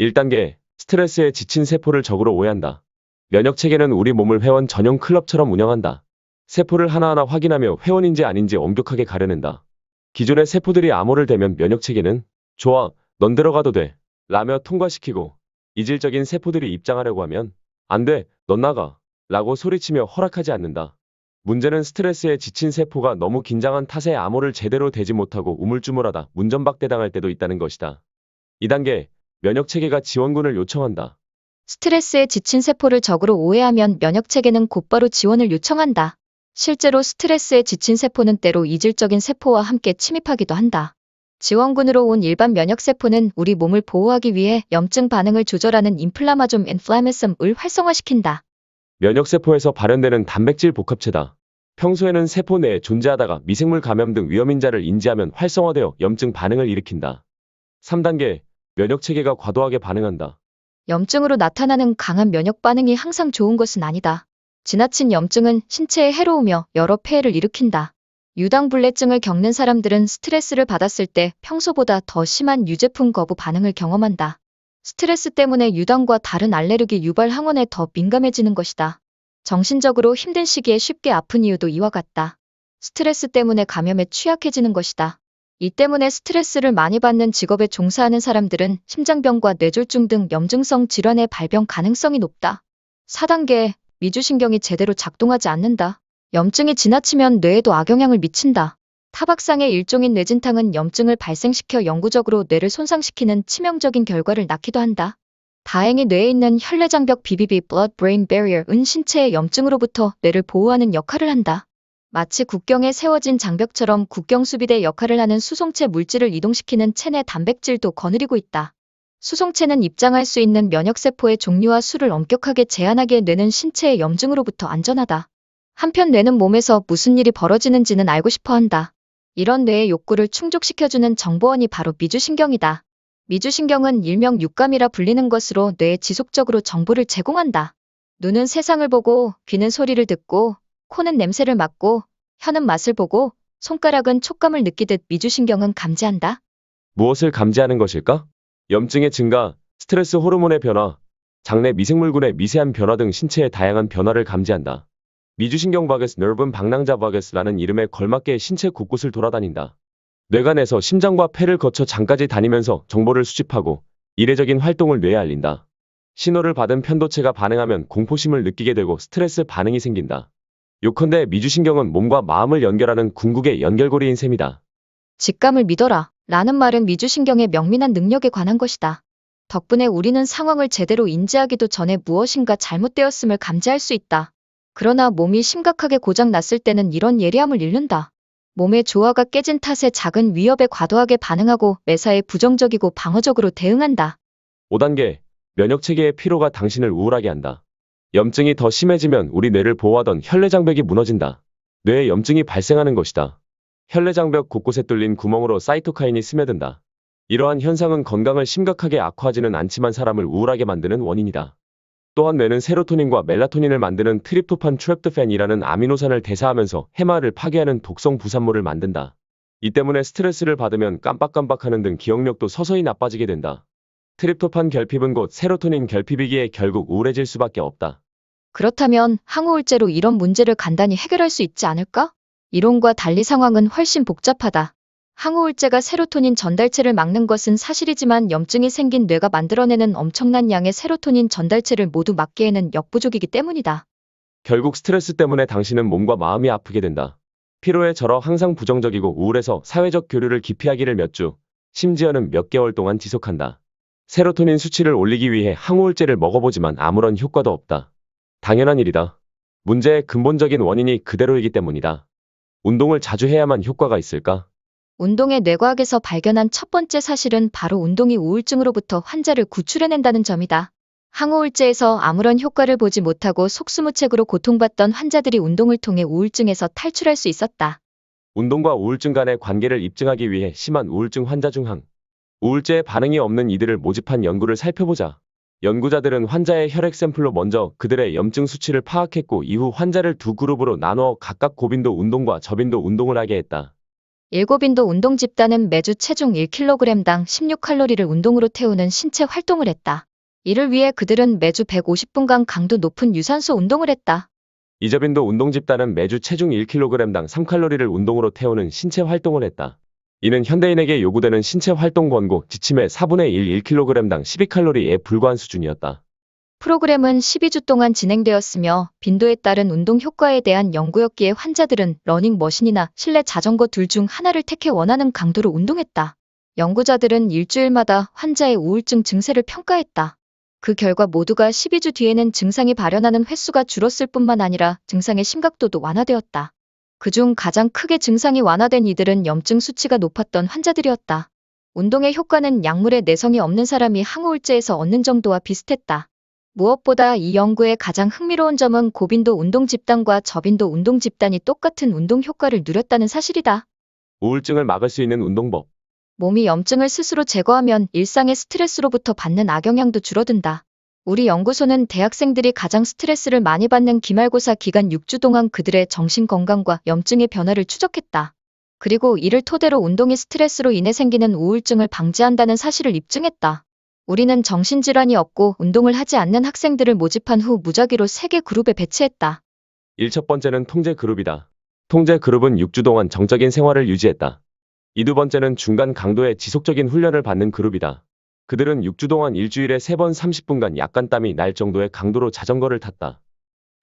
[SPEAKER 2] 1단계, 스트레스에 지친 세포를 적으로 오해한다. 면역체계는 우리 몸을 회원 전용 클럽처럼 운영한다. 세포를 하나하나 확인하며 회원인지 아닌지 엄격하게 가려낸다. 기존의 세포들이 암호를 대면 면역체계는 좋아, 넌 들어가도 돼 라며 통과시키고 이질적인 세포들이 입장하려고 하면 안 돼, 넌 나가 라고 소리치며 허락하지 않는다. 문제는 스트레스에 지친 세포가 너무 긴장한 탓에 암호를 제대로 대지 못하고 우물쭈물하다 문전박대당할 때도 있다는 것이다. 2단계, 면역체계가 지원군을 요청한다.
[SPEAKER 1] 스트레스에 지친 세포를 적으로 오해하면 면역체계는 곧바로 지원을 요청한다. 실제로 스트레스에 지친 세포는 때로 이질적인 세포와 함께 침입하기도 한다. 지원군으로 온 일반 면역세포는 우리 몸을 보호하기 위해 염증 반응을 조절하는 인플라마좀 인플라메섬을 활성화시킨다.
[SPEAKER 2] 면역세포에서 발현되는 단백질 복합체다. 평소에는 세포 내에 존재하다가 미생물 감염 등 위험인자를 인지하면 활성화되어 염증 반응을 일으킨다. 3단계, 면역체계가 과도하게 반응한다.
[SPEAKER 1] 염증으로 나타나는 강한 면역 반응이 항상 좋은 것은 아니다. 지나친 염증은 신체에 해로우며 여러 폐해를 일으킨다. 유당불내증을 겪는 사람들은 스트레스를 받았을 때 평소보다 더 심한 유제품 거부 반응을 경험한다. 스트레스 때문에 유당과 다른 알레르기 유발 항원에 더 민감해지는 것이다. 정신적으로 힘든 시기에 쉽게 아픈 이유도 이와 같다. 스트레스 때문에 감염에 취약해지는 것이다. 이 때문에 스트레스를 많이 받는 직업에 종사하는 사람들은 심장병과 뇌졸중 등 염증성 질환의 발병 가능성이 높다. 4단계, 미주신경이 제대로 작동하지 않는다. 염증이 지나치면 뇌에도 악영향을 미친다. 타박상의 일종인 뇌진탕은 염증을 발생시켜 영구적으로 뇌를 손상시키는 치명적인 결과를 낳기도 한다. 다행히 뇌에 있는 혈내장벽 BBB (Blood-Brain Barrier)은 신체의 염증으로부터 뇌를 보호하는 역할을 한다. 마치 국경에 세워진 장벽처럼 국경수비대 역할을 하는 수송체 물질을 이동시키는 체내 단백질도 거느리고 있다. 수송체는 입장할 수 있는 면역세포의 종류와 수를 엄격하게 제한하기에 뇌는 신체의 염증으로부터 안전하다. 한편 뇌는 몸에서 무슨 일이 벌어지는지는 알고 싶어 한다. 이런 뇌의 욕구를 충족시켜주는 정보원이 바로 미주신경이다. 미주신경은 일명 육감이라 불리는 것으로 뇌에 지속적으로 정보를 제공한다. 눈은 세상을 보고, 귀는 소리를 듣고, 코는 냄새를 맡고, 혀는 맛을 보고, 손가락은 촉감을 느끼듯 미주신경은 감지한다.
[SPEAKER 2] 무엇을 감지하는 것일까? 염증의 증가, 스트레스 호르몬의 변화, 장내 미생물군의 미세한 변화 등 신체의 다양한 변화를 감지한다. 미주신경 바게스 nerv은 방랑자 바게스라는 이름에 걸맞게 신체 곳곳을 돌아다닌다. 뇌간에서 심장과 폐를 거쳐 장까지 다니면서 정보를 수집하고 이례적인 활동을 뇌에 알린다. 신호를 받은 편도체가 반응하면 공포심을 느끼게 되고 스트레스 반응이 생긴다. 요컨대 미주신경은 몸과 마음을 연결하는 궁극의 연결고리인 셈이다.
[SPEAKER 1] 직감을 믿어라 라는 말은 미주신경의 명민한 능력에 관한 것이다. 덕분에 우리는 상황을 제대로 인지하기도 전에 무엇인가 잘못되었음을 감지할 수 있다. 그러나 몸이 심각하게 고장났을 때는 이런 예리함을 잃는다. 몸의 조화가 깨진 탓에 작은 위협에 과도하게 반응하고 매사에 부정적이고 방어적으로 대응한다.
[SPEAKER 2] 5단계, 면역체계의 피로가 당신을 우울하게 한다. 염증이 더 심해지면 우리 뇌를 보호하던 혈내장벽이 무너진다. 뇌에 염증이 발생하는 것이다. 혈내장벽 곳곳에 뚫린 구멍으로 사이토카인이 스며든다. 이러한 현상은 건강을 심각하게 악화하지는 않지만 사람을 우울하게 만드는 원인이다. 또한 뇌는 세로토닌과 멜라토닌을 만드는 트립토판 트랩도팬이라는 아미노산을 대사하면서 해마를 파괴하는 독성 부산물을 만든다. 이 때문에 스트레스를 받으면 깜빡깜빡하는 등 기억력도 서서히 나빠지게 된다. 트립토판 결핍은 곧 세로토닌 결핍이기에 결국 우울해질 수밖에 없다.
[SPEAKER 1] 그렇다면 항우울제로 이런 문제를 간단히 해결할 수 있지 않을까? 이론과 달리 상황은 훨씬 복잡하다. 항우울제가 세로토닌 전달체를 막는 것은 사실이지만 염증이 생긴 뇌가 만들어내는 엄청난 양의 세로토닌 전달체를 모두 막기에는 역부족이기 때문이다.
[SPEAKER 2] 결국 스트레스 때문에 당신은 몸과 마음이 아프게 된다. 피로에 절어 항상 부정적이고 우울해서 사회적 교류를 기피하기를 몇 주, 심지어는 몇 개월 동안 지속한다. 세로토닌 수치를 올리기 위해 항우울제를 먹어보지만 아무런 효과도 없다. 당연한 일이다. 문제의 근본적인 원인이 그대로이기 때문이다. 운동을 자주 해야만 효과가 있을까?
[SPEAKER 1] 운동의 뇌과학에서 발견한 첫 번째 사실은 바로 운동이 우울증으로부터 환자를 구출해낸다는 점이다. 항우울제에서 아무런 효과를 보지 못하고 속수무책으로 고통받던 환자들이 운동을 통해 우울증에서 탈출할 수 있었다.
[SPEAKER 2] 운동과 우울증 간의 관계를 입증하기 위해 심한 우울증 환자 중 우울제에 반응이 없는 이들을 모집한 연구를 살펴보자. 연구자들은 환자의 혈액 샘플로 먼저 그들의 염증 수치를 파악했고 이후 환자를 두 그룹으로 나누어 각각 고빈도 운동과 저빈도 운동을 하게 했다.
[SPEAKER 1] 1고빈도 운동 집단은 매주 체중 1kg당 16칼로리를 운동으로 태우는 신체 활동을 했다. 이를 위해 그들은 매주 150분간 강도 높은 유산소 운동을 했다.
[SPEAKER 2] 2저빈도 운동 집단은 매주 체중 1kg당 3칼로리를 운동으로 태우는 신체 활동을 했다. 이는 현대인에게 요구되는 신체 활동 권고 지침의 4분의 1 1kg당 12칼로리에 불과한 수준이었다.
[SPEAKER 1] 프로그램은 12주 동안 진행되었으며 빈도에 따른 운동 효과에 대한 연구였기에 환자들은 러닝머신이나 실내 자전거 둘 중 하나를 택해 원하는 강도로 운동했다. 연구자들은 일주일마다 환자의 우울증 증세를 평가했다. 그 결과 모두가 12주 뒤에는 증상이 발현하는 횟수가 줄었을 뿐만 아니라 증상의 심각도도 완화되었다. 그중 가장 크게 증상이 완화된 이들은 염증 수치가 높았던 환자들이었다. 운동의 효과는 약물의 내성이 없는 사람이 항우울제에서 얻는 정도와 비슷했다. 무엇보다 이 연구의 가장 흥미로운 점은 고빈도 운동 집단과 저빈도 운동 집단이 똑같은 운동 효과를 누렸다는 사실이다.
[SPEAKER 2] 우울증을 막을 수 있는 운동법.
[SPEAKER 1] 몸이 염증을 스스로 제거하면 일상의 스트레스로부터 받는 악영향도 줄어든다. 우리 연구소는 대학생들이 가장 스트레스를 많이 받는 기말고사 기간 6주 동안 그들의 정신건강과 염증의 변화를 추적했다. 그리고 이를 토대로 운동이 스트레스로 인해 생기는 우울증을 방지한다는 사실을 입증했다. 우리는 정신질환이 없고 운동을 하지 않는 학생들을 모집한 후 무작위로 3개 그룹에 배치했다.
[SPEAKER 2] 1첫 번째는 통제 그룹이다. 통제 그룹은 6주 동안 정적인 생활을 유지했다. 이 두 번째는 중간 강도의 지속적인 훈련을 받는 그룹이다. 그들은 6주 동안 일주일에 3번 30분간 약간 땀이 날 정도의 강도로 자전거를 탔다.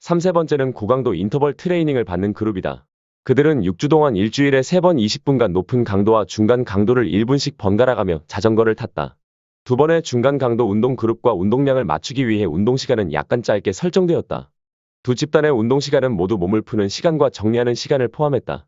[SPEAKER 2] 3세 번째는 고강도 인터벌 트레이닝을 받는 그룹이다. 그들은 6주 동안 일주일에 3번 20분간 높은 강도와 중간 강도를 1분씩 번갈아가며 자전거를 탔다. 두 번의 중간 강도 운동 그룹과 운동량을 맞추기 위해 운동 시간은 약간 짧게 설정되었다. 두 집단의 운동 시간은 모두 몸을 푸는 시간과 정리하는 시간을 포함했다.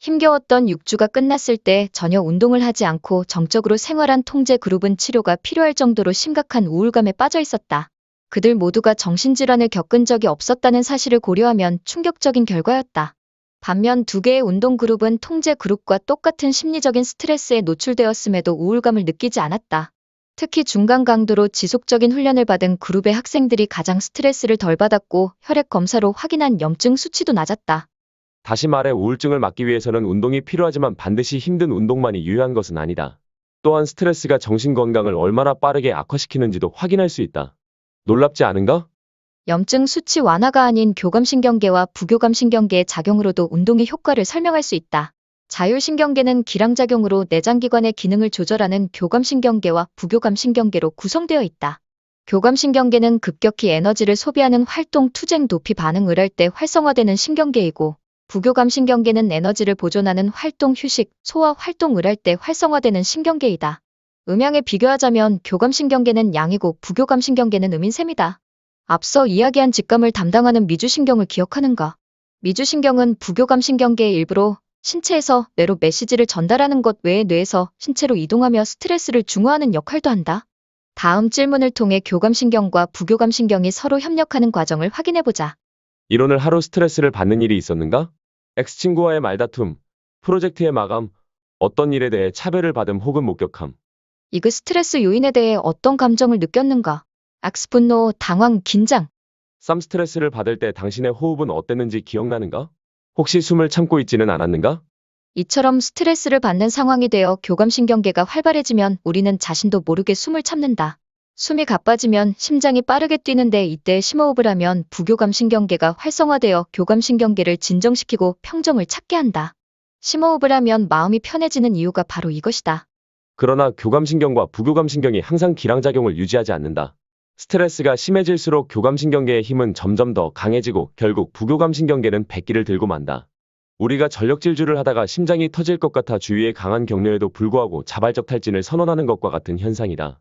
[SPEAKER 1] 힘겨웠던 6주가 끝났을 때 전혀 운동을 하지 않고 정적으로 생활한 통제 그룹은 치료가 필요할 정도로 심각한 우울감에 빠져 있었다. 그들 모두가 정신질환을 겪은 적이 없었다는 사실을 고려하면 충격적인 결과였다. 반면 두 개의 운동 그룹은 통제 그룹과 똑같은 심리적인 스트레스에 노출되었음에도 우울감을 느끼지 않았다. 특히 중간 강도로 지속적인 훈련을 받은 그룹의 학생들이 가장 스트레스를 덜 받았고 혈액 검사로 확인한 염증 수치도 낮았다.
[SPEAKER 2] 다시 말해 우울증을 막기 위해서는 운동이 필요하지만 반드시 힘든 운동만이 유효한 것은 아니다. 또한 스트레스가 정신 건강을 얼마나 빠르게 악화시키는지도 확인할 수 있다. 놀랍지 않은가?
[SPEAKER 1] 염증 수치 완화가 아닌 교감신경계와 부교감신경계의 작용으로도 운동의 효과를 설명할 수 있다. 자율신경계는 기량작용으로 내장기관의 기능을 조절하는 교감신경계와 부교감신경계로 구성되어 있다. 교감신경계는 급격히 에너지를 소비하는 활동 투쟁 도피 반응을 할 때 활성화되는 신경계이고, 부교감신경계는 에너지를 보존하는 활동 휴식, 소화 활동을 할 때 활성화되는 신경계이다. 음양에 비교하자면 교감신경계는 양이고 부교감신경계는 음인 셈이다. 앞서 이야기한 직감을 담당하는 미주신경을 기억하는가? 미주신경은 부교감신경계의 일부로 신체에서 뇌로 메시지를 전달하는 것 외에 뇌에서 신체로 이동하며 스트레스를 중화하는 역할도 한다. 다음 질문을 통해 교감신경과 부교감신경이 서로 협력하는 과정을 확인해보자.
[SPEAKER 2] 이론을 하루 스트레스를 받는 일이 있었는가? X친구와의 말다툼, 프로젝트의 마감, 어떤 일에 대해 차별을 받음 혹은 목격함.
[SPEAKER 1] 이그 스트레스 요인에 대해 어떤 감정을 느꼈는가? X 분노, 당황, 긴장.
[SPEAKER 2] 쌈 스트레스를 받을 때 당신의 호흡은 어땠는지 기억나는가? 혹시 숨을 참고 있지는 않았는가?
[SPEAKER 1] 이처럼 스트레스를 받는 상황이 되어 교감신경계가 활발해지면 우리는 자신도 모르게 숨을 참는다. 숨이 가빠지면 심장이 빠르게 뛰는데 이때 심호흡을 하면 부교감신경계가 활성화되어 교감신경계를 진정시키고 평정을 찾게 한다. 심호흡을 하면 마음이 편해지는 이유가 바로 이것이다.
[SPEAKER 2] 그러나 교감신경과 부교감신경이 항상 기량작용을 유지하지 않는다. 스트레스가 심해질수록 교감신경계의 힘은 점점 더 강해지고 결국 부교감신경계는 백기를 들고 만다. 우리가 전력질주를 하다가 심장이 터질 것 같아 주위의 강한 격려에도 불구하고 자발적 탈진을 선언하는 것과 같은 현상이다.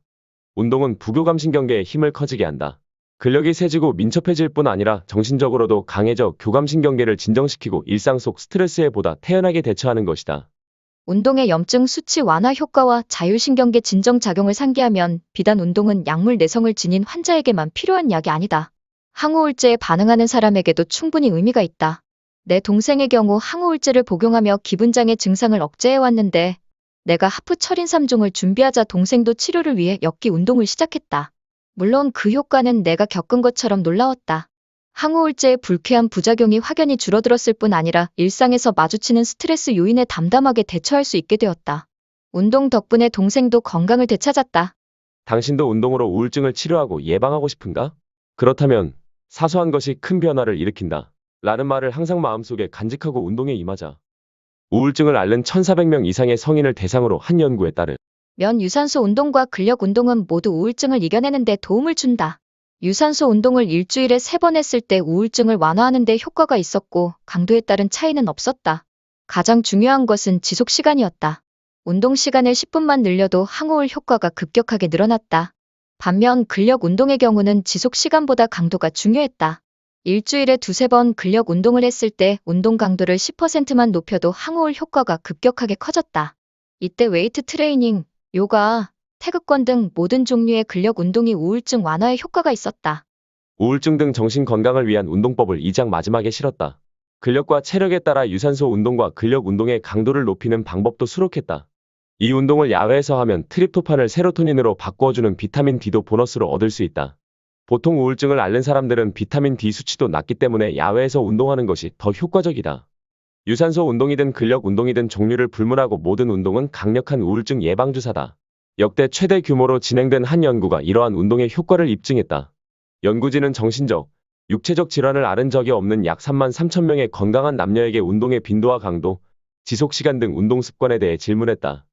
[SPEAKER 2] 운동은 부교감신경계의 힘을 커지게 한다. 근력이 세지고 민첩해질 뿐 아니라 정신적으로도 강해져 교감신경계를 진정시키고 일상 속 스트레스에 보다 태연하게 대처하는 것이다.
[SPEAKER 1] 운동의 염증 수치 완화 효과와 자율신경계 진정작용을 상기하면 비단 운동은 약물 내성을 지닌 환자에게만 필요한 약이 아니다. 항우울제에 반응하는 사람에게도 충분히 의미가 있다. 내 동생의 경우 항우울제를 복용하며 기분장애 증상을 억제해왔는데 내가 하프 철인 3종을 준비하자 동생도 치료를 위해 엽기 운동을 시작했다. 물론 그 효과는 내가 겪은 것처럼 놀라웠다. 항우울제의 불쾌한 부작용이 확연히 줄어들었을 뿐 아니라 일상에서 마주치는 스트레스 요인에 담담하게 대처할 수 있게 되었다. 운동 덕분에 동생도 건강을 되찾았다.
[SPEAKER 2] 당신도 운동으로 우울증을 치료하고 예방하고 싶은가? 그렇다면 사소한 것이 큰 변화를 일으킨다. 라는 말을 항상 마음속에 간직하고 운동에 임하자. 우울증을 앓는 1,400명 이상의 성인을 대상으로 한 연구에 따른
[SPEAKER 1] 면 유산소 운동과 근력 운동은 모두 우울증을 이겨내는 데 도움을 준다. 유산소 운동을 일주일에 3번 했을 때 우울증을 완화하는 데 효과가 있었고 강도에 따른 차이는 없었다. 가장 중요한 것은 지속 시간이었다. 운동 시간을 10분만 늘려도 항우울 효과가 급격하게 늘어났다. 반면 근력 운동의 경우는 지속 시간보다 강도가 중요했다. 일주일에 2~3번 근력 운동을 했을 때 운동 강도를 10%만 높여도 항우울 효과가 급격하게 커졌다. 이때 웨이트 트레이닝, 요가, 태극권 등 모든 종류의 근력 운동이 우울증 완화에 효과가 있었다.
[SPEAKER 2] 우울증 등 정신 건강을 위한 운동법을 2장 마지막에 실었다. 근력과 체력에 따라 유산소 운동과 근력 운동의 강도를 높이는 방법도 수록했다. 이 운동을 야외에서 하면 트립토판을 세로토닌으로 바꾸어주는 비타민 D도 보너스로 얻을 수 있다. 보통 우울증을 앓는 사람들은 비타민 D 수치도 낮기 때문에 야외에서 운동하는 것이 더 효과적이다. 유산소 운동이든 근력 운동이든 종류를 불문하고 모든 운동은 강력한 우울증 예방주사다. 역대 최대 규모로 진행된 한 연구가 이러한 운동의 효과를 입증했다. 연구진은 정신적, 육체적 질환을 앓은 적이 없는 약 3만 3천 명의 건강한 남녀에게 운동의 빈도와 강도, 지속 시간 등 운동 습관에 대해 질문했다.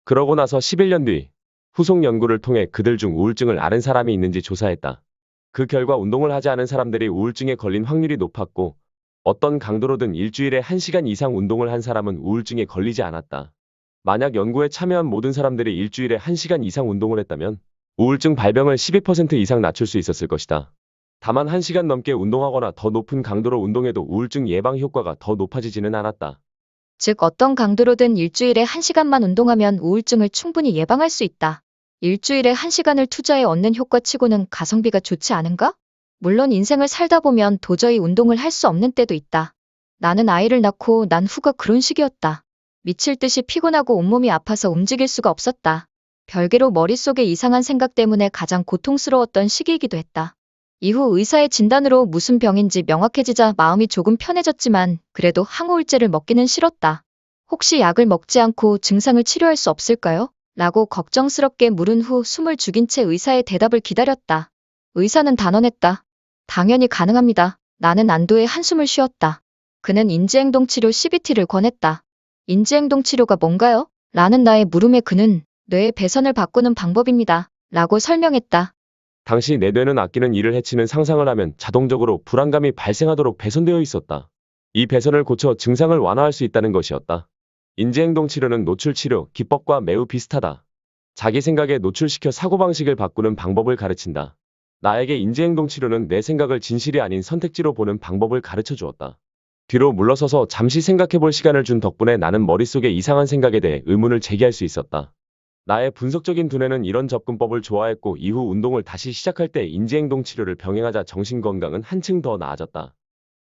[SPEAKER 2] 그러고 나서 11년 뒤 후속 연구를 통해 그들 중 우울증을 앓은 사람이 있는지 조사했다. 그 결과 운동을 하지 않은 사람들이 우울증에 걸린 확률이 높았고 어떤 강도로든 일주일에 1시간 이상 운동을 한 사람은 우울증에 걸리지 않았다. 만약 연구에 참여한 모든 사람들이 일주일에 1시간 이상 운동을 했다면 우울증 발병을 12% 이상 낮출 수 있었을 것이다. 다만 1시간 넘게 운동하거나 더 높은 강도로 운동해도 우울증 예방 효과가 더 높아지지는 않았다.
[SPEAKER 1] 즉 어떤 강도로든 일주일에 1시간만 운동하면 우울증을 충분히 예방할 수 있다. 일주일에 1시간을 투자해 얻는 효과치고는 가성비가 좋지 않은가? 물론 인생을 살다 보면 도저히 운동을 할 수 없는 때도 있다. 나는 아이를 낳고 난 후가 그런 시기였다. 미칠 듯이 피곤하고 온몸이 아파서 움직일 수가 없었다. 별개로 머릿속에 이상한 생각 때문에 가장 고통스러웠던 시기이기도 했다. 이후 의사의 진단으로 무슨 병인지 명확해지자 마음이 조금 편해졌지만 그래도 항우울제를 먹기는 싫었다. 혹시 약을 먹지 않고 증상을 치료할 수 없을까요? 라고 걱정스럽게 물은 후 숨을 죽인 채 의사의 대답을 기다렸다. 의사는 단언했다. 당연히 가능합니다. 나는 안도의 한숨을 쉬었다. 그는 인지행동치료 CBT를 권했다. 인지행동치료가 뭔가요? 라는 나의 물음에 그는 뇌의 배선을 바꾸는 방법입니다. 라고 설명했다.
[SPEAKER 2] 당시 내 뇌는 아끼는 일을 해치는 상상을 하면 자동적으로 불안감이 발생하도록 배선되어 있었다. 이 배선을 고쳐 증상을 완화할 수 있다는 것이었다. 인지행동 치료는 노출 치료 기법과 매우 비슷하다. 자기 생각에 노출시켜 사고방식을 바꾸는 방법을 가르친다. 나에게 인지행동 치료는 내 생각을 진실이 아닌 선택지로 보는 방법을 가르쳐 주었다. 뒤로 물러서서 잠시 생각해 볼 시간을 준 덕분에 나는 머릿속에 이상한 생각에 대해 의문을 제기할 수 있었다. 나의 분석적인 두뇌는 이런 접근법을 좋아했고 이후 운동을 다시 시작할 때 인지행동 치료를 병행하자 정신건강은 한층 더 나아졌다.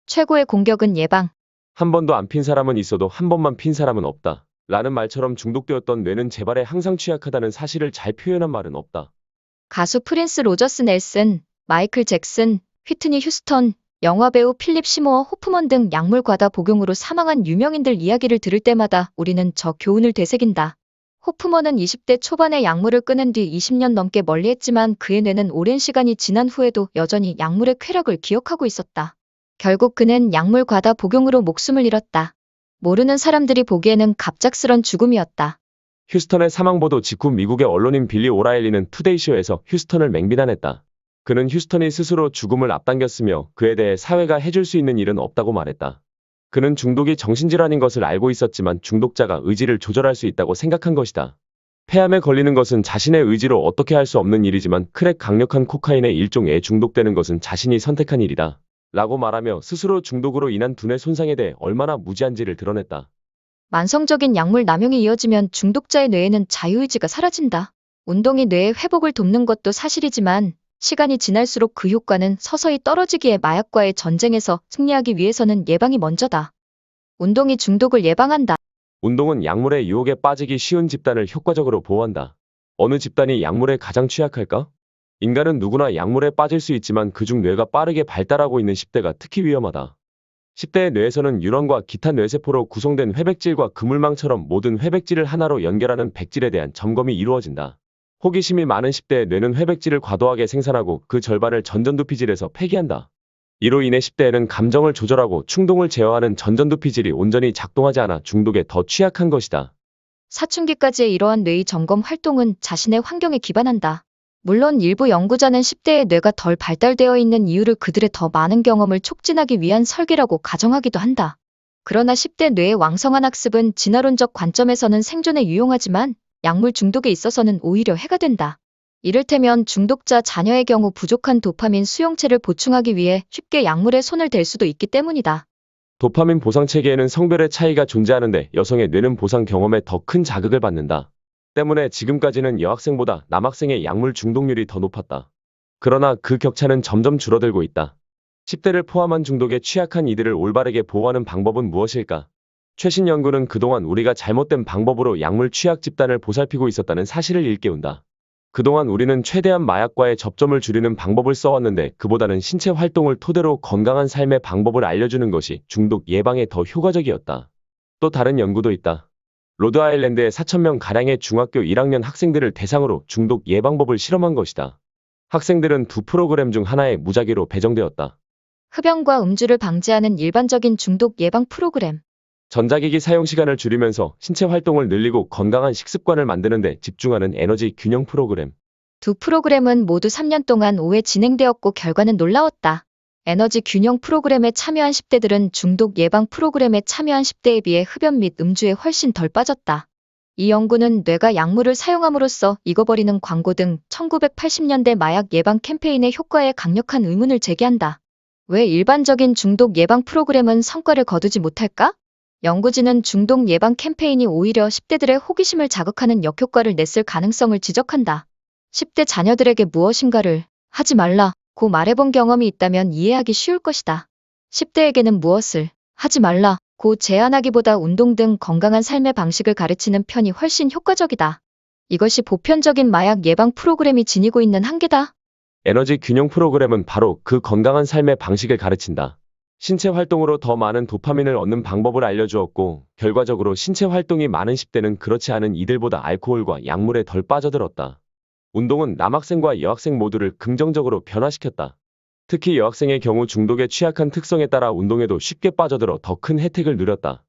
[SPEAKER 1] 최고의 공격은 예방.
[SPEAKER 2] 한 번도 안 핀 사람은 있어도 한 번만 핀 사람은 없다. 라는 말처럼 중독되었던 뇌는 재발에 항상 취약하다는 사실을 잘 표현한 말은 없다.
[SPEAKER 1] 가수 프린스 로저스 넬슨, 마이클 잭슨, 휘트니 휴스턴, 영화배우 필립 시모어 호프먼 등 약물 과다 복용으로 사망한 유명인들 이야기를 들을 때마다 우리는 저 교훈을 되새긴다. 호프먼은 20대 초반에 약물을 끊은 뒤 20년 넘게 멀리했지만 그의 뇌는 오랜 시간이 지난 후에도 여전히 약물의 쾌락을 기억하고 있었다. 결국 그는 약물 과다 복용으로 목숨을 잃었다. 모르는 사람들이 보기에는 갑작스런 죽음이었다.
[SPEAKER 2] 휴스턴의 사망보도 직후 미국의 언론인 빌리 오라일리는 투데이쇼에서 휴스턴을 맹비난했다. 그는 휴스턴이 스스로 죽음을 앞당겼으며 그에 대해 사회가 해줄 수 있는 일은 없다고 말했다. 그는 중독이 정신질환인 것을 알고 있었지만 중독자가 의지를 조절할 수 있다고 생각한 것이다. 폐암에 걸리는 것은 자신의 의지로 어떻게 할 수 없는 일이지만 크랙 강력한 코카인의 일종에 중독되는 것은 자신이 선택한 일이다. 라고 말하며 스스로 중독으로 인한 두뇌 손상에 대해 얼마나 무지한지를 드러냈다.
[SPEAKER 1] 만성적인 약물 남용이 이어지면 중독자의 뇌에는 자유의지가 사라진다. 운동이 뇌의 회복을 돕는 것도 사실이지만 시간이 지날수록 그 효과는 서서히 떨어지기에 마약과의 전쟁에서 승리하기 위해서는 예방이 먼저다. 운동이 중독을 예방한다.
[SPEAKER 2] 운동은 약물의 유혹에 빠지기 쉬운 집단을 효과적으로 보호한다. 어느 집단이 약물에 가장 취약할까? 인간은 누구나 약물에 빠질 수 있지만 그중 뇌가 빠르게 발달하고 있는 10대가 특히 위험하다. 10대의 뇌에서는 뉴런과 기타 뇌세포로 구성된 회백질과 그물망처럼 모든 회백질을 하나로 연결하는 백질에 대한 점검이 이루어진다. 호기심이 많은 10대의 뇌는 회백질을 과도하게 생산하고 그 절반을 전전두피질에서 폐기한다. 이로 인해 10대에는 감정을 조절하고 충동을 제어하는 전전두피질이 온전히 작동하지 않아 중독에 더 취약한 것이다.
[SPEAKER 1] 사춘기까지의 이러한 뇌의 점검 활동은 자신의 환경에 기반한다. 물론 일부 연구자는 10대의 뇌가 덜 발달되어 있는 이유를 그들의 더 많은 경험을 촉진하기 위한 설계라고 가정하기도 한다. 그러나 10대 뇌의 왕성한 학습은 진화론적 관점에서는 생존에 유용하지만 약물 중독에 있어서는 오히려 해가 된다. 이를테면 중독자 자녀의 경우 부족한 도파민 수용체를 보충하기 위해 쉽게 약물에 손을 댈 수도 있기 때문이다.
[SPEAKER 2] 도파민 보상 체계에는 성별의 차이가 존재하는데 여성의 뇌는 보상 경험에 더 큰 자극을 받는다. 때문에 지금까지는 여학생보다 남학생의 약물 중독률이 더 높았다. 그러나 그 격차는 점점 줄어들고 있다. 10대를 포함한 중독에 취약한 이들을 올바르게 보호하는 방법은 무엇일까? 최신 연구는 그동안 우리가 잘못된 방법으로 약물 취약 집단을 보살피고 있었다는 사실을 일깨운다. 그동안 우리는 최대한 마약과의 접점을 줄이는 방법을 써왔는데 그보다는 신체 활동을 토대로 건강한 삶의 방법을 알려주는 것이 중독 예방에 더 효과적이었다. 또 다른 연구도 있다. 로드아일랜드의 4,000명가량의 중학교 1학년 학생들을 대상으로 중독 예방법을 실험한 것이다. 학생들은 두 프로그램 중 하나에 무작위로 배정되었다.
[SPEAKER 1] 흡연과 음주를 방지하는 일반적인 중독 예방 프로그램.
[SPEAKER 2] 전자기기 사용 시간을 줄이면서 신체 활동을 늘리고 건강한 식습관을 만드는 데 집중하는 에너지 균형 프로그램.
[SPEAKER 1] 두 프로그램은 모두 3년 동안 5회 진행되었고 결과는 놀라웠다. 에너지 균형 프로그램에 참여한 10대들은 중독 예방 프로그램에 참여한 10대에 비해 흡연 및 음주에 훨씬 덜 빠졌다. 이 연구는 뇌가 약물을 사용함으로써 익어버리는 광고 등 1980년대 마약 예방 캠페인의 효과에 강력한 의문을 제기한다. 왜 일반적인 중독 예방 프로그램은 성과를 거두지 못할까? 연구진은 중독 예방 캠페인이 오히려 10대들의 호기심을 자극하는 역효과를 냈을 가능성을 지적한다. 10대 자녀들에게 무엇인가를 하지 말라고 말해본 경험이 있다면 이해하기 쉬울 것이다. 10대에게는 무엇을 하지 말라고 제안하기보다 운동 등 건강한 삶의 방식을 가르치는 편이 훨씬 효과적이다. 이것이 보편적인 마약 예방 프로그램이 지니고 있는 한계다.
[SPEAKER 2] 에너지 균형 프로그램은 바로 그 건강한 삶의 방식을 가르친다. 신체 활동으로 더 많은 도파민을 얻는 방법을 알려주었고, 결과적으로 신체 활동이 많은 10대는 그렇지 않은 이들보다 알코올과 약물에 덜 빠져들었다. 운동은 남학생과 여학생 모두를 긍정적으로 변화시켰다. 특히 여학생의 경우 중독에 취약한 특성에 따라 운동에도 쉽게 빠져들어 더 큰 혜택을 누렸다.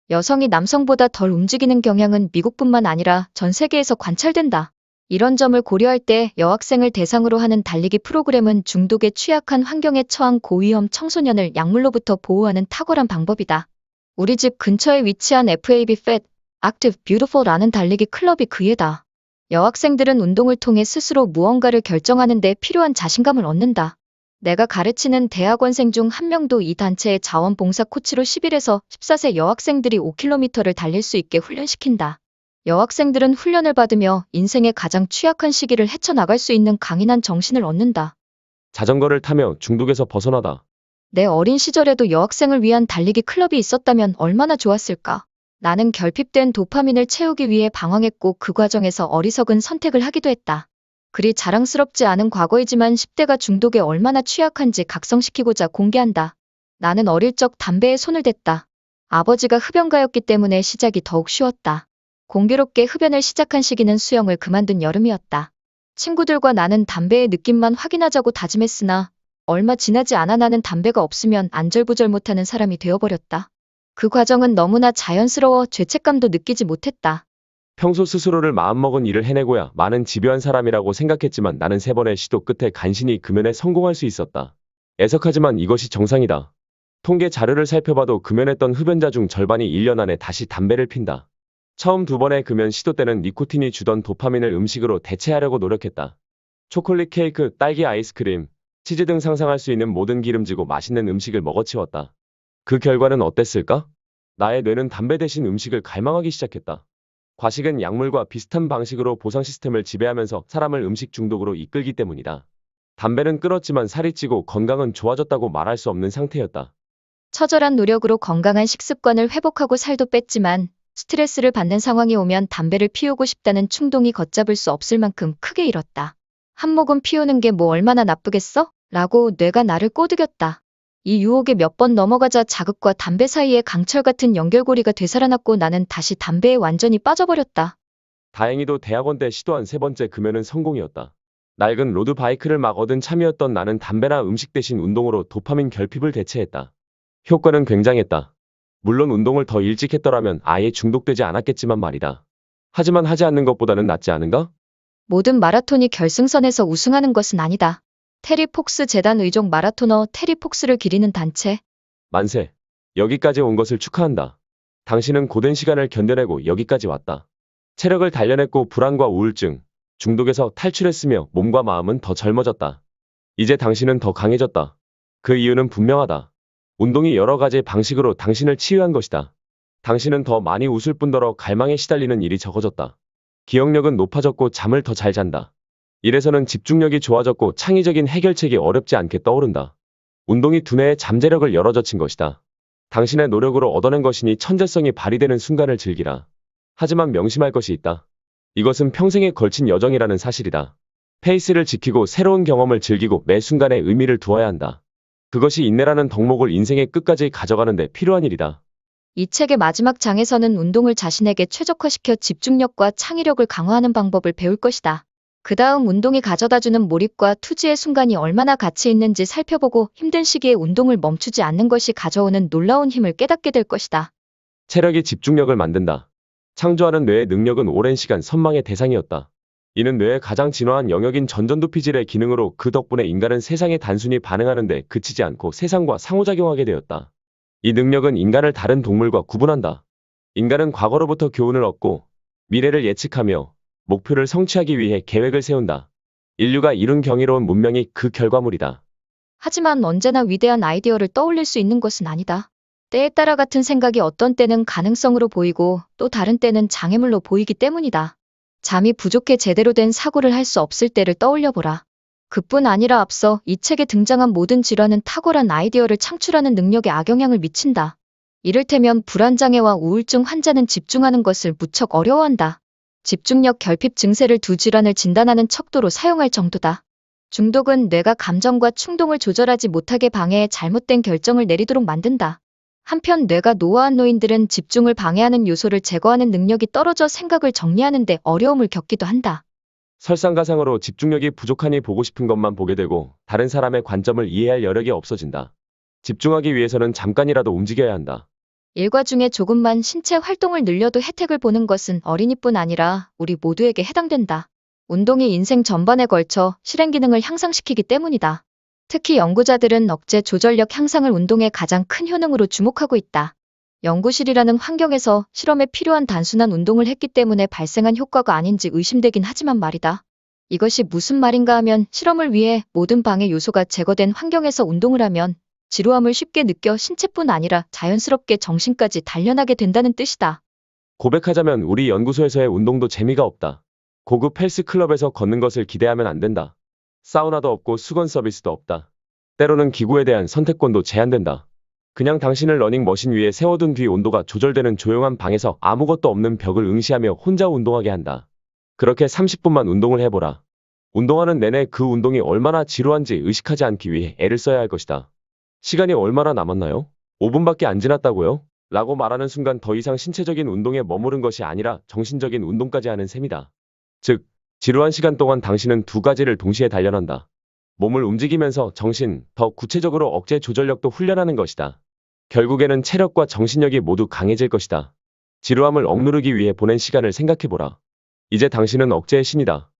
[SPEAKER 1] 여성이 남성보다 덜 움직이는 경향은 미국뿐만 아니라 전 세계에서 관찰된다. 이런 점을 고려할 때 여학생을 대상으로 하는 달리기 프로그램은 중독에 취약한 환경에 처한 고위험 청소년을 약물로부터 보호하는 탁월한 방법이다. 우리 집 근처에 위치한 FAB Fit, Active Beautiful라는 달리기 클럽이 그 예다. 여학생들은 운동을 통해 스스로 무언가를 결정하는 데 필요한 자신감을 얻는다. 내가 가르치는 대학원생 중 한 명도 이 단체의 자원봉사 코치로 11에서 14세 여학생들이 5km를 달릴 수 있게 훈련시킨다. 여학생들은 훈련을 받으며 인생의 가장 취약한 시기를 헤쳐나갈 수 있는 강인한 정신을 얻는다.
[SPEAKER 2] 자전거를 타며 중독에서 벗어나다.
[SPEAKER 1] 내 어린 시절에도 여학생을 위한 달리기 클럽이 있었다면 얼마나 좋았을까. 나는 결핍된 도파민을 채우기 위해 방황했고 그 과정에서 어리석은 선택을 하기도 했다. 그리 자랑스럽지 않은 과거이지만 10대가 중독에 얼마나 취약한지 각성시키고자 공개한다. 나는 어릴 적 담배에 손을 댔다. 아버지가 흡연가였기 때문에 시작이 더욱 쉬웠다. 공교롭게 흡연을 시작한 시기는 수영을 그만둔 여름이었다. 친구들과 나는 담배의 느낌만 확인하자고 다짐했으나 얼마 지나지 않아 나는 담배가 없으면 안절부절 못하는 사람이 되어버렸다. 그 과정은 너무나 자연스러워 죄책감도 느끼지 못했다.
[SPEAKER 2] 평소 스스로를 마음먹은 일을 해내고야 많은 집요한 사람이라고 생각했지만 나는 3번의 시도 끝에 간신히 금연에 성공할 수 있었다. 애석하지만 이것이 정상이다. 통계 자료를 살펴봐도 금연했던 흡연자 중 절반이 1년 안에 다시 담배를 핀다. 처음 2번의 금연 시도 때는 니코틴이 주던 도파민을 음식으로 대체하려고 노력했다. 초콜릿 케이크, 딸기 아이스크림, 치즈 등 상상할 수 있는 모든 기름지고 맛있는 음식을 먹어치웠다. 그 결과는 어땠을까? 나의 뇌는 담배 대신 음식을 갈망하기 시작했다. 과식은 약물과 비슷한 방식으로 보상 시스템을 지배하면서 사람을 음식 중독으로 이끌기 때문이다. 담배는 끊었지만 살이 찌고 건강은 좋아졌다고 말할 수 없는 상태였다.
[SPEAKER 1] 처절한 노력으로 건강한 식습관을 회복하고 살도 뺐지만 스트레스를 받는 상황이 오면 담배를 피우고 싶다는 충동이 걷잡을 수 없을 만큼 크게 일었다. 한 모금 피우는 게 뭐 얼마나 나쁘겠어? 라고 뇌가 나를 꼬드겼다. 이 유혹에 몇 번 넘어가자 자극과 담배 사이에 강철 같은 연결고리가 되살아났고 나는 다시 담배에 완전히 빠져버렸다.
[SPEAKER 2] 다행히도 대학원 때 시도한 3번째 금연은 성공이었다. 낡은 로드바이크를 막 얻은 참이었던 나는 담배나 음식 대신 운동으로 도파민 결핍을 대체했다. 효과는 굉장했다. 물론 운동을 더 일찍 했더라면 아예 중독되지 않았겠지만 말이다. 하지만 하지 않는 것보다는 낫지 않은가?
[SPEAKER 1] 모든 마라톤이 결승선에서 우승하는 것은 아니다. 테리 폭스 재단 의족 마라토너 테리 폭스를 기리는 단체.
[SPEAKER 2] 만세. 여기까지 온 것을 축하한다. 당신은 고된 시간을 견뎌내고 여기까지 왔다. 체력을 단련했고 불안과 우울증, 중독에서 탈출했으며 몸과 마음은 더 젊어졌다. 이제 당신은 더 강해졌다. 그 이유는 분명하다. 운동이 여러 가지 방식으로 당신을 치유한 것이다. 당신은 더 많이 웃을 뿐더러 갈망에 시달리는 일이 적어졌다. 기억력은 높아졌고 잠을 더 잘 잔다. 일에서는 집중력이 좋아졌고 창의적인 해결책이 어렵지 않게 떠오른다. 운동이 두뇌의 잠재력을 열어젖힌 것이다. 당신의 노력으로 얻어낸 것이니 천재성이 발휘되는 순간을 즐기라. 하지만 명심할 것이 있다. 이것은 평생에 걸친 여정이라는 사실이다. 페이스를 지키고 새로운 경험을 즐기고 매 순간에 의미를 두어야 한다. 그것이 인내라는 덕목을 인생의 끝까지 가져가는 데 필요한 일이다.
[SPEAKER 1] 이 책의 마지막 장에서는 운동을 자신에게 최적화시켜 집중력과 창의력을 강화하는 방법을 배울 것이다. 그 다음 운동이 가져다주는 몰입과 투지의 순간이 얼마나 가치 있는지 살펴보고 힘든 시기에 운동을 멈추지 않는 것이 가져오는 놀라운 힘을 깨닫게 될 것이다.
[SPEAKER 2] 체력이 집중력을 만든다. 창조하는 뇌의 능력은 오랜 시간 선망의 대상이었다. 이는 뇌의 가장 진화한 영역인 전전두피질의 기능으로 그 덕분에 인간은 세상에 단순히 반응하는 데 그치지 않고 세상과 상호작용하게 되었다. 이 능력은 인간을 다른 동물과 구분한다. 인간은 과거로부터 교훈을 얻고 미래를 예측하며 목표를 성취하기 위해 계획을 세운다. 인류가 이룬 경이로운 문명이 그 결과물이다.
[SPEAKER 1] 하지만 언제나 위대한 아이디어를 떠올릴 수 있는 것은 아니다. 때에 따라 같은 생각이 어떤 때는 가능성으로 보이고 또 다른 때는 장애물로 보이기 때문이다. 잠이 부족해 제대로 된 사고를 할 수 없을 때를 떠올려보라. 그뿐 아니라 앞서 이 책에 등장한 모든 질환은 탁월한 아이디어를 창출하는 능력에 악영향을 미친다. 이를테면 불안장애와 우울증 환자는 집중하는 것을 무척 어려워한다. 집중력 결핍 증세를 두 질환을 진단하는 척도로 사용할 정도다. 중독은 뇌가 감정과 충동을 조절하지 못하게 방해해 잘못된 결정을 내리도록 만든다. 한편 뇌가 노화한 노인들은 집중을 방해하는 요소를 제거하는 능력이 떨어져 생각을 정리하는 데 어려움을 겪기도 한다.
[SPEAKER 2] 설상가상으로 집중력이 부족하니 보고 싶은 것만 보게 되고 다른 사람의 관점을 이해할 여력이 없어진다. 집중하기 위해서는 잠깐이라도 움직여야 한다.
[SPEAKER 1] 일과 중에 조금만 신체 활동을 늘려도 혜택을 보는 것은 어린이뿐 아니라 우리 모두에게 해당된다. 운동이 인생 전반에 걸쳐 실행 기능을 향상시키기 때문이다. 특히 연구자들은 억제 조절력 향상을 운동의 가장 큰 효능으로 주목하고 있다. 연구실이라는 환경에서 실험에 필요한 단순한 운동을 했기 때문에 발생한 효과가 아닌지 의심되긴 하지만 말이다. 이것이 무슨 말인가 하면 실험을 위해 모든 방해 요소가 제거된 환경에서 운동을 하면 지루함을 쉽게 느껴 신체뿐 아니라 자연스럽게 정신까지 단련하게 된다는 뜻이다.
[SPEAKER 2] 고백하자면 우리 연구소에서의 운동도 재미가 없다. 고급 헬스클럽에서 걷는 것을 기대하면 안 된다. 사우나도 없고 수건 서비스도 없다. 때로는 기구에 대한 선택권도 제한된다. 그냥 당신을 러닝머신 위에 세워둔 뒤 온도가 조절되는 조용한 방에서 아무것도 없는 벽을 응시하며 혼자 운동하게 한다. 그렇게 30분만 운동을 해보라. 운동하는 내내 그 운동이 얼마나 지루한지 의식하지 않기 위해 애를 써야 할 것이다. 시간이 얼마나 남았나요? 5분밖에 안 지났다고요? 라고 말하는 순간 더 이상 신체적인 운동에 머무른 것이 아니라 정신적인 운동까지 하는 셈이다. 즉, 지루한 시간 동안 당신은 두 가지를 동시에 단련한다. 몸을 움직이면서 더 구체적으로 억제 조절력도 훈련하는 것이다. 결국에는 체력과 정신력이 모두 강해질 것이다. 지루함을 억누르기 위해 보낸 시간을 생각해보라. 이제 당신은 억제의 신이다.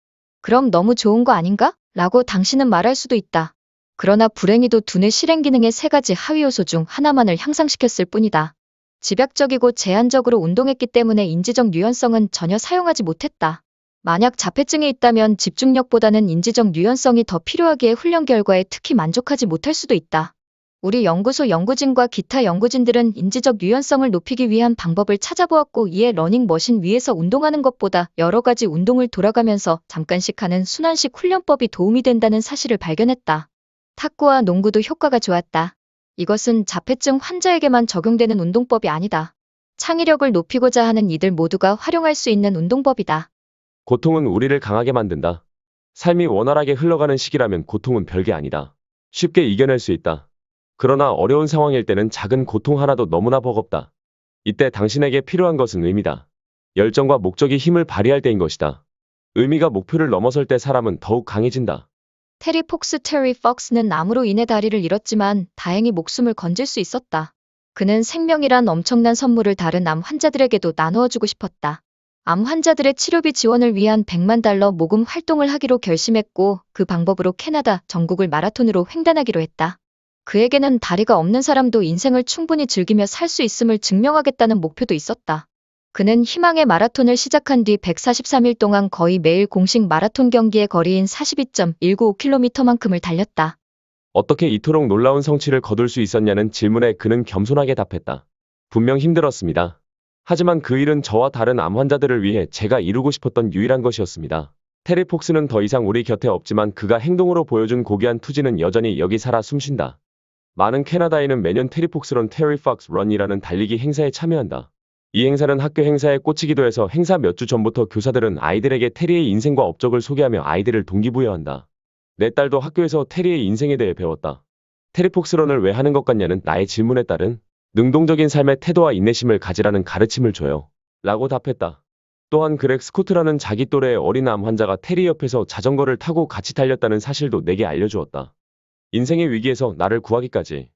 [SPEAKER 1] 그럼 너무 좋은 거 아닌가? 라고 당신은 말할 수도 있다. 그러나 불행히도 두뇌 실행 기능의 세 가지 하위 요소 중 하나만을 향상시켰을 뿐이다. 집약적이고 제한적으로 운동했기 때문에 인지적 유연성은 전혀 사용하지 못했다. 만약 자폐증이 있다면 집중력보다는 인지적 유연성이 더 필요하기에 훈련 결과에 특히 만족하지 못할 수도 있다. 우리 연구소 연구진과 기타 연구진들은 인지적 유연성을 높이기 위한 방법을 찾아보았고 이에 러닝머신 위에서 운동하는 것보다 여러 가지 운동을 돌아가면서 잠깐씩 하는 순환식 훈련법이 도움이 된다는 사실을 발견했다. 탁구와 농구도 효과가 좋았다. 이것은 자폐증 환자에게만 적용되는 운동법이 아니다. 창의력을 높이고자 하는 이들 모두가 활용할 수 있는 운동법이다.
[SPEAKER 2] 고통은 우리를 강하게 만든다. 삶이 원활하게 흘러가는 시기라면 고통은 별게 아니다. 쉽게 이겨낼 수 있다. 그러나 어려운 상황일 때는 작은 고통 하나도 너무나 버겁다. 이때 당신에게 필요한 것은 의미다. 열정과 목적이 힘을 발휘할 때인 것이다. 의미가 목표를 넘어설 때 사람은 더욱 강해진다.
[SPEAKER 1] 테리 폭스는 암으로 인해 다리를 잃었지만 다행히 목숨을 건질 수 있었다. 그는 생명이란 엄청난 선물을 다른 암 환자들에게도 나누어주고 싶었다. 암 환자들의 치료비 지원을 위한 $1,000,000 모금 활동을 하기로 결심했고 그 방법으로 캐나다 전국을 마라톤으로 횡단하기로 했다. 그에게는 다리가 없는 사람도 인생을 충분히 즐기며 살 수 있음을 증명하겠다는 목표도 있었다. 그는 희망의 마라톤을 시작한 뒤 143일 동안 거의 매일 공식 마라톤 경기의 거리인 42.195km만큼을 달렸다.
[SPEAKER 2] 어떻게 이토록 놀라운 성취를 거둘 수 있었냐는 질문에 그는 겸손하게 답했다. 분명 힘들었습니다. 하지만 그 일은 저와 다른 암 환자들을 위해 제가 이루고 싶었던 유일한 것이었습니다. 테리 폭스는 더 이상 우리 곁에 없지만 그가 행동으로 보여준 고귀한 투지는 여전히 여기 살아 숨쉰다. 많은 캐나다인은 매년 테리 폭스런 테리 폭스 런이라는 달리기 행사에 참여한다. 이 행사는 학교 행사에 꽂히기도 해서 행사 몇 주 전부터 교사들은 아이들에게 테리의 인생과 업적을 소개하며 아이들을 동기부여한다. 내 딸도 학교에서 테리의 인생에 대해 배웠다. 테리 폭스런을 왜 하는 것 같냐는 나의 질문에 따른 능동적인 삶의 태도와 인내심을 가지라는 가르침을 줘요. 라고 답했다. 또한 그렉 스코트라는 자기 또래의 어린 암 환자가 테리 옆에서 자전거를 타고 같이 달렸다는 사실도 내게 알려주었다. 인생의 위기에서 나를 구하기까지.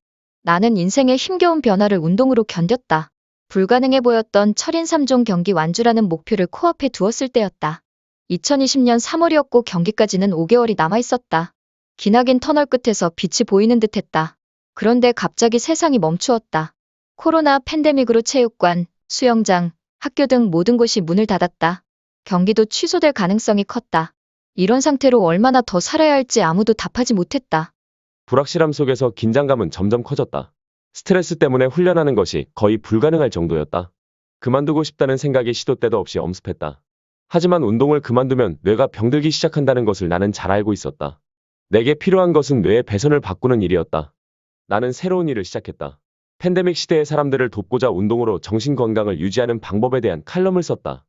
[SPEAKER 1] 나는 인생의 힘겨운 변화를 운동으로 견뎠다. 불가능해 보였던 철인 3종 경기 완주라는 목표를 코앞에 두었을 때였다. 2020년 3월이었고 경기까지는 5개월이 남아있었다. 기나긴 터널 끝에서 빛이 보이는 듯했다. 그런데 갑자기 세상이 멈추었다. 코로나 팬데믹으로 체육관, 수영장, 학교 등 모든 곳이 문을 닫았다. 경기도 취소될 가능성이 컸다. 이런 상태로 얼마나 더 살아야 할지 아무도 답하지 못했다.
[SPEAKER 2] 불확실함 속에서 긴장감은 점점 커졌다. 스트레스 때문에 훈련하는 것이 거의 불가능할 정도였다. 그만두고 싶다는 생각이 시도 때도 없이 엄습했다. 하지만 운동을 그만두면 뇌가 병들기 시작한다는 것을 나는 잘 알고 있었다. 내게 필요한 것은 뇌의 배선을 바꾸는 일이었다. 나는 새로운 일을 시작했다. 팬데믹 시대의 사람들을 돕고자 운동으로 정신 건강을 유지하는 방법에 대한 칼럼을 썼다.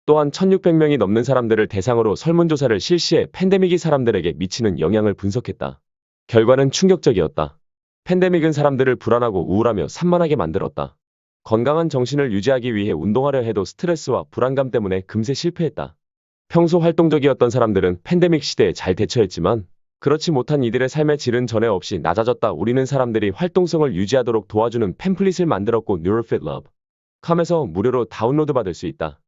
[SPEAKER 2] 또한 1600명이 넘는 사람들을 대상으로 설문조사를 실시해 팬데믹이 사람들에게 미치는 영향을 분석했다. 결과는 충격적이었다. 팬데믹은 사람들을 불안하고 우울하며 산만하게 만들었다. 건강한 정신을 유지하기 위해 운동하려 해도 스트레스와 불안감 때문에 금세 실패했다. 평소 활동적이었던 사람들은 팬데믹 시대에 잘 대처했지만 그렇지 못한 이들의 삶의 질은 전에 없이 낮아졌다. 우리는 사람들이 활동성을 유지하도록 도와주는 팸플릿을 만들었고 NeuroFit Love 컴에서 무료로 다운로드 받을 수 있다.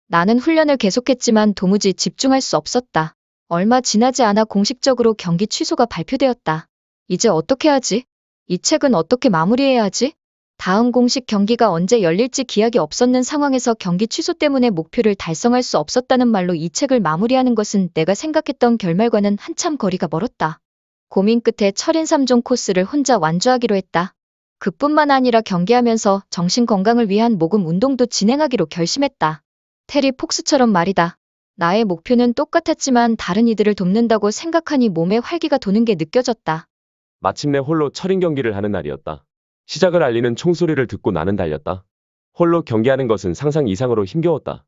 [SPEAKER 1] 나는 훈련을 계속했지만 도무지 집중할 수 없었다. 얼마 지나지 않아 공식적으로 경기 취소가 발표되었다. 이제 어떻게 하지? 이 책은 어떻게 마무리해야 하지? 다음 공식 경기가 언제 열릴지 기약이 없었는 상황에서 경기 취소 때문에 목표를 달성할 수 없었다는 말로 이 책을 마무리하는 것은 내가 생각했던 결말과는 한참 거리가 멀었다. 고민 끝에 철인 3종 코스를 혼자 완주하기로 했다. 그뿐만 아니라 경기하면서 정신 건강을 위한 모금 운동도 진행하기로 결심했다. 테리 폭스처럼 말이다. 나의 목표는 똑같았지만 다른 이들을 돕는다고 생각하니 몸에 활기가 도는 게 느껴졌다.
[SPEAKER 2] 마침내 홀로 철인 경기를 하는 날이었다. 시작을 알리는 총소리를 듣고 나는 달렸다. 홀로 경기하는 것은 상상 이상으로 힘겨웠다.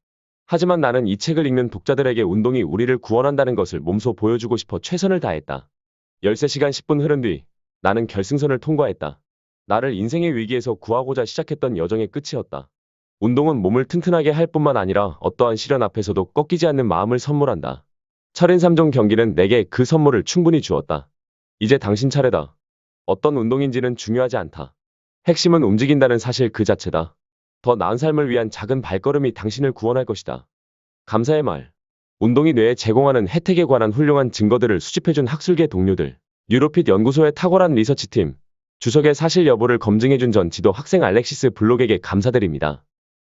[SPEAKER 2] 하지만 나는 이 책을 읽는 독자들에게 운동이 우리를 구원한다는 것을 몸소 보여주고 싶어 최선을 다했다. 13시간 10분 흐른 뒤 나는 결승선을 통과했다. 나를 인생의 위기에서 구하고자 시작했던 여정의 끝이었다. 운동은 몸을 튼튼하게 할 뿐만 아니라 어떠한 시련 앞에서도 꺾이지 않는 마음을 선물한다. 철인 3종 경기는 내게 그 선물을 충분히 주었다. 이제 당신 차례다. 어떤 운동인지는 중요하지 않다. 핵심은 움직인다는 사실 그 자체다. 더 나은 삶을 위한 작은 발걸음이 당신을 구원할 것이다. 감사의 말. 운동이 뇌에 제공하는 혜택에 관한 훌륭한 증거들을 수집해준 학술계 동료들. 뉴로핏 연구소의 탁월한 리서치팀. 주석의 사실 여부를 검증해준 전 지도 학생 알렉시스 블록에게 감사드립니다.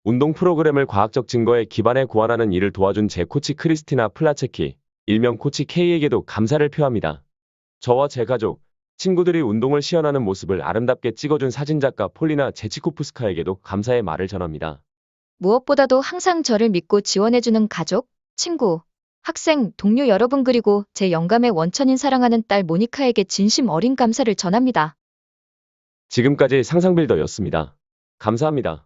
[SPEAKER 2] 운동 프로그램을 과학적 증거에 기반해 고안하는 일을 도와준 제 코치 크리스티나 플라체키, 일명 코치 K에게도 감사를 표합니다. 저와 제 가족, 친구들이 운동을 시연하는 모습을 아름답게 찍어준 사진작가 폴리나 제치코프스카에게도 감사의 말을 전합니다.
[SPEAKER 1] 무엇보다도 항상 저를 믿고 지원해주는 가족, 친구, 학생, 동료 여러분 그리고 제 영감의 원천인 사랑하는 딸 모니카에게 진심 어린 감사를 전합니다.
[SPEAKER 2] 지금까지 상상빌더였습니다. 감사합니다.